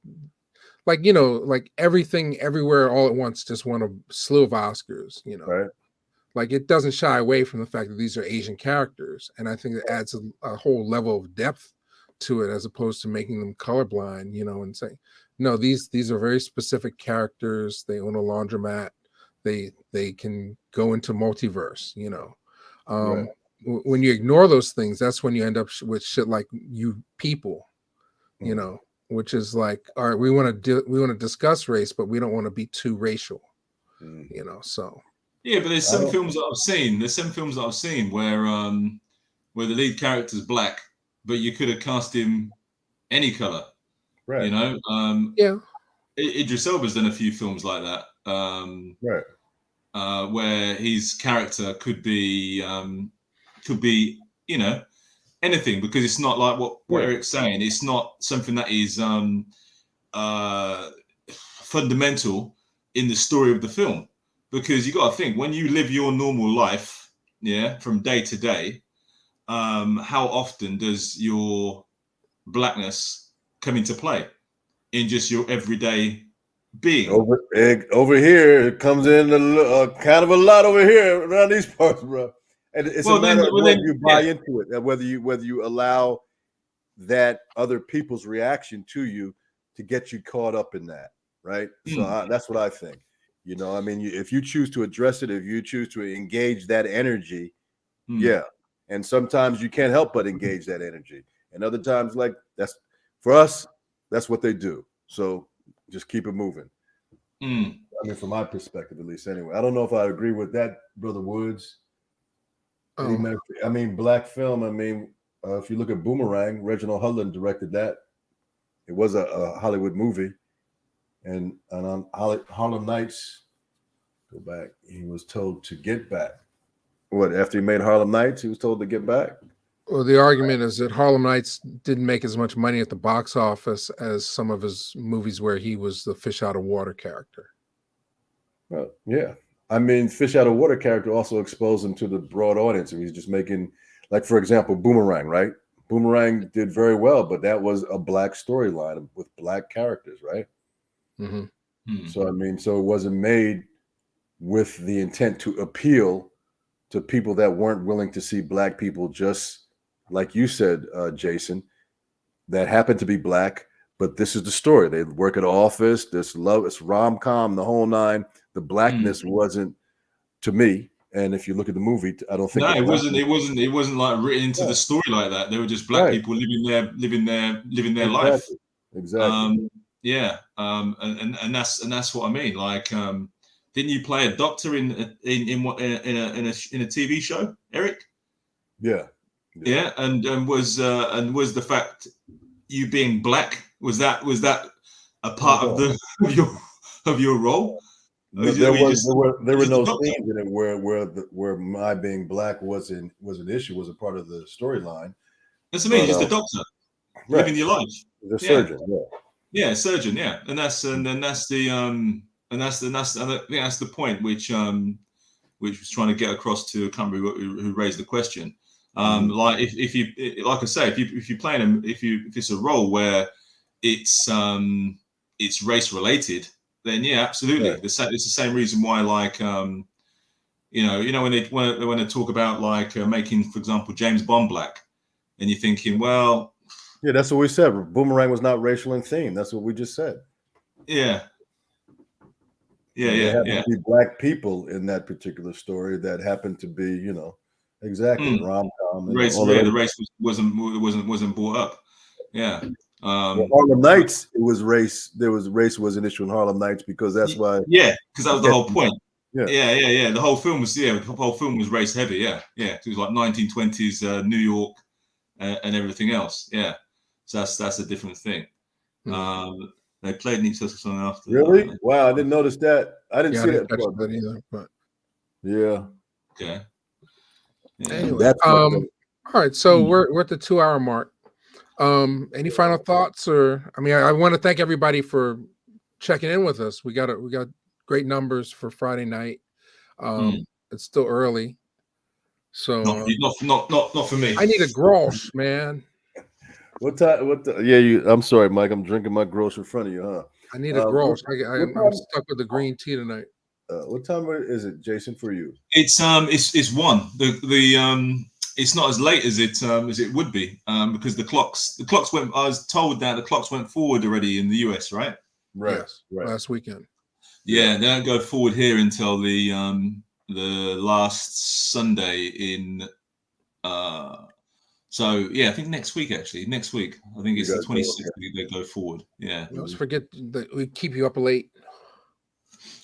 like, you know, like Everything Everywhere All at Once just won a slew of Oscars, you know. Right. Like it doesn't shy away from the fact that these are Asian characters. And I think it adds a whole level of depth to it, as opposed to making them colorblind, you know, and saying, no, these are very specific characters. They own a laundromat. They can go into multiverse, you know. Right. When you ignore those things, that's when you end up with shit like You People, you know, which is like, all right, we want to discuss race, but we don't want to be too racial, you know. So yeah, but there's some films that I've seen. There's some films that I've seen where the lead character is black, but you could have cast him any color, right? You know, yeah. Idris Elba's done a few films like that, right? Where his character could be, you know, anything, because it's not like what Eric's saying. It's not something that is fundamental in the story of the film, because you got to think, when you live your normal life, from day to day, how often does your blackness come into play in just your everyday being? Over here, it comes in kind of a lot over here around these parts, bro. And it's a matter of whether you buy into it, and whether you allow that other people's reaction to you to get you caught up in that, right? So that's what I think. You know, I mean, if you choose to address it, if you choose to engage that energy, yeah. And sometimes you can't help but engage that energy, and other times, like that's for us, that's what they do. So just keep it moving. I mean, from my perspective, at least, anyway. I don't know if I agree with that, Brother Woods. I mean, black film. I mean, if you look at Boomerang, Reginald Hudlin directed that. It was a Hollywood movie, and on Harlem Nights, go back. He was told to get back. What, after he made Harlem Nights, he was told to get back? Well, the argument is that Harlem Nights didn't make as much money at the box office as some of his movies where he was the fish out of water character. Well, yeah. I mean, fish out of water character also exposed him to the broad audience. And he's just making, like, for example, Boomerang, right? Boomerang did very well, but that was a black storyline with black characters, right? Mm-hmm. So, I mean, so it wasn't made with the intent to appeal to people that weren't willing to see black people, just like you said, Jason, that happened to be black. But this is the story. They work at an office. This love, it's rom-com, the whole nine. The blackness wasn't, to me. And if you look at the movie, I don't think no, it wasn't. It wasn't like written into the story like that. They were just black people living their life. Exactly. And that's what I mean. Like, didn't you play a doctor in a TV show, Eric? Yeah. And was the fact you being black, was that a part of your role? No, there were no scenes in it where my being black was an issue, was a part of the storyline. That's what I mean. He's the doctor living your life. The surgeon, surgeon, and that's the point which was trying to get across to a company who raised the question. Like if you're playing if it's a role where it's race related, then yeah, absolutely. Right. It's the same reason why, like, when they talk about like making, for example, James Bond black, and you're thinking, well, yeah, that's what we said. Boomerang was not racial in theme. That's what we just said. Yeah. There happened to be black people in that particular story that happened to be, exactly rom-com. The race wasn't brought up. Yeah. Harlem Nights, it was race. Race was an issue in Harlem Nights because that's why. Yeah, because that was the whole point. Yeah. The whole film was race heavy. Yeah. It was like 1920s New York and everything else. Yeah. So that's a different thing. They played an each song after. Really? Wow, I didn't notice that. I didn't see that part either. But yeah. Okay. Yeah. Anyway, all right. So we're at the 2-hour mark. Any final thoughts? Or I want to thank everybody for checking in with us. We got great numbers for Friday night. It's still early, so not for me. I need a grosh, man. What time? I'm sorry, Mike. I'm drinking my grosh in front of you, huh? I need a grosh. I'm stuck with the green tea tonight. What time is it, Jason, for you? It's 1. It's not as late as it would be because the clocks went. I was told that the clocks went forward already in the US, right? Right. Yes, right. Last weekend. Yeah, they don't go forward here until the last Sunday in. So yeah, I think next week. Actually, next week. I think it's the 26th. They go forward. Yeah. Let's forget that we keep you up late.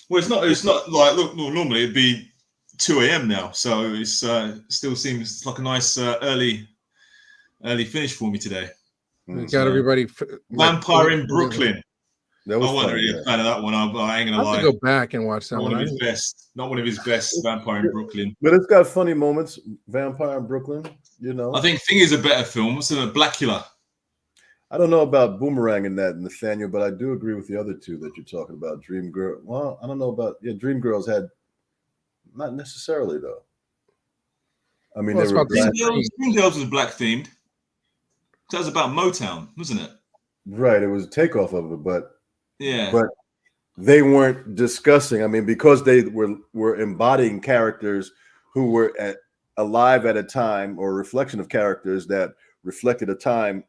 Well, it's not like normally it'd be 2 a.m. now, so it's still seems like a nice early finish for me today. Got everybody. Vampire in Brooklyn. I wasn't really a fan of that one. I ain't gonna lie. I have to go back and watch that one. Not one of his best. Vampire in Brooklyn. But it's got funny moments. Vampire in Brooklyn. I think Thing is a better film. It's a Blackula. I don't know about Boomerang in that, Nathaniel, but I do agree with the other two that you're talking about. Dream Girl. Well, I don't know about Dream Girls had not necessarily though. I mean, Dream Girls was black themed. That was about Motown, wasn't it? Right. It was a takeoff of it, but yeah. But they weren't discussing. I mean, because they were embodying characters who were alive at a time, or a reflection of characters that reflected a time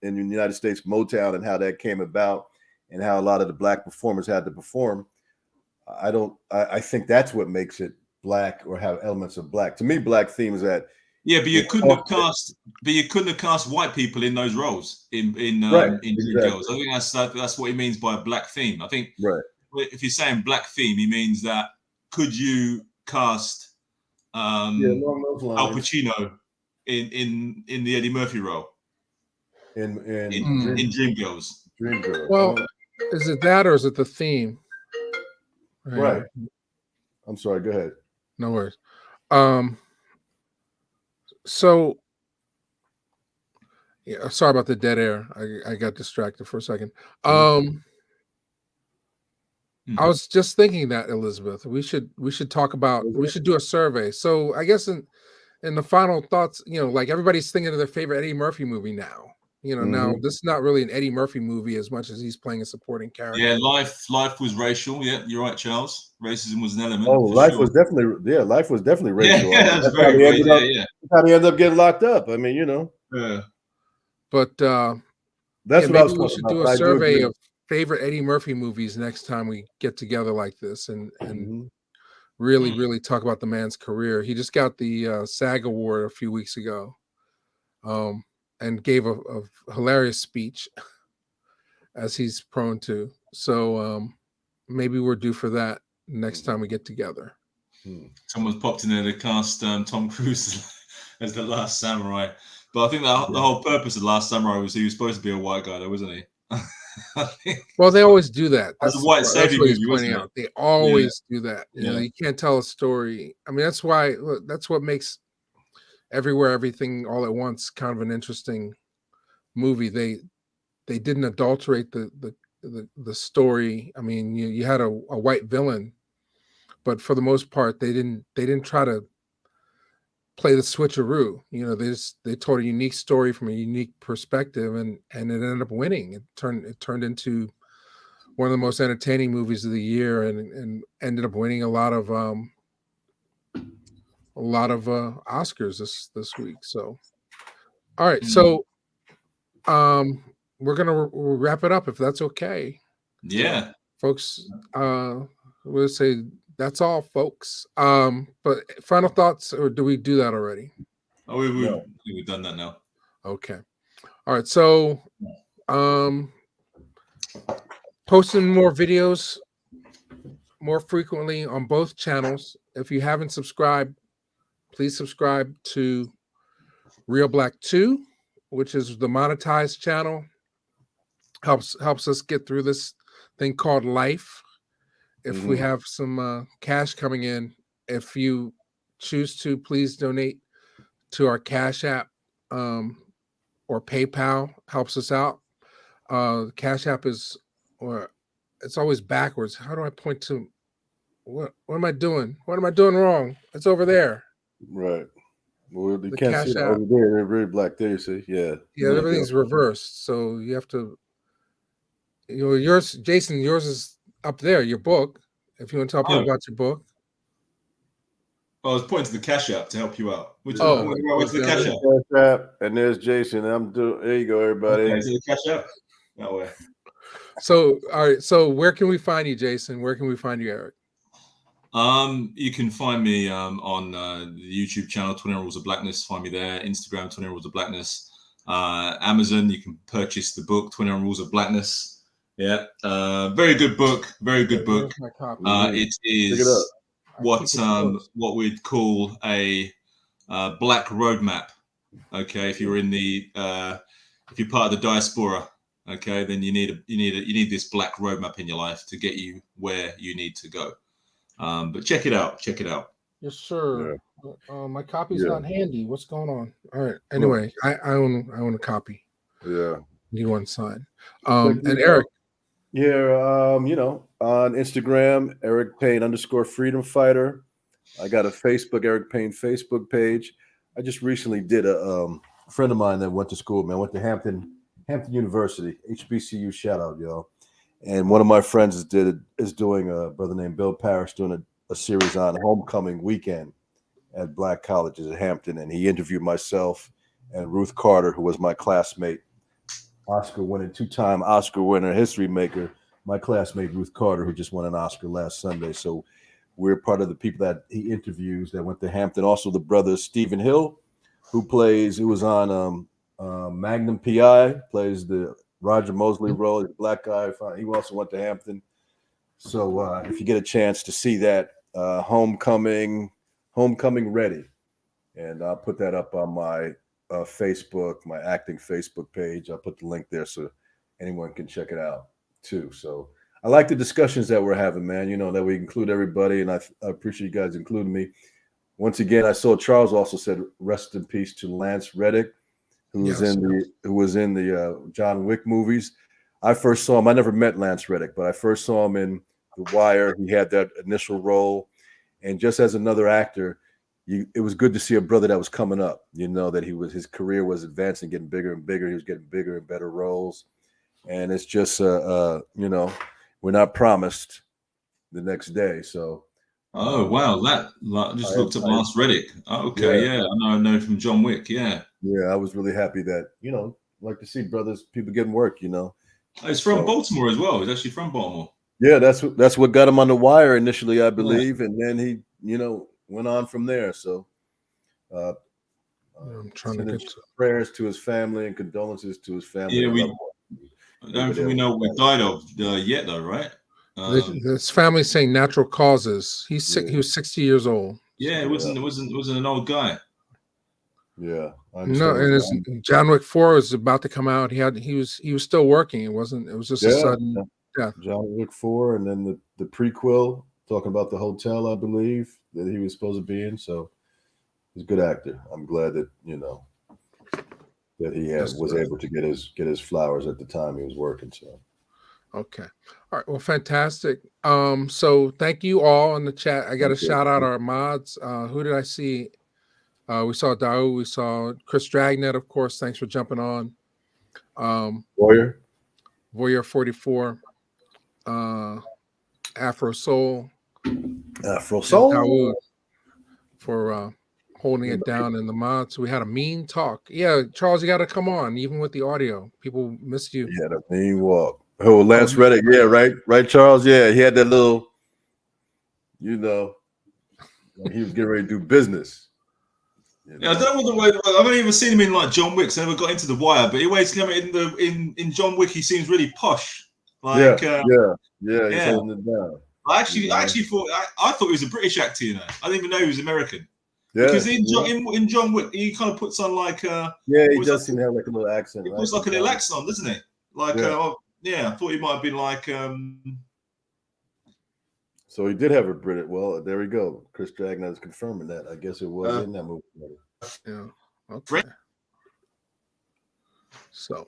in the United States, Motown, and how that came about, and how a lot of the black performers had to perform. I think that's what makes it black, or have elements of black. To me, black themes that. Yeah, but you couldn't have cast white people in those roles in Dream Girls. I think that's what he means by a black theme. I think if you're saying black theme, he means that could you cast Al Pacino in the Eddie Murphy role in Dream Girls. Dream Girls. Well, is it that, or is it the theme? Right. I'm sorry. Go ahead. No worries. So, yeah, sorry about the dead air. I got distracted for a second. I was just thinking that, Elizabeth, we should talk about, we should do a survey. So I guess in the final thoughts, like everybody's thinking of their favorite Eddie Murphy movie now. Now this is not really an Eddie Murphy movie as much as he's playing a supporting character. Yeah, life was racial. Yeah, you're right, Charles. Racism was an element. Oh, life was definitely racial. Yeah, that's very great. Yeah. That's how he ended up getting locked up. I mean, Yeah. But that's what I was maybe we should do a survey of favorite Eddie Murphy movies next time we get together like this and really talk about the man's career. He just got the SAG award a few weeks ago, and gave a hilarious speech, as he's prone to. So maybe we're due for that next time we get together. Someone's popped in there to cast Tom Cruise as the Last Samurai, but I think that the whole purpose of the Last Samurai was he was supposed to be a white guy, though, wasn't he? Well, they always do that. That's a white savior movie, wasn't it? They always do that. You can't tell a story. I mean, that's what makes Everywhere, Everything, All at Once kind of an interesting movie. They didn't adulterate the story. I mean, you had a white villain, but for the most part, they didn't try to play the switcheroo. They told a unique story from a unique perspective, and it ended up winning. It turned into one of the most entertaining movies of the year, and ended up winning a lot of Oscars this week. So, all right, so we're gonna wrap it up if that's okay. Yeah, folks. We'll say that's all, folks. But final thoughts, or do we do that already? Oh, we've done that now. Okay. All right. So, posting more videos more frequently on both channels. If you haven't subscribed, please subscribe to Reelblack 2, which is the monetized channel. Helps us get through this thing called life. If we have some cash coming in, if you choose to, please donate to our Cash App or PayPal. Helps us out. Cash App is, or it's always backwards. How do I point to? What am I doing? What am I doing wrong? It's over there. Right. Well, you The can't Cash see it App. over there. Reelblack there, you see? Yeah. Yeah, everything's reversed. So you have to, yours, Jason, yours is up there, your book. If you want to tell people about your book. I was pointing to the Cash App to help you out. What's the Cash App? And there's Jason. There you go, everybody. Okay, so the Cash App that way. So, all right. So where can we find you, Jason? Where can we find you, Eric? You can find me on the YouTube channel 29 Rules of Blackness. Find me there. Instagram 29 Rules of Blackness. Amazon, you can purchase the book 29 Rules of Blackness. Yeah, very good book. Very good book. It is what we'd call a black roadmap. Okay, if you're in the if you're part of the diaspora, okay, then you need this black roadmap in your life to get you where you need to go. But check it out. Check it out. Yes, sir. Yeah. My copy's not handy. What's going on? All right. Anyway, I own a copy. Yeah. Need one signed. And Eric. Yeah, on Instagram, Eric Payne _freedom fighter. I got a Facebook, Eric Payne Facebook page. I just recently did a friend of mine that went to school, man, went to Hampton University, HBCU, shout out, y'all. And one of my friends is doing a brother named Bill Parrish doing a series on homecoming weekend at Black colleges at Hampton. And he interviewed myself and Ruth Carter, who was my classmate, Oscar winning, 2-time Oscar winner, history maker, my classmate Ruth Carter, who just won an Oscar last Sunday. So we're part of the people that he interviews that went to Hampton. Also the brother Stephen Hill, who was on Magnum PI, plays the Roger Mosley role, the black guy. He also went to Hampton. So if you get a chance to see that, Homecoming Ready. And I'll put that up on my Facebook, my acting Facebook page. I'll put the link there so anyone can check it out too. So I like the discussions that we're having, man, that we include everybody. And I appreciate you guys including me. once again, I saw Charles also said rest in peace to Lance Reddick, who was in the John Wick movies. I first saw him. I never met Lance Reddick, but I first saw him in The Wire. He had that initial role, and just as another actor, it was good to see a brother that was coming up. You know that his career was advancing, getting bigger and bigger. He was getting bigger and better roles, and it's just you know, we're not promised the next day. So. Oh wow! I just looked up Lance Reddick. Oh, okay, yeah, I know from John Wick. Yeah, I was really happy that like to see brothers, people getting work. Oh, he's from Baltimore as well. He's actually from Baltimore. Yeah, that's what got him on The Wire initially, I believe, and then he went on from there. So, I'm trying to get prayers to his family and condolences to his family. Yeah, I don't think we know what we died of yet, though, right? His family's saying natural causes. He's sick. He was 60 years old. Yeah, it wasn't an old guy. Yeah, no, and John Wick 4 was about to come out. He was still working. It was just a sudden death. John Wick 4, and then the prequel talking about the hotel, I believe, that he was supposed to be in. So he's a good actor. I'm glad that that he was able to get his flowers at the time he was working. So. Okay. All right. Well, fantastic. So thank you all in the chat. I got to shout out our mods. Who did I see? We saw Daoud. We saw Chris Dragnet, of course. Thanks for jumping on. Warrior 44. Afro Soul. Daoud for holding it down in the mods. We had a mean talk. Yeah, Charles, you got to come on, even with the audio. People missed you. Yeah, the mean walk. Oh, Lance Reddick, yeah, right, Charles, yeah, he had that little, he was getting ready to do business. Yeah, I don't know what I haven't even seen him in like John Wick. So I never got into The Wire, but anyway, he's coming in John Wick. He seems really posh. Like, he's holding it down. I actually thought I thought he was a British actor. I didn't even know he was American. Yeah, because in John Wick, he kind of puts on like he does seem to have like a little accent. He puts like a little accent on, doesn't he? Like I thought he might have been like. So he did have a Brit. Well, there we go. Chris Dragnet is confirming that. I guess it was in that movie. Yeah. Okay. So,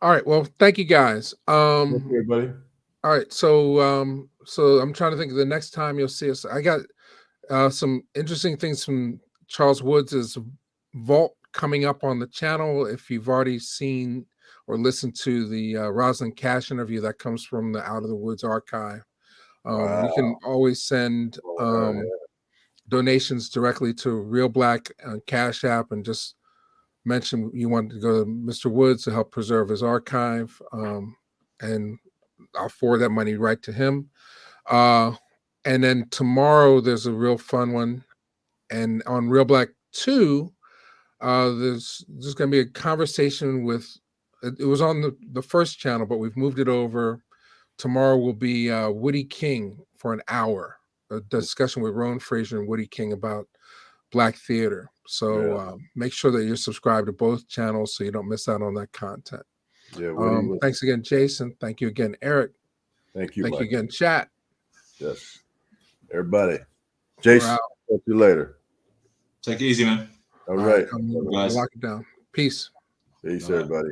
all right. Well, thank you guys. Thank you, everybody. All right. So I'm trying to think of the next time you'll see us. I got some interesting things from Charles Woods' vault coming up on the channel. If you've already seen or listened to the Rosalind Cash interview that comes from the Out of the Woods archive. You can always send donations directly to Reelblack Cash App and just mention you want to go to Mr. Woods to help preserve his archive, and I'll forward that money right to him. And then tomorrow there's a real fun one, and on Reelblack 2, there's going to be a conversation with. It was on the first channel, but we've moved it over. Tomorrow will be Woody King for an hour, a discussion with Rowan Fraser and Woody King about Black theater. So make sure that you're subscribed to both channels so you don't miss out on that content. Yeah. Thanks again, Jason. Thank you again, Eric. Thank you. Thank you again, chat. Yes. Everybody. Jason, talk to you later. Take it easy, man. All right. Lock it down. Peace. Peace, everybody.